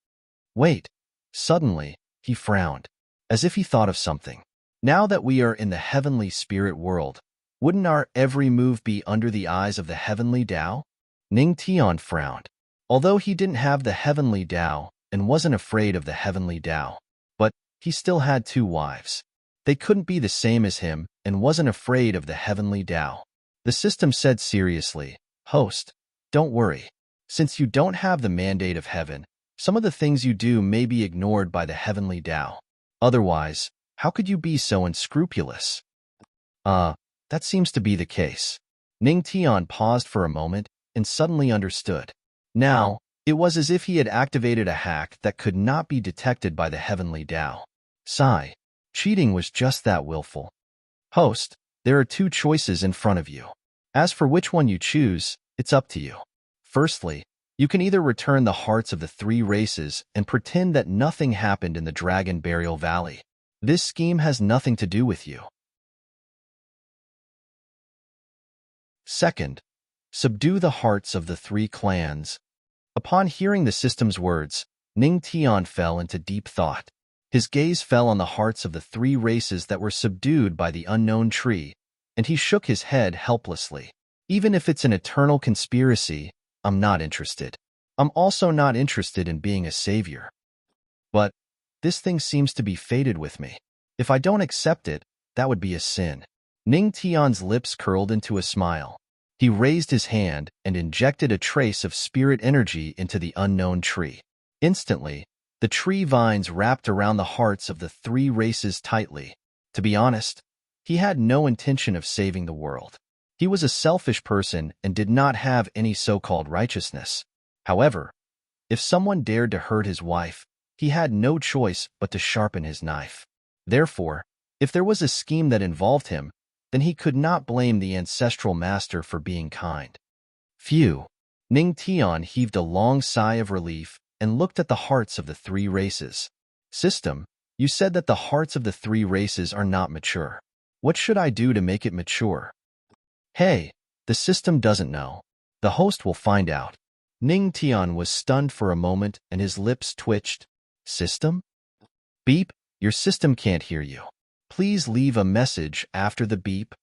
Wait. Suddenly, he frowned, as if he thought of something. Now that we are in the heavenly spirit world, wouldn't our every move be under the eyes of the heavenly Tao? Ning Tian frowned. Although he didn't have the heavenly Tao and wasn't afraid of the heavenly Tao, but he still had two wives. They couldn't be the same as him and wasn't afraid of the heavenly Tao. The system said seriously, "Host, don't worry. Since you don't have the mandate of heaven, some of the things you do may be ignored by the heavenly Tao. Otherwise, how could you be so unscrupulous?" That seems to be the case. Ning Tian paused for a moment and suddenly understood. Now, it was as if he had activated a hack that could not be detected by the heavenly Tao. Sigh. Cheating was just that willful. Host, there are two choices in front of you. As for which one you choose, it's up to you. Firstly, you can either return the hearts of the three races and pretend that nothing happened in the Dragon Burial Valley. This scheme has nothing to do with you. Second, subdue the hearts of the three clans. Upon hearing the system's words, Ning Tian fell into deep thought. His gaze fell on the hearts of the three races that were subdued by the unknown tree, and he shook his head helplessly. Even if it's an eternal conspiracy, I'm not interested. I'm also not interested in being a savior. But this thing seems to be fated with me. If I don't accept it, that would be a sin. Ning Tian's lips curled into a smile. He raised his hand and injected a trace of spirit energy into the unknown tree. Instantly, the tree vines wrapped around the hearts of the three races tightly. To be honest, he had no intention of saving the world. He was a selfish person and did not have any so-called righteousness. However, if someone dared to hurt his wife, he had no choice but to sharpen his knife. Therefore, if there was a scheme that involved him, then he could not blame the ancestral master for being kind. Phew! Ning Tian heaved a long sigh of relief and looked at the hearts of the three races. System, you said that the hearts of the three races are not mature. What should I do to make it mature? Hey, the system doesn't know. The host will find out. Ning Tian was stunned for a moment and his lips twitched. System? Beep, your system can't hear you. Please leave a message after the beep.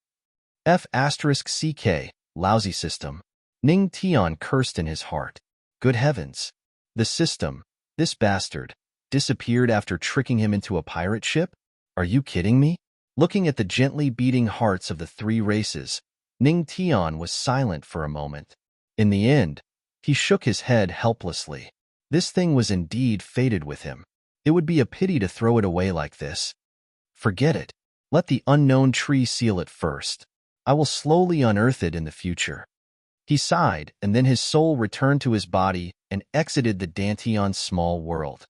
F***CK, lousy system. Ning Tian cursed in his heart. Good heavens. The system, this bastard, disappeared after tricking him into a pirate ship? Are you kidding me? Looking at the gently beating hearts of the three races, Ning Tian was silent for a moment. In the end, he shook his head helplessly. This thing was indeed fated with him. It would be a pity to throw it away like this. Forget it. Let the unknown tree seal it first. I will slowly unearth it in the future. He sighed, and then his soul returned to his body and exited the Dantian's small world.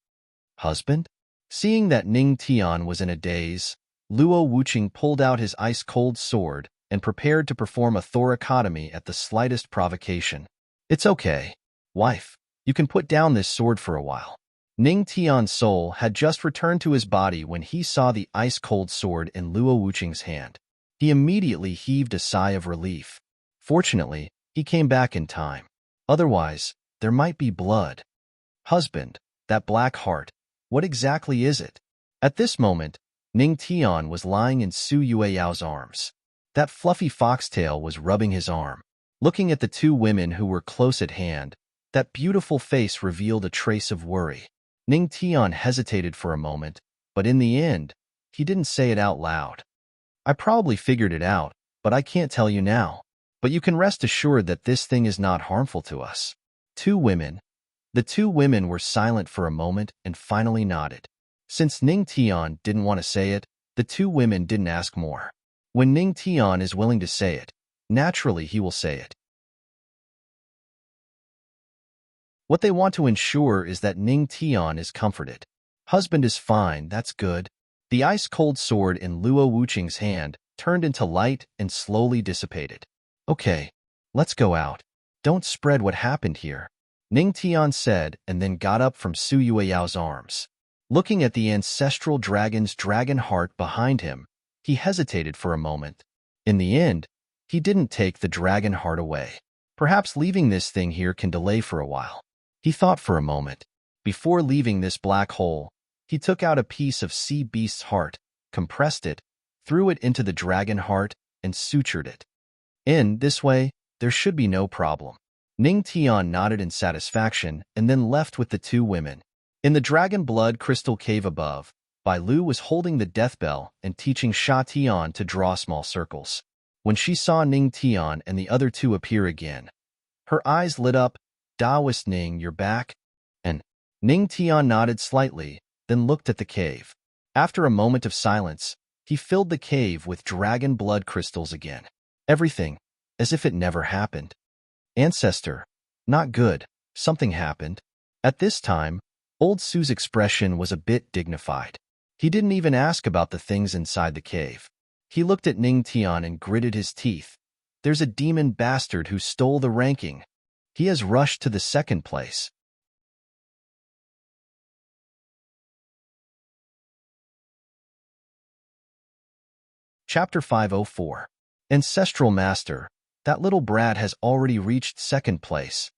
Husband? Seeing that Ning Tian was in a daze, Luo Wuqing pulled out his ice-cold sword and prepared to perform a thoracotomy at the slightest provocation. It's okay, wife. You can put down this sword for a while. Ning Tian's soul had just returned to his body when he saw the ice-cold sword in Luo Wuqing's hand. He immediately heaved a sigh of relief. Fortunately, he came back in time. Otherwise, there might be blood. Husband, that black heart, what exactly is it? At this moment, Ning Tian was lying in Su Yueyao's arms. That fluffy foxtail was rubbing his arm. Looking at the two women who were close at hand, that beautiful face revealed a trace of worry. Ning Tian hesitated for a moment, but in the end, he didn't say it out loud. I probably figured it out, but I can't tell you now. But you can rest assured that this thing is not harmful to us. Two women. The two women were silent for a moment and finally nodded. Since Ning Tian didn't want to say it, the two women didn't ask more. When Ning Tian is willing to say it, naturally he will say it. What they want to ensure is that Ning Tian is comforted. Husband is fine, that's good. The ice-cold sword in Luo Wuqing's hand turned into light and slowly dissipated. Okay, let's go out. Don't spread what happened here, Ning Tian said and then got up from Su Yueyao's arms. Looking at the ancestral dragon's dragon heart behind him, he hesitated for a moment. In the end, he didn't take the dragon heart away. Perhaps leaving this thing here can delay for a while. He thought for a moment. Before leaving this black hole, he took out a piece of sea beast's heart, compressed it, threw it into the dragon heart, and sutured it. In this way, there should be no problem. Ning Tian nodded in satisfaction and then left with the two women. In the dragon blood crystal cave above, Bai Lu was holding the death bell and teaching Sha Tian to draw small circles. When she saw Ning Tian and the other two appear again, her eyes lit up. Daoist Ning, you're back? And Ning Tian nodded slightly, then looked at the cave. After a moment of silence, he filled the cave with dragon blood crystals again. Everything, as if it never happened. Ancestor, not good, something happened. At this time, Old Su's expression was a bit dignified. He didn't even ask about the things inside the cave. He looked at Ning Tian and gritted his teeth. There's a demon bastard who stole the ranking. He has rushed to the second place. Chapter 504. Ancestral Master. That little brat has already reached second place.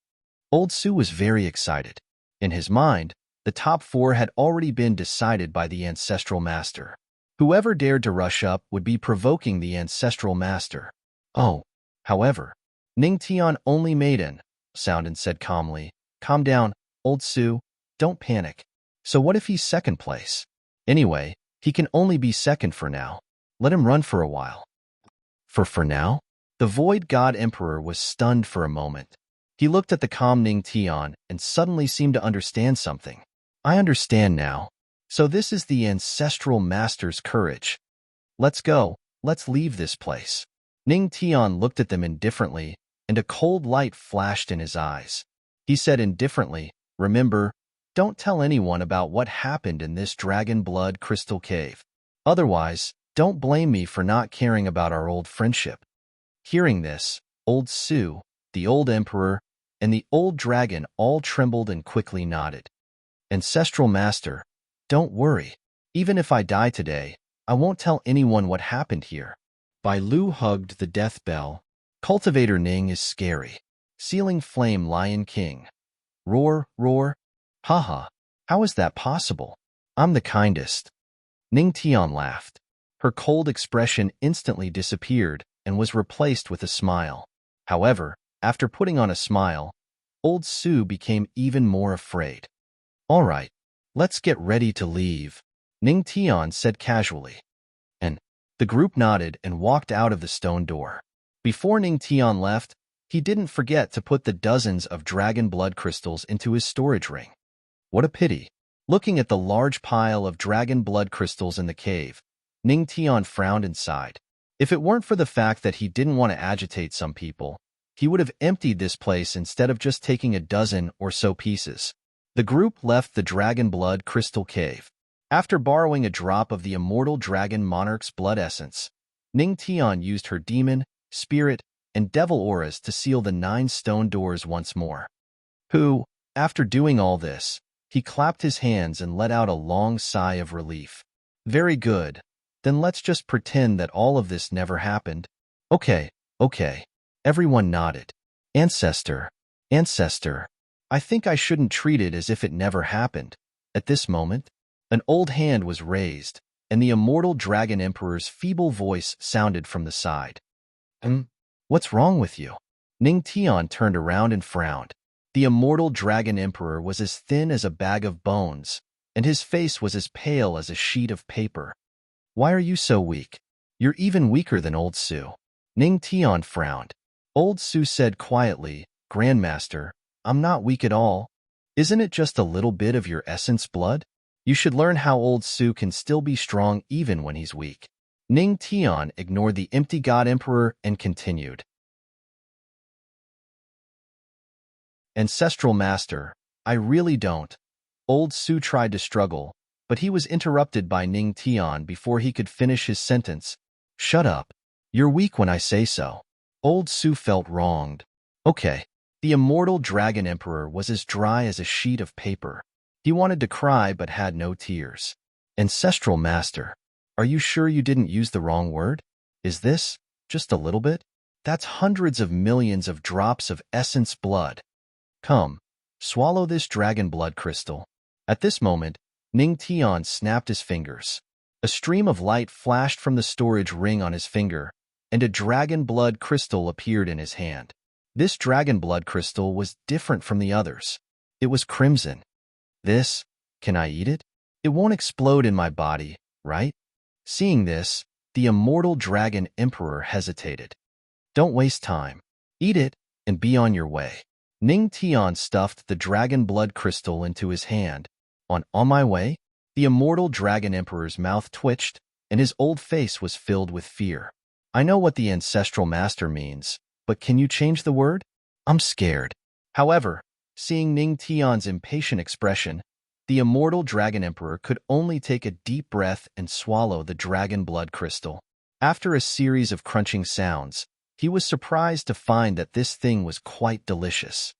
Old Su was very excited. In his mind, the top four had already been decided by the Ancestral Master. Whoever dared to rush up would be provoking the Ancestral Master. Oh, however, Ning Tian only made an sound and said calmly, "Calm down, Old Su, don't panic. So what if he's second place? Anyway, he can only be second for now. Let him run for a while." For now? The Void God Emperor was stunned for a moment. He looked at the calm Ning Tian and suddenly seemed to understand something. I understand now. So this is the Ancestral Master's courage. Let's go. Let's leave this place. Ning Tian looked at them indifferently, and a cold light flashed in his eyes. He said indifferently, "Remember, don't tell anyone about what happened in this dragon blood crystal cave. Otherwise, don't blame me for not caring about our old friendship." Hearing this, Old Su, the old emperor, and the old dragon all trembled and quickly nodded. Ancestral Master, don't worry. Even if I die today, I won't tell anyone what happened here. Bai Lu hugged the death bell. Cultivator Ning is scary. Ceiling Flame Lion King. Roar, roar. Haha, how is that possible? I'm the kindest. Ning Tian laughed. Her cold expression instantly disappeared and was replaced with a smile. However, after putting on a smile, Old Su became even more afraid. All right, let's get ready to leave, Ning Tian said casually. And the group nodded and walked out of the stone door. Before Ning Tian left, he didn't forget to put the dozens of dragon blood crystals into his storage ring. What a pity. Looking at the large pile of dragon blood crystals in the cave, Ning Tian frowned and sighed. If it weren't for the fact that he didn't want to agitate some people, he would have emptied this place instead of just taking a dozen or so pieces. The group left the dragon blood crystal cave. After borrowing a drop of the immortal dragon monarch's blood essence, Ning Tian used her demon, spirit, and devil auras to seal the 9 stone doors once more. After doing all this, he clapped his hands and let out a long sigh of relief. Very good. Then let's just pretend that all of this never happened. Okay. Everyone nodded. Ancestor. I think I shouldn't treat it as if it never happened. At this moment, An old hand was raised, and the immortal Dragon Emperor's feeble voice sounded from the side. What's wrong with you? Ning Tian turned around and frowned. The immortal Dragon Emperor was as thin as a bag of bones, and his face was as pale as a sheet of paper. Why are you so weak? You're even weaker than Old Su. Ning Tian frowned. Old Su said quietly, Grandmaster, I'm not weak at all. Isn't it just a little bit of your essence blood? You should learn how Old Su can still be strong even when he's weak. Ning Tian ignored the empty God Emperor and continued. Ancestral Master, I really don't. Old Su tried to struggle, but he was interrupted by Ning Tian before he could finish his sentence. Shut up. You're weak when I say so. Old Su felt wronged. Okay. The immortal Dragon Emperor was as dry as a sheet of paper. He wanted to cry but had no tears. Ancestral Master, are you sure you didn't use the wrong word? Is this just a little bit? That's hundreds of millions of drops of essence blood. Come, swallow this dragon blood crystal. At this moment, Ning Tian snapped his fingers. A stream of light flashed from the storage ring on his finger, and a dragon blood crystal appeared in his hand. This dragon blood crystal was different from the others. It was crimson. Can I eat it? It won't explode in my body, right? Seeing this, the immortal Dragon Emperor hesitated. Don't waste time. Eat it and be on your way. Ning Tian stuffed the dragon blood crystal into his hand. On my way? The immortal Dragon Emperor's mouth twitched, and his old face was filled with fear. I know what the Ancestral Master means, but can you change the word? I'm scared. However, seeing Ning Tian's impatient expression, the immortal Dragon Emperor could only take a deep breath and swallow the dragon blood crystal. After a series of crunching sounds, he was surprised to find that this thing was quite delicious.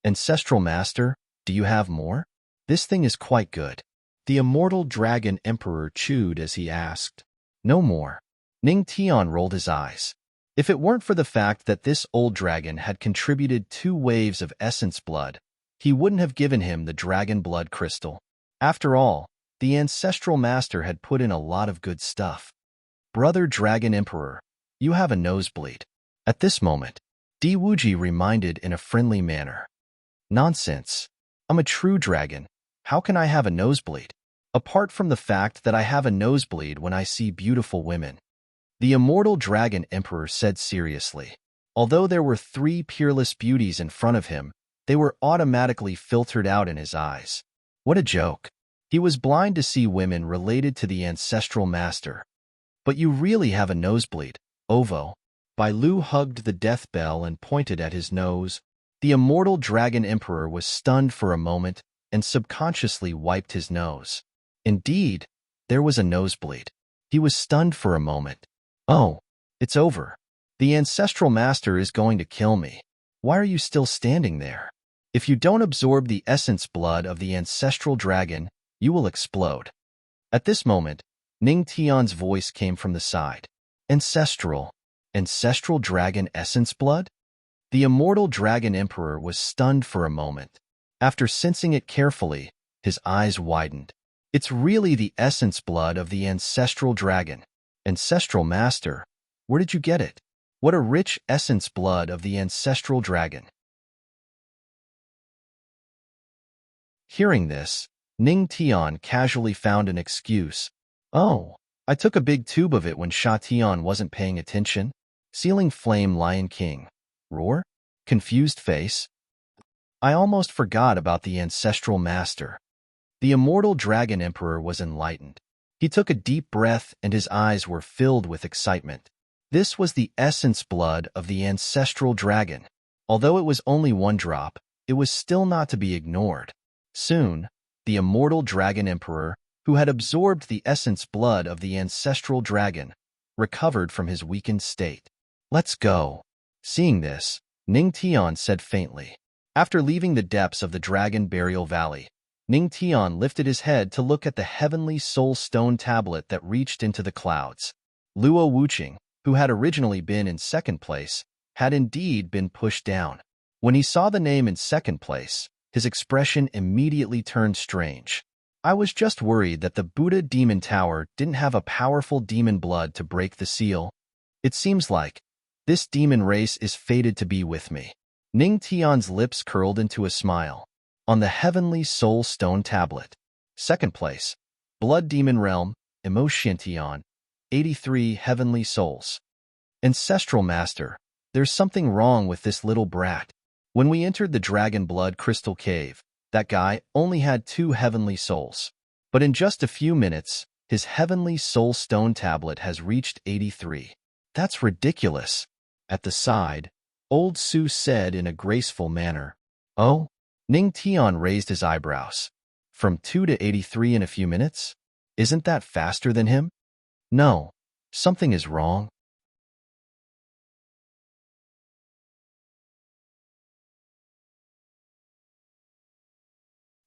Ancestral Master, do you have more? This thing is quite good. The immortal Dragon Emperor chewed as he asked. No more. Ning Tian rolled his eyes. If it weren't for the fact that this old dragon had contributed 2 waves of essence blood, he wouldn't have given him the dragon blood crystal. After all, the Ancestral Master had put in a lot of good stuff. Brother Dragon Emperor, you have a nosebleed. At this moment, Di Wuji reminded in a friendly manner. Nonsense. I'm a true dragon. How can I have a nosebleed? Apart from the fact that I have a nosebleed when I see beautiful women. The immortal Dragon Emperor said seriously. Although there were 3 peerless beauties in front of him, they were automatically filtered out in his eyes. What a joke. He was blind to see women related to the Ancestral Master. But you really have a nosebleed, Ovo. Bai Lu hugged the death bell and pointed at his nose. The immortal Dragon Emperor was stunned for a moment and subconsciously wiped his nose. Indeed, there was a nosebleed. He was stunned for a moment. Oh, it's over. The Ancestral Master is going to kill me. Why are you still standing there? If you don't absorb the essence blood of the Ancestral Dragon, you will explode. At this moment, Ning Tian's voice came from the side. Ancestral Dragon essence blood? The immortal Dragon Emperor was stunned for a moment. After sensing it carefully, his eyes widened. It's really the essence blood of the Ancestral Dragon. Ancestral Master, where did you get it? What a rich essence blood of the Ancestral Dragon. Hearing this, Ning Tian casually found an excuse. Oh, I took a big tube of it when Sha Tian wasn't paying attention. Ceiling Flame Lion King. Roar? Confused face. I almost forgot about the Ancestral Master. The immortal Dragon Emperor was enlightened. He took a deep breath and his eyes were filled with excitement. This was the essence blood of the Ancestral Dragon. Although it was only 1 drop, it was still not to be ignored. Soon, the immortal Dragon Emperor, who had absorbed the essence blood of the Ancestral Dragon, recovered from his weakened state. Let's go. Seeing this, Ning Tian said faintly. After leaving the depths of the Dragon Burial Valley, Ning Tian lifted his head to look at the heavenly soul stone tablet that reached into the clouds. Luo Wuqing, who had originally been in 2nd place, had indeed been pushed down. When he saw the name in 2nd place, his expression immediately turned strange. I was just worried that the Buddha Demon Tower didn't have a powerful demon blood to break the seal. It seems like this demon race is fated to be with me. Ning Tian's lips curled into a smile. On the Heavenly Soul Stone Tablet. Second place. Blood Demon Realm, Emotion 83 Heavenly Souls. Ancestral Master, there's something wrong with this little brat. When we entered the Dragon Blood Crystal Cave, that guy only had 2 heavenly souls. But in just a few minutes, his Heavenly Soul Stone Tablet has reached 83. That's ridiculous. At the side, Old Su said in a graceful manner. Oh? Ning Tian raised his eyebrows. From 2 to 83 in a few minutes? Isn't that faster than him? No, something is wrong.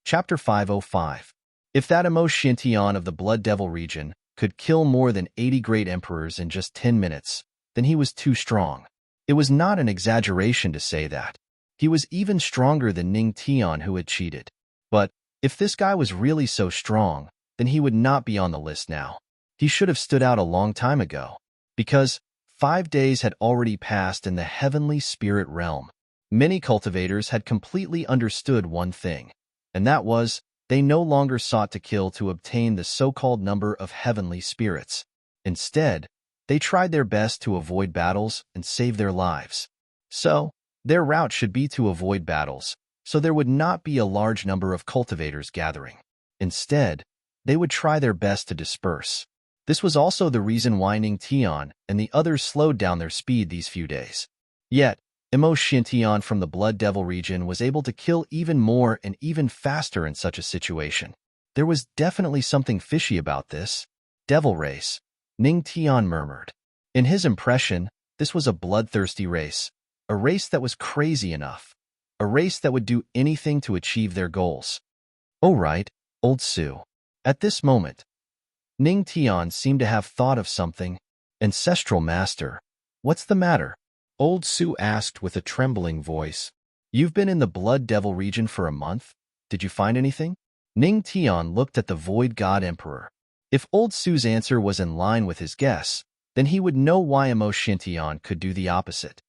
Chapter 505. If that Emotion of the Blood Devil region could kill more than 80 great emperors in just 10 minutes, then he was too strong. It was not an exaggeration to say that. He was even stronger than Ning Tian, who had cheated. But if this guy was really so strong, then he would not be on the list now. He should have stood out a long time ago. Because 5 days had already passed in the Heavenly Spirit Realm. Many cultivators had completely understood one thing, and that was, they no longer sought to kill to obtain the so-called number of heavenly spirits. Instead, they tried their best to avoid battles and save their lives. So, their route should be to avoid battles, so there would not be a large number of cultivators gathering. Instead, they would try their best to disperse. This was also the reason why Ning Tian and the others slowed down their speed these few days. Yet, Emotion from the Blood Devil region was able to kill even more and even faster in such a situation. There was definitely something fishy about this. Devil race, Ning Tian murmured. In his impression, this was a bloodthirsty race, a race that was crazy enough, a race that would do anything to achieve their goals. Oh right, Old Su. At this moment, Ning Tian seemed to have thought of something. Ancestral Master, what's the matter? Old Su asked with a trembling voice. You've been in the Blood Devil region for a month? Did you find anything? Ning Tian looked at the Void God Emperor. If Old Su's answer was in line with his guess, then he would know why Emotion could do the opposite.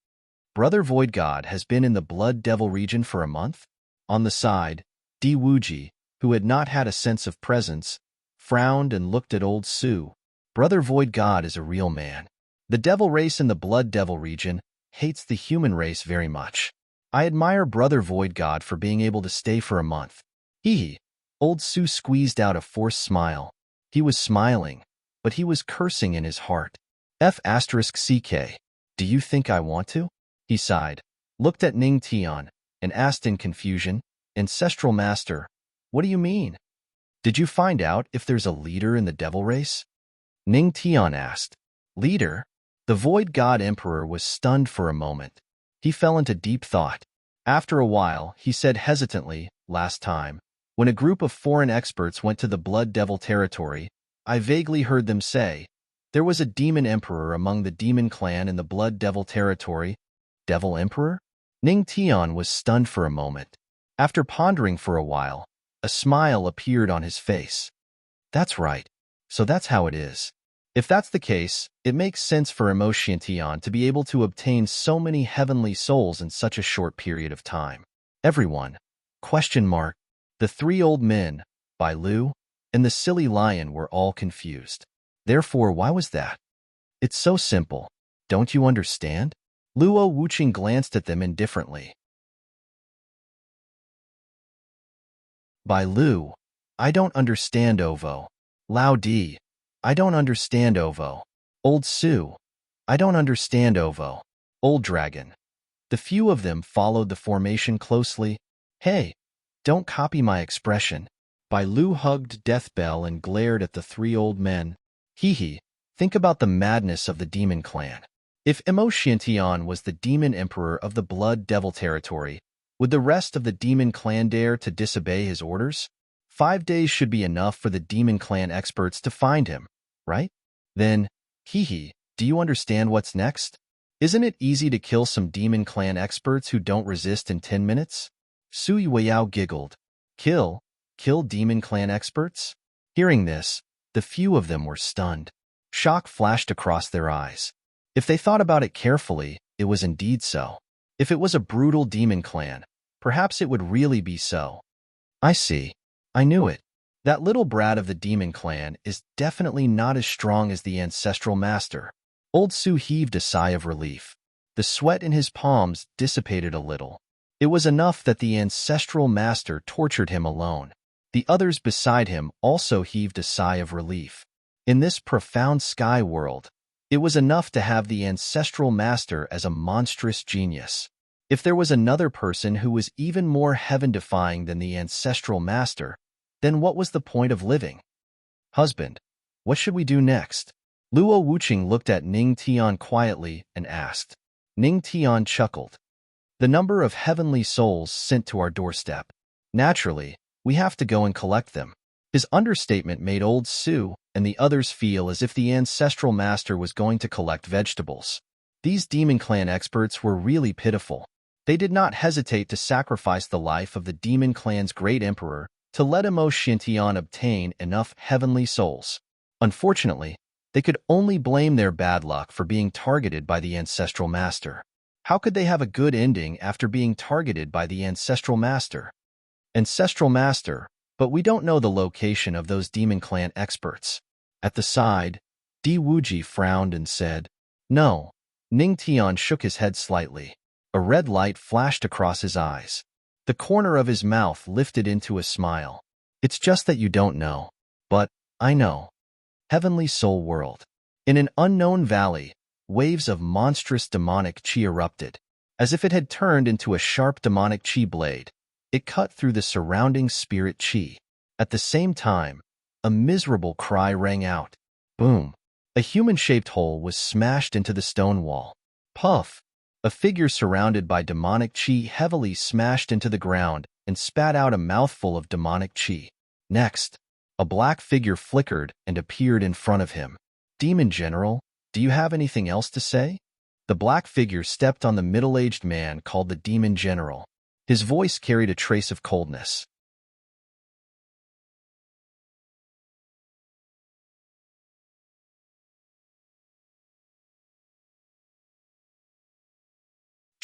Brother Void God has been in the Blood Devil region for a month? On the side, Di Wuji, who had not had a sense of presence, frowned and looked at Old Su. Brother Void God is a real man. The devil race in the Blood Devil region hates the human race very much. I admire Brother Void God for being able to stay for a month. Hee. Old Su squeezed out a forced smile. He was smiling, but he was cursing in his heart. F***CK. Do you think I want to? He sighed, looked at Ning Tian, and asked in confusion, Ancestral Master, what do you mean? Did you find out if there's a leader in the devil race? Ning Tian asked. Leader? The Void God Emperor was stunned for a moment. He fell into deep thought. After a while, he said hesitantly, last time, when a group of foreign experts went to the Blood Devil territory, I vaguely heard them say, there was a demon emperor among the demon clan in the Blood Devil territory. Devil Emperor? Ning Tian was stunned for a moment. After pondering for a while, a smile appeared on his face. That's right. So that's how it is. If that's the case, it makes sense for Emotion to be able to obtain so many heavenly souls in such a short period of time. Everyone, the 3 old men, Bai Lu, and the silly lion were all confused. Therefore, why was that? It's so simple. Don't you understand? Luo Wuqing glanced at them indifferently. Bai Lu, I don't understand Ovo. Lao Di, I don't understand Ovo. Old Su, I don't understand Ovo. Old Dragon. The few of them followed the formation closely. Hey, don't copy my expression. Bai Lu hugged Deathbell and glared at the 3 old men. Hee, think about the madness of the demon clan. If Emotion was the demon emperor of the Blood Devil territory, would the rest of the demon clan dare to disobey his orders? 5 days should be enough for the demon clan experts to find him, right? Then, do you understand what's next? Isn't it easy to kill some demon clan experts who don't resist in 10 minutes? Su Yueyao giggled. Kill? Kill Demon Clan experts? Hearing this, the few of them were stunned. Shock flashed across their eyes. If they thought about it carefully, it was indeed so. If it was a brutal demon clan, perhaps it would really be so. I see. I knew it. That little brat of the demon clan is definitely not as strong as the ancestral master. Old Su heaved a sigh of relief. The sweat in his palms dissipated a little. It was enough that the ancestral master tortured him alone. The others beside him also heaved a sigh of relief. In this profound sky world, it was enough to have the ancestral master as a monstrous genius. If there was another person who was even more heaven-defying than the ancestral master, then what was the point of living? Husband, what should we do next? Luo Wuqing looked at Ning Tian quietly and asked. Ning Tian chuckled. The number of heavenly souls sent to our doorstep. Naturally, we have to go and collect them. His understatement made old Su and the others feel as if the ancestral master was going to collect vegetables. These demon clan experts were really pitiful. They did not hesitate to sacrifice the life of the demon clan's great emperor to let Emo Shintian obtain enough heavenly souls. Unfortunately, they could only blame their bad luck for being targeted by the ancestral master. How could they have a good ending after being targeted by the ancestral master? Ancestral master, but we don't know the location of those demon clan experts. At the side, Di Wuji frowned and said, No. Ning Tian shook his head slightly. A red light flashed across his eyes. The corner of his mouth lifted into a smile. It's just that you don't know. But I know. Heavenly Soul World. In an unknown valley, waves of monstrous demonic chi erupted. As if it had turned into a sharp demonic chi blade, it cut through the surrounding spirit chi. At the same time, a miserable cry rang out. Boom! A human-shaped hole was smashed into the stone wall. Puff! A figure surrounded by demonic chi heavily smashed into the ground and spat out a mouthful of demonic chi. Next, a black figure flickered and appeared in front of him. Demon General, do you have anything else to say? The black figure stepped on the middle-aged man called the Demon General. His voice carried a trace of coldness.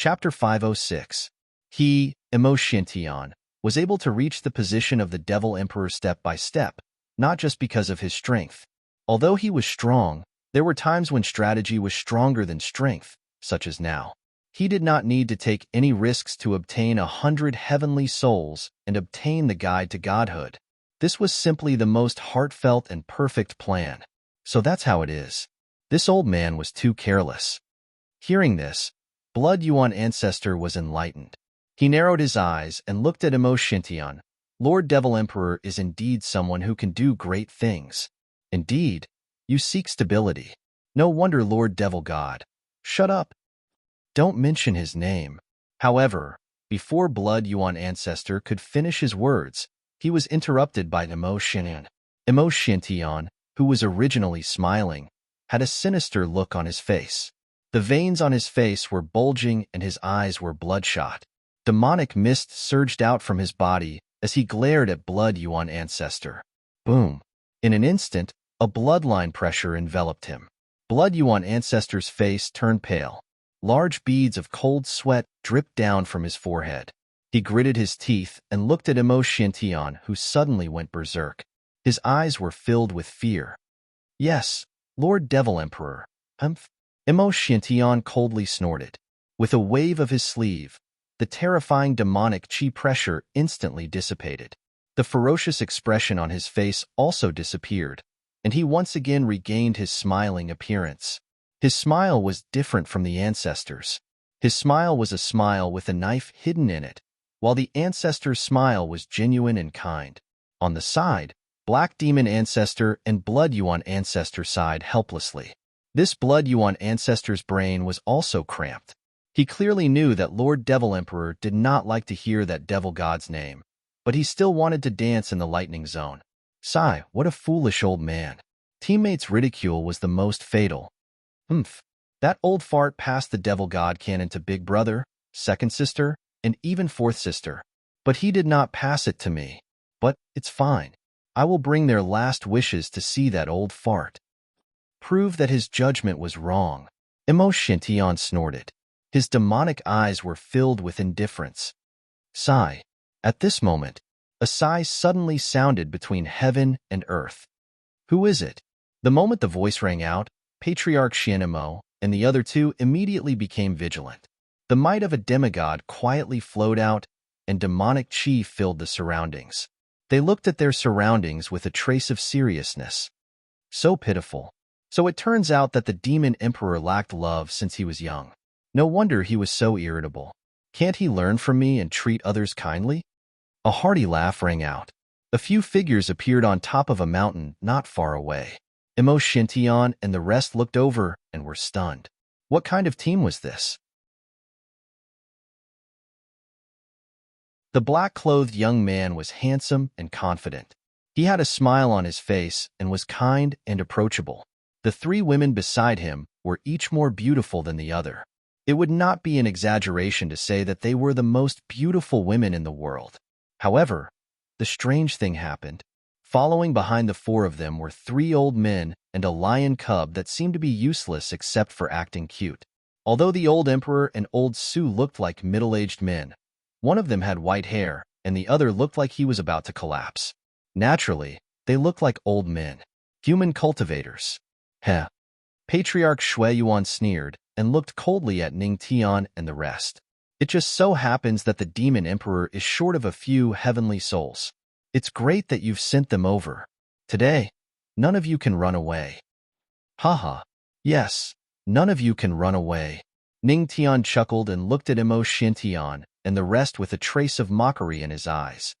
Chapter 506. He, Emo Shintian, was able to reach the position of the Devil Emperor step by step, not just because of his strength. Although he was strong, there were times when strategy was stronger than strength, such as now. He did not need to take any risks to obtain 100 heavenly souls and obtain the guide to godhood. This was simply the most heartfelt and perfect plan. So that's how it is. This old man was too careless. Hearing this, Blood Yuan Ancestor was enlightened. He narrowed his eyes and looked at Emo Shintian. Lord Devil Emperor is indeed someone who can do great things. Indeed, you seek stability. No wonder Lord Devil God. Shut up. Don't mention his name. However, before Blood Yuan Ancestor could finish his words, he was interrupted by Emo Shintian. Emo Shintian, who was originally smiling, had a sinister look on his face. The veins on his face were bulging and his eyes were bloodshot. Demonic mist surged out from his body as he glared at Blood Yuan Ancestor. Boom! In an instant, a bloodline pressure enveloped him. Blood Yuan Ancestor's face turned pale. Large beads of cold sweat dripped down from his forehead. He gritted his teeth and looked at Emo Shintian, who suddenly went berserk. His eyes were filled with fear. Yes, Lord Devil Emperor. Emo Shintian coldly snorted. With a wave of his sleeve, the terrifying demonic chi pressure instantly dissipated. The ferocious expression on his face also disappeared, and he once again regained his smiling appearance. His smile was different from the ancestors. His smile was a smile with a knife hidden in it, while the ancestor's smile was genuine and kind. On the side, Black Demon Ancestor and Blood Yuan Ancestor sighed helplessly. This Blood Yuan Ancestor's brain was also cramped. He clearly knew that Lord Devil Emperor did not like to hear that devil god's name, but he still wanted to dance in the lightning zone. Sigh, what a foolish old man. Teammates' ridicule was the most fatal. That old fart passed the devil god canon to big brother, second sister, and even fourth sister. But he did not pass it to me. But it's fine. I will bring their last wishes to see that old fart. Prove that his judgment was wrong. Emoshintion snorted. His demonic eyes were filled with indifference. Sigh. At this moment, a sigh suddenly sounded between heaven and earth. Who is it? The moment the voice rang out, Patriarch Xianemo and the other two immediately became vigilant. The might of a demigod quietly flowed out, and demonic chi filled the surroundings. They looked at their surroundings with a trace of seriousness. So pitiful. So it turns out that the demon emperor lacked love since he was young. No wonder he was so irritable. Can't he learn from me and treat others kindly? A hearty laugh rang out. A few figures appeared on top of a mountain not far away. Emoshintion and the rest looked over and were stunned. What kind of team was this? The black-clothed young man was handsome and confident. He had a smile on his face and was kind and approachable. The three women beside him were each more beautiful than the other. It would not be an exaggeration to say that they were the most beautiful women in the world. However, the strange thing happened. Following behind the four of them were three old men and a lion cub that seemed to be useless except for acting cute. Although the old emperor and old Su looked like middle-aged men, one of them had white hair, and the other looked like he was about to collapse. Naturally, they looked like old men. Human cultivators. Heh. Patriarch Shueyuan sneered and looked coldly at Ning Tian and the rest. It just so happens that the demon emperor is short of a few heavenly souls. It's great that you've sent them over. Today, none of you can run away. Haha. Yes, none of you can run away. Ning Tian chuckled and looked at Emoshintion and the rest with a trace of mockery in his eyes.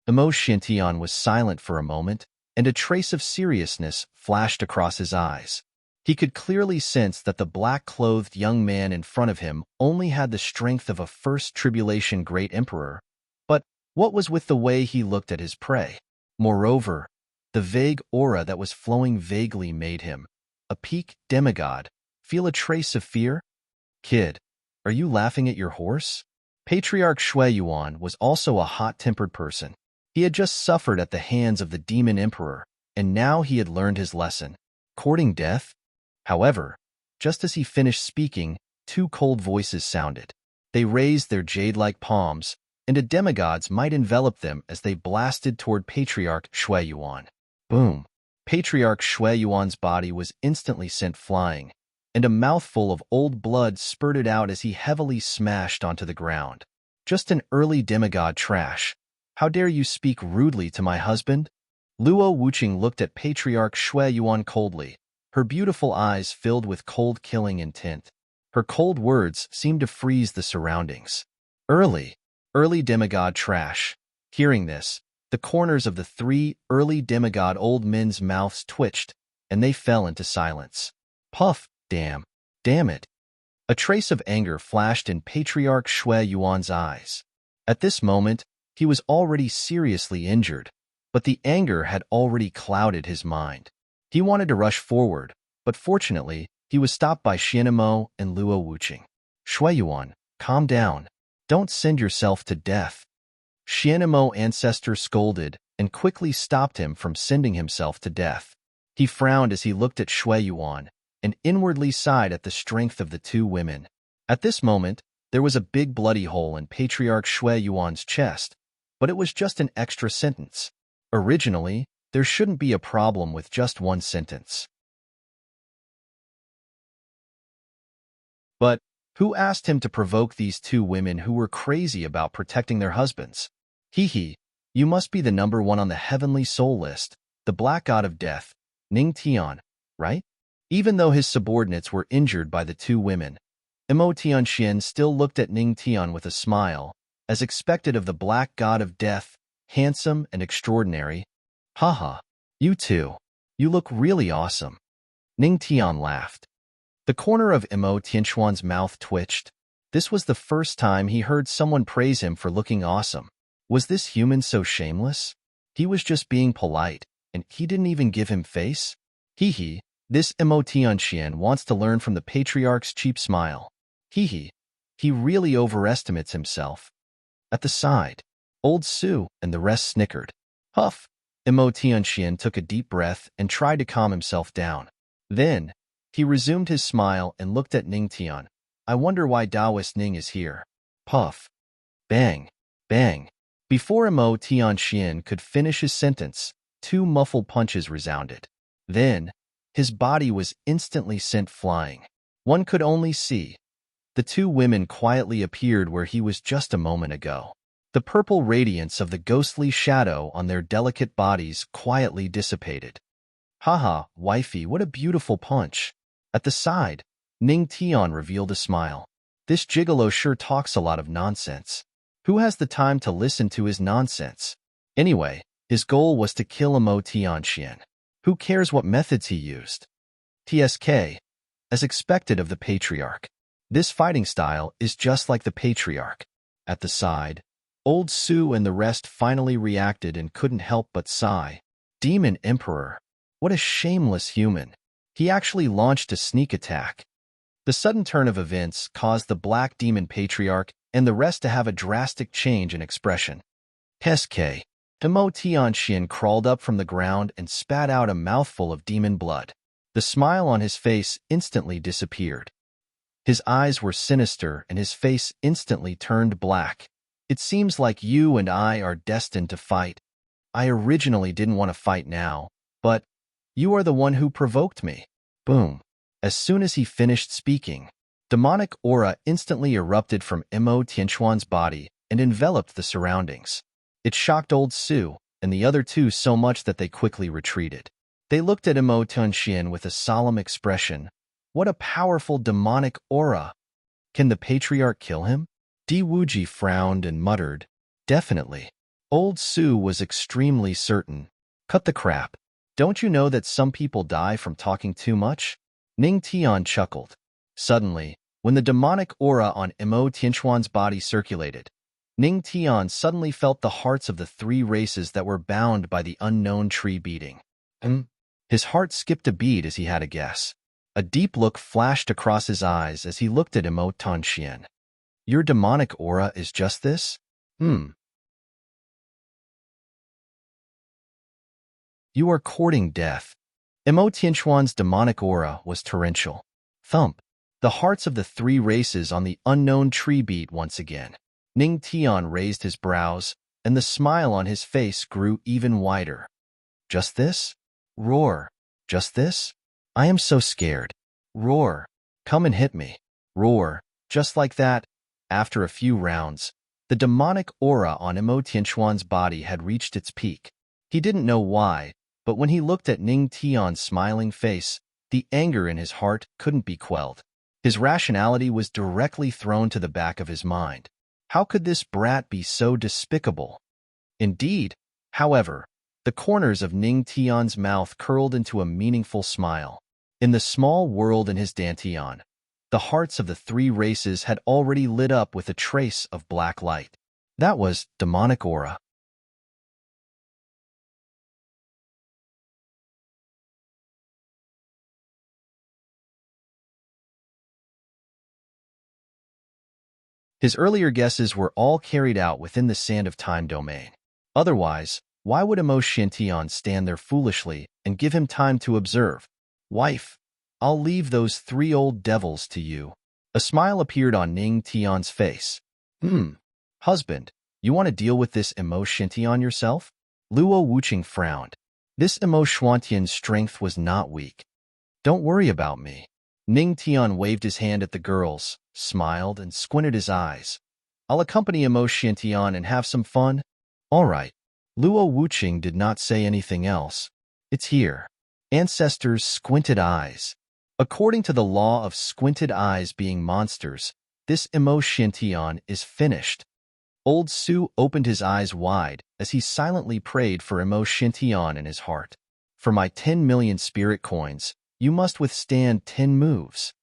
Emoshintion was silent for a moment, and a trace of seriousness flashed across his eyes. He could clearly sense that the black-clothed young man in front of him only had the strength of a first tribulation great emperor, but what was with the way he looked at his prey? Moreover, the vague aura that was flowing vaguely made him, a peak demigod, feel a trace of fear? Kid, are you laughing at your horse? Patriarch Shueyuan was also a hot-tempered person. He had just suffered at the hands of the demon emperor, and now he had learned his lesson. Courting death? However, just as he finished speaking, two cold voices sounded. They raised their jade-like palms, and a demigod's might enveloped them as they blasted toward Patriarch Shueyuan. Boom! Patriarch Shueyuan's body was instantly sent flying, and a mouthful of old blood spurted out as he heavily smashed onto the ground. Just an early demigod trash. How dare you speak rudely to my husband? Luo Wuqing looked at Patriarch Shueyuan coldly, her beautiful eyes filled with cold killing intent. Her cold words seemed to freeze the surroundings. Early demigod trash. Hearing this, the corners of the three early demigod old men's mouths twitched, and they fell into silence. Puff, damn it. A trace of anger flashed in Patriarch Shueyuan's eyes. At this moment, he was already seriously injured, but the anger had already clouded his mind. He wanted to rush forward, but fortunately, he was stopped by Xianemo and Luo Wuqing. Shueyuan, calm down. Don't send yourself to death. Xianemo ancestor scolded and quickly stopped him from sending himself to death. He frowned as he looked at Shueyuan and inwardly sighed at the strength of the two women. At this moment, there was a big bloody hole in Patriarch Shueyuan's chest, but it was just an extra sentence. Originally, there shouldn't be a problem with just one sentence. But who asked him to provoke these two women who were crazy about protecting their husbands? Hee, you must be the number one on the heavenly soul list, the black god of death, Ning Tian, right? Even though his subordinates were injured by the two women, Emo Tianxian still looked at Ning Tian with a smile, as expected of the black god of death, handsome and extraordinary. Haha, you two. You look really awesome. Ning Tian laughed. The corner of Emo Tianxuan's mouth twitched. This was the first time he heard someone praise him for looking awesome. Was this human so shameless? He was just being polite, and he didn't even give him face? Hee, this Emo Tianxian wants to learn from the patriarch's cheap smile. Hee, he really overestimates himself. At the side, old Su and the rest snickered. Huff! Imo Tianxian took a deep breath and tried to calm himself down. Then, he resumed his smile and looked at Ning Tian. I wonder why Taoist Ning is here. Puff. Bang. Bang. Before Imo Tianxian could finish his sentence, two muffled punches resounded. Then, his body was instantly sent flying. One could only see. The two women quietly appeared where he was just a moment ago. The purple radiance of the ghostly shadow on their delicate bodies quietly dissipated. Haha, wifey, what a beautiful punch. At the side, Ning Tian revealed a smile. This gigolo sure talks a lot of nonsense. Who has the time to listen to his nonsense? Anyway, his goal was to kill Imo Tianxian. Who cares what methods he used? TSK, as expected of the patriarch. This fighting style is just like the patriarch. At the side, Old Sue and the rest finally reacted and couldn't help but sigh. Demon Emperor. What a shameless human. He actually launched a sneak attack. The sudden turn of events caused the Black Demon Patriarch and the rest to have a drastic change in expression. SK. Imo Tianxian crawled up from the ground and spat out a mouthful of demon blood. The smile on his face instantly disappeared. His eyes were sinister and his face instantly turned black. It seems like you and I are destined to fight. I originally didn't want to fight now, but you are the one who provoked me. Boom. As soon as he finished speaking, demonic aura instantly erupted from Imo Tianxuan's body and enveloped the surroundings. It shocked Old Sue and the other two so much that they quickly retreated. They looked at Imo Tianxian with a solemn expression. What a powerful demonic aura! Can the patriarch kill him? Di Wuji frowned and muttered, definitely. Old Sue was extremely certain. Cut the crap. Don't you know that some people die from talking too much? Ning Tian chuckled. Suddenly, when the demonic aura on Imo Tianxuan's body circulated, Ning Tian suddenly felt the hearts of the three races that were bound by the unknown tree beating. His heart skipped a beat as he had a guess. A deep look flashed across his eyes as he looked at Imo Tianxian. Your demonic aura is just this? You are courting death. Imo Tianxuan's demonic aura was torrential. Thump. The hearts of the three races on the unknown tree beat once again. Ning Tian raised his brows, and the smile on his face grew even wider. Just this? Roar. Just this? I am so scared. Roar. Come and hit me. Roar. Just like that. After a few rounds, the demonic aura on Imo Tianxuan's body had reached its peak. He didn't know why, but when he looked at Ning Tian's smiling face, the anger in his heart couldn't be quelled. His rationality was directly thrown to the back of his mind. How could this brat be so despicable? Indeed, however, the corners of Ning Tian's mouth curled into a meaningful smile. In the small world in his dantian, the hearts of the three races had already lit up with a trace of black light. That was demonic aura. His earlier guesses were all carried out within the sand of time domain. Otherwise, why would Imo Tian stand there foolishly and give him time to observe? Wife, I'll leave those three old devils to you. A smile appeared on Ning Tian's face. Husband, you want to deal with this Imo Tian yourself? Luo Wuqing frowned. This Imo Tian's strength was not weak. Don't worry about me. Ning Tian waved his hand at the girls, smiled, and squinted his eyes. I'll accompany Imo Tian and have some fun. All right. Luo Wuqing did not say anything else. It's here. Ancestors' squinted eyes. According to the law of squinted eyes being monsters, this Imo Tian is finished. Old Sue opened his eyes wide as he silently prayed for Imo Tian in his heart. For my 10 million spirit coins, you must withstand 10 moves.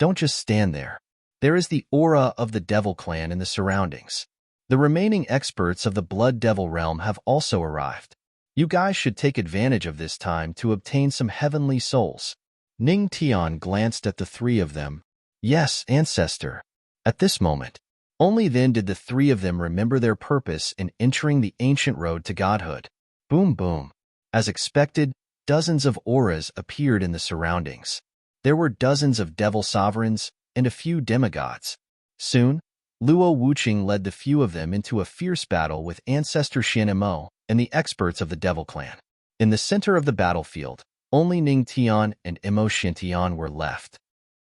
Don't just stand there. There is the aura of the Devil Clan in the surroundings. The remaining experts of the Blood Devil realm have also arrived. You guys should take advantage of this time to obtain some heavenly souls. Ning Tian glanced at the three of them. Yes, ancestor. At this moment, only then did the three of them remember their purpose in entering the ancient road to godhood. Boom, boom. As expected, dozens of auras appeared in the surroundings. There were dozens of devil sovereigns and a few demigods. Soon, Luo Wuqing led the few of them into a fierce battle with Ancestor Xian Mo and the experts of the Devil Clan. In the center of the battlefield, only Ning Tian and Imo Shintian were left.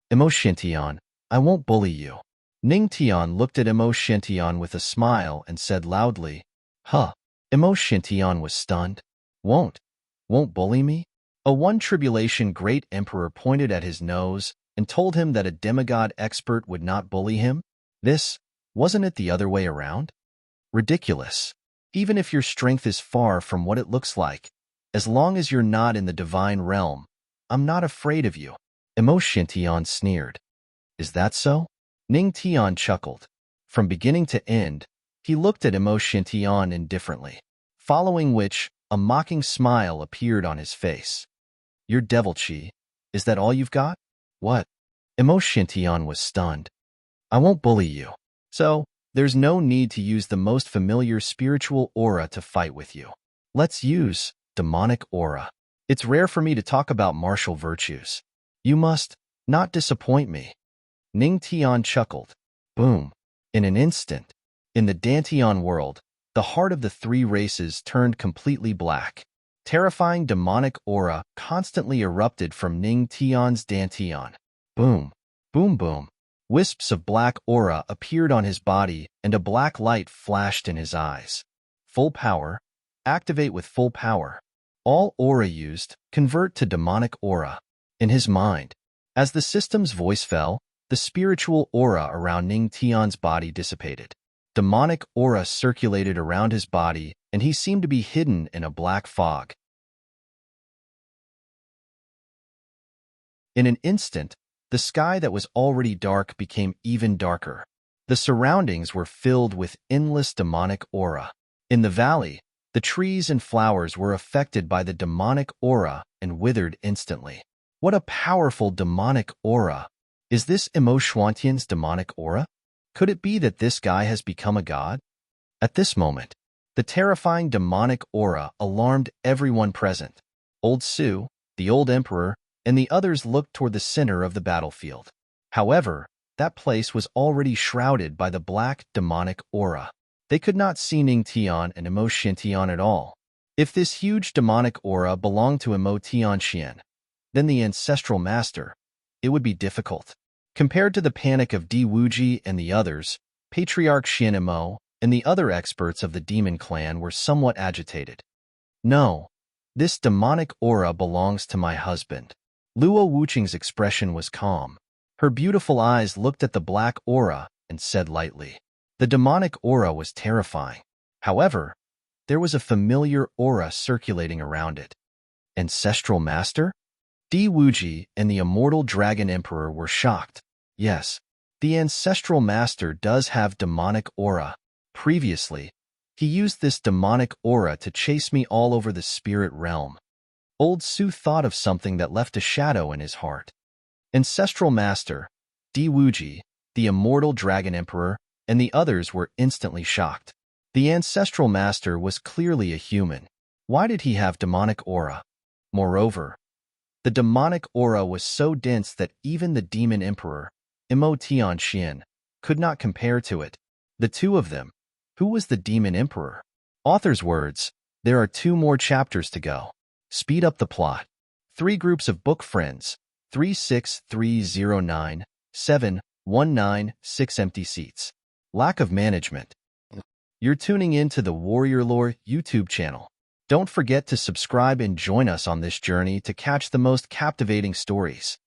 Imo Shintian, I won't bully you. Ning Tian looked at Imo Shintian with a smile and said loudly, Huh. Imo Shintian was stunned. Won't bully me? A one tribulation great emperor pointed at his nose and told him that a demigod expert would not bully him? Wasn't it the other way around? Ridiculous. Even if your strength is far from what it looks like, as long as you're not in the divine realm, I'm not afraid of you. Imo Shintian sneered. Is that so? Ning Tian chuckled. From beginning to end, he looked at Imo Shintian indifferently, following which a mocking smile appeared on his face. Your devil chi, is that all you've got? What? Imo Shintian was stunned. I won't bully you. So, there's no need to use the most familiar spiritual aura to fight with you. Let's use demonic aura. It's rare for me to talk about martial virtues. You must not disappoint me. Ning Tian chuckled. Boom. In an instant, in the Dantian world, the heart of the three races turned completely black. Terrifying demonic aura constantly erupted from Ning Tian's Dantian. Boom. Boom boom. Wisps of black aura appeared on his body and a black light flashed in his eyes. Full power. Activate with full power. All aura used convert to demonic aura. In his mind, as the system's voice fell, the spiritual aura around Ning Tian's body dissipated. Demonic aura circulated around his body, and he seemed to be hidden in a black fog. In an instant, the sky that was already dark became even darker. The surroundings were filled with endless demonic aura. In the valley, the trees and flowers were affected by the demonic aura and withered instantly. What a powerful demonic aura! Is this Imo Shintian's demonic aura? Could it be that this guy has become a god? At this moment, the terrifying demonic aura alarmed everyone present. Old Su, the old emperor, and the others looked toward the center of the battlefield. However, that place was already shrouded by the black demonic aura. They could not see Ning Tian and Imo Shintian at all. If this huge demonic aura belonged to Imo Tianxian, then the ancestral master, it would be difficult. Compared to the panic of Di Wuji and the others, Patriarch Xian Imo and the other experts of the demon clan were somewhat agitated. No, this demonic aura belongs to my husband. Luo Wuqing's expression was calm. Her beautiful eyes looked at the black aura and said lightly. The demonic aura was terrifying. However, there was a familiar aura circulating around it. Ancestral Master? Di Wuji and the immortal Dragon Emperor were shocked. Yes, the Ancestral Master does have demonic aura. Previously, he used this demonic aura to chase me all over the spirit realm. Old Su thought of something that left a shadow in his heart. Ancestral Master, Di Wuji, the immortal Dragon Emperor, and the others were instantly shocked. The Ancestral Master was clearly a human. Why did he have demonic aura? Moreover, the demonic aura was so dense that even the Demon Emperor, Imo Tianxian, could not compare to it. The two of them. Who was the Demon Emperor? Author's words, there are 2 more chapters to go. Speed up the plot. 3 groups of book friends, 36309, 7196 empty seats. Lack of management. You're tuning in to the Warrior Lore YouTube channel. Don't forget to subscribe and join us on this journey to catch the most captivating stories.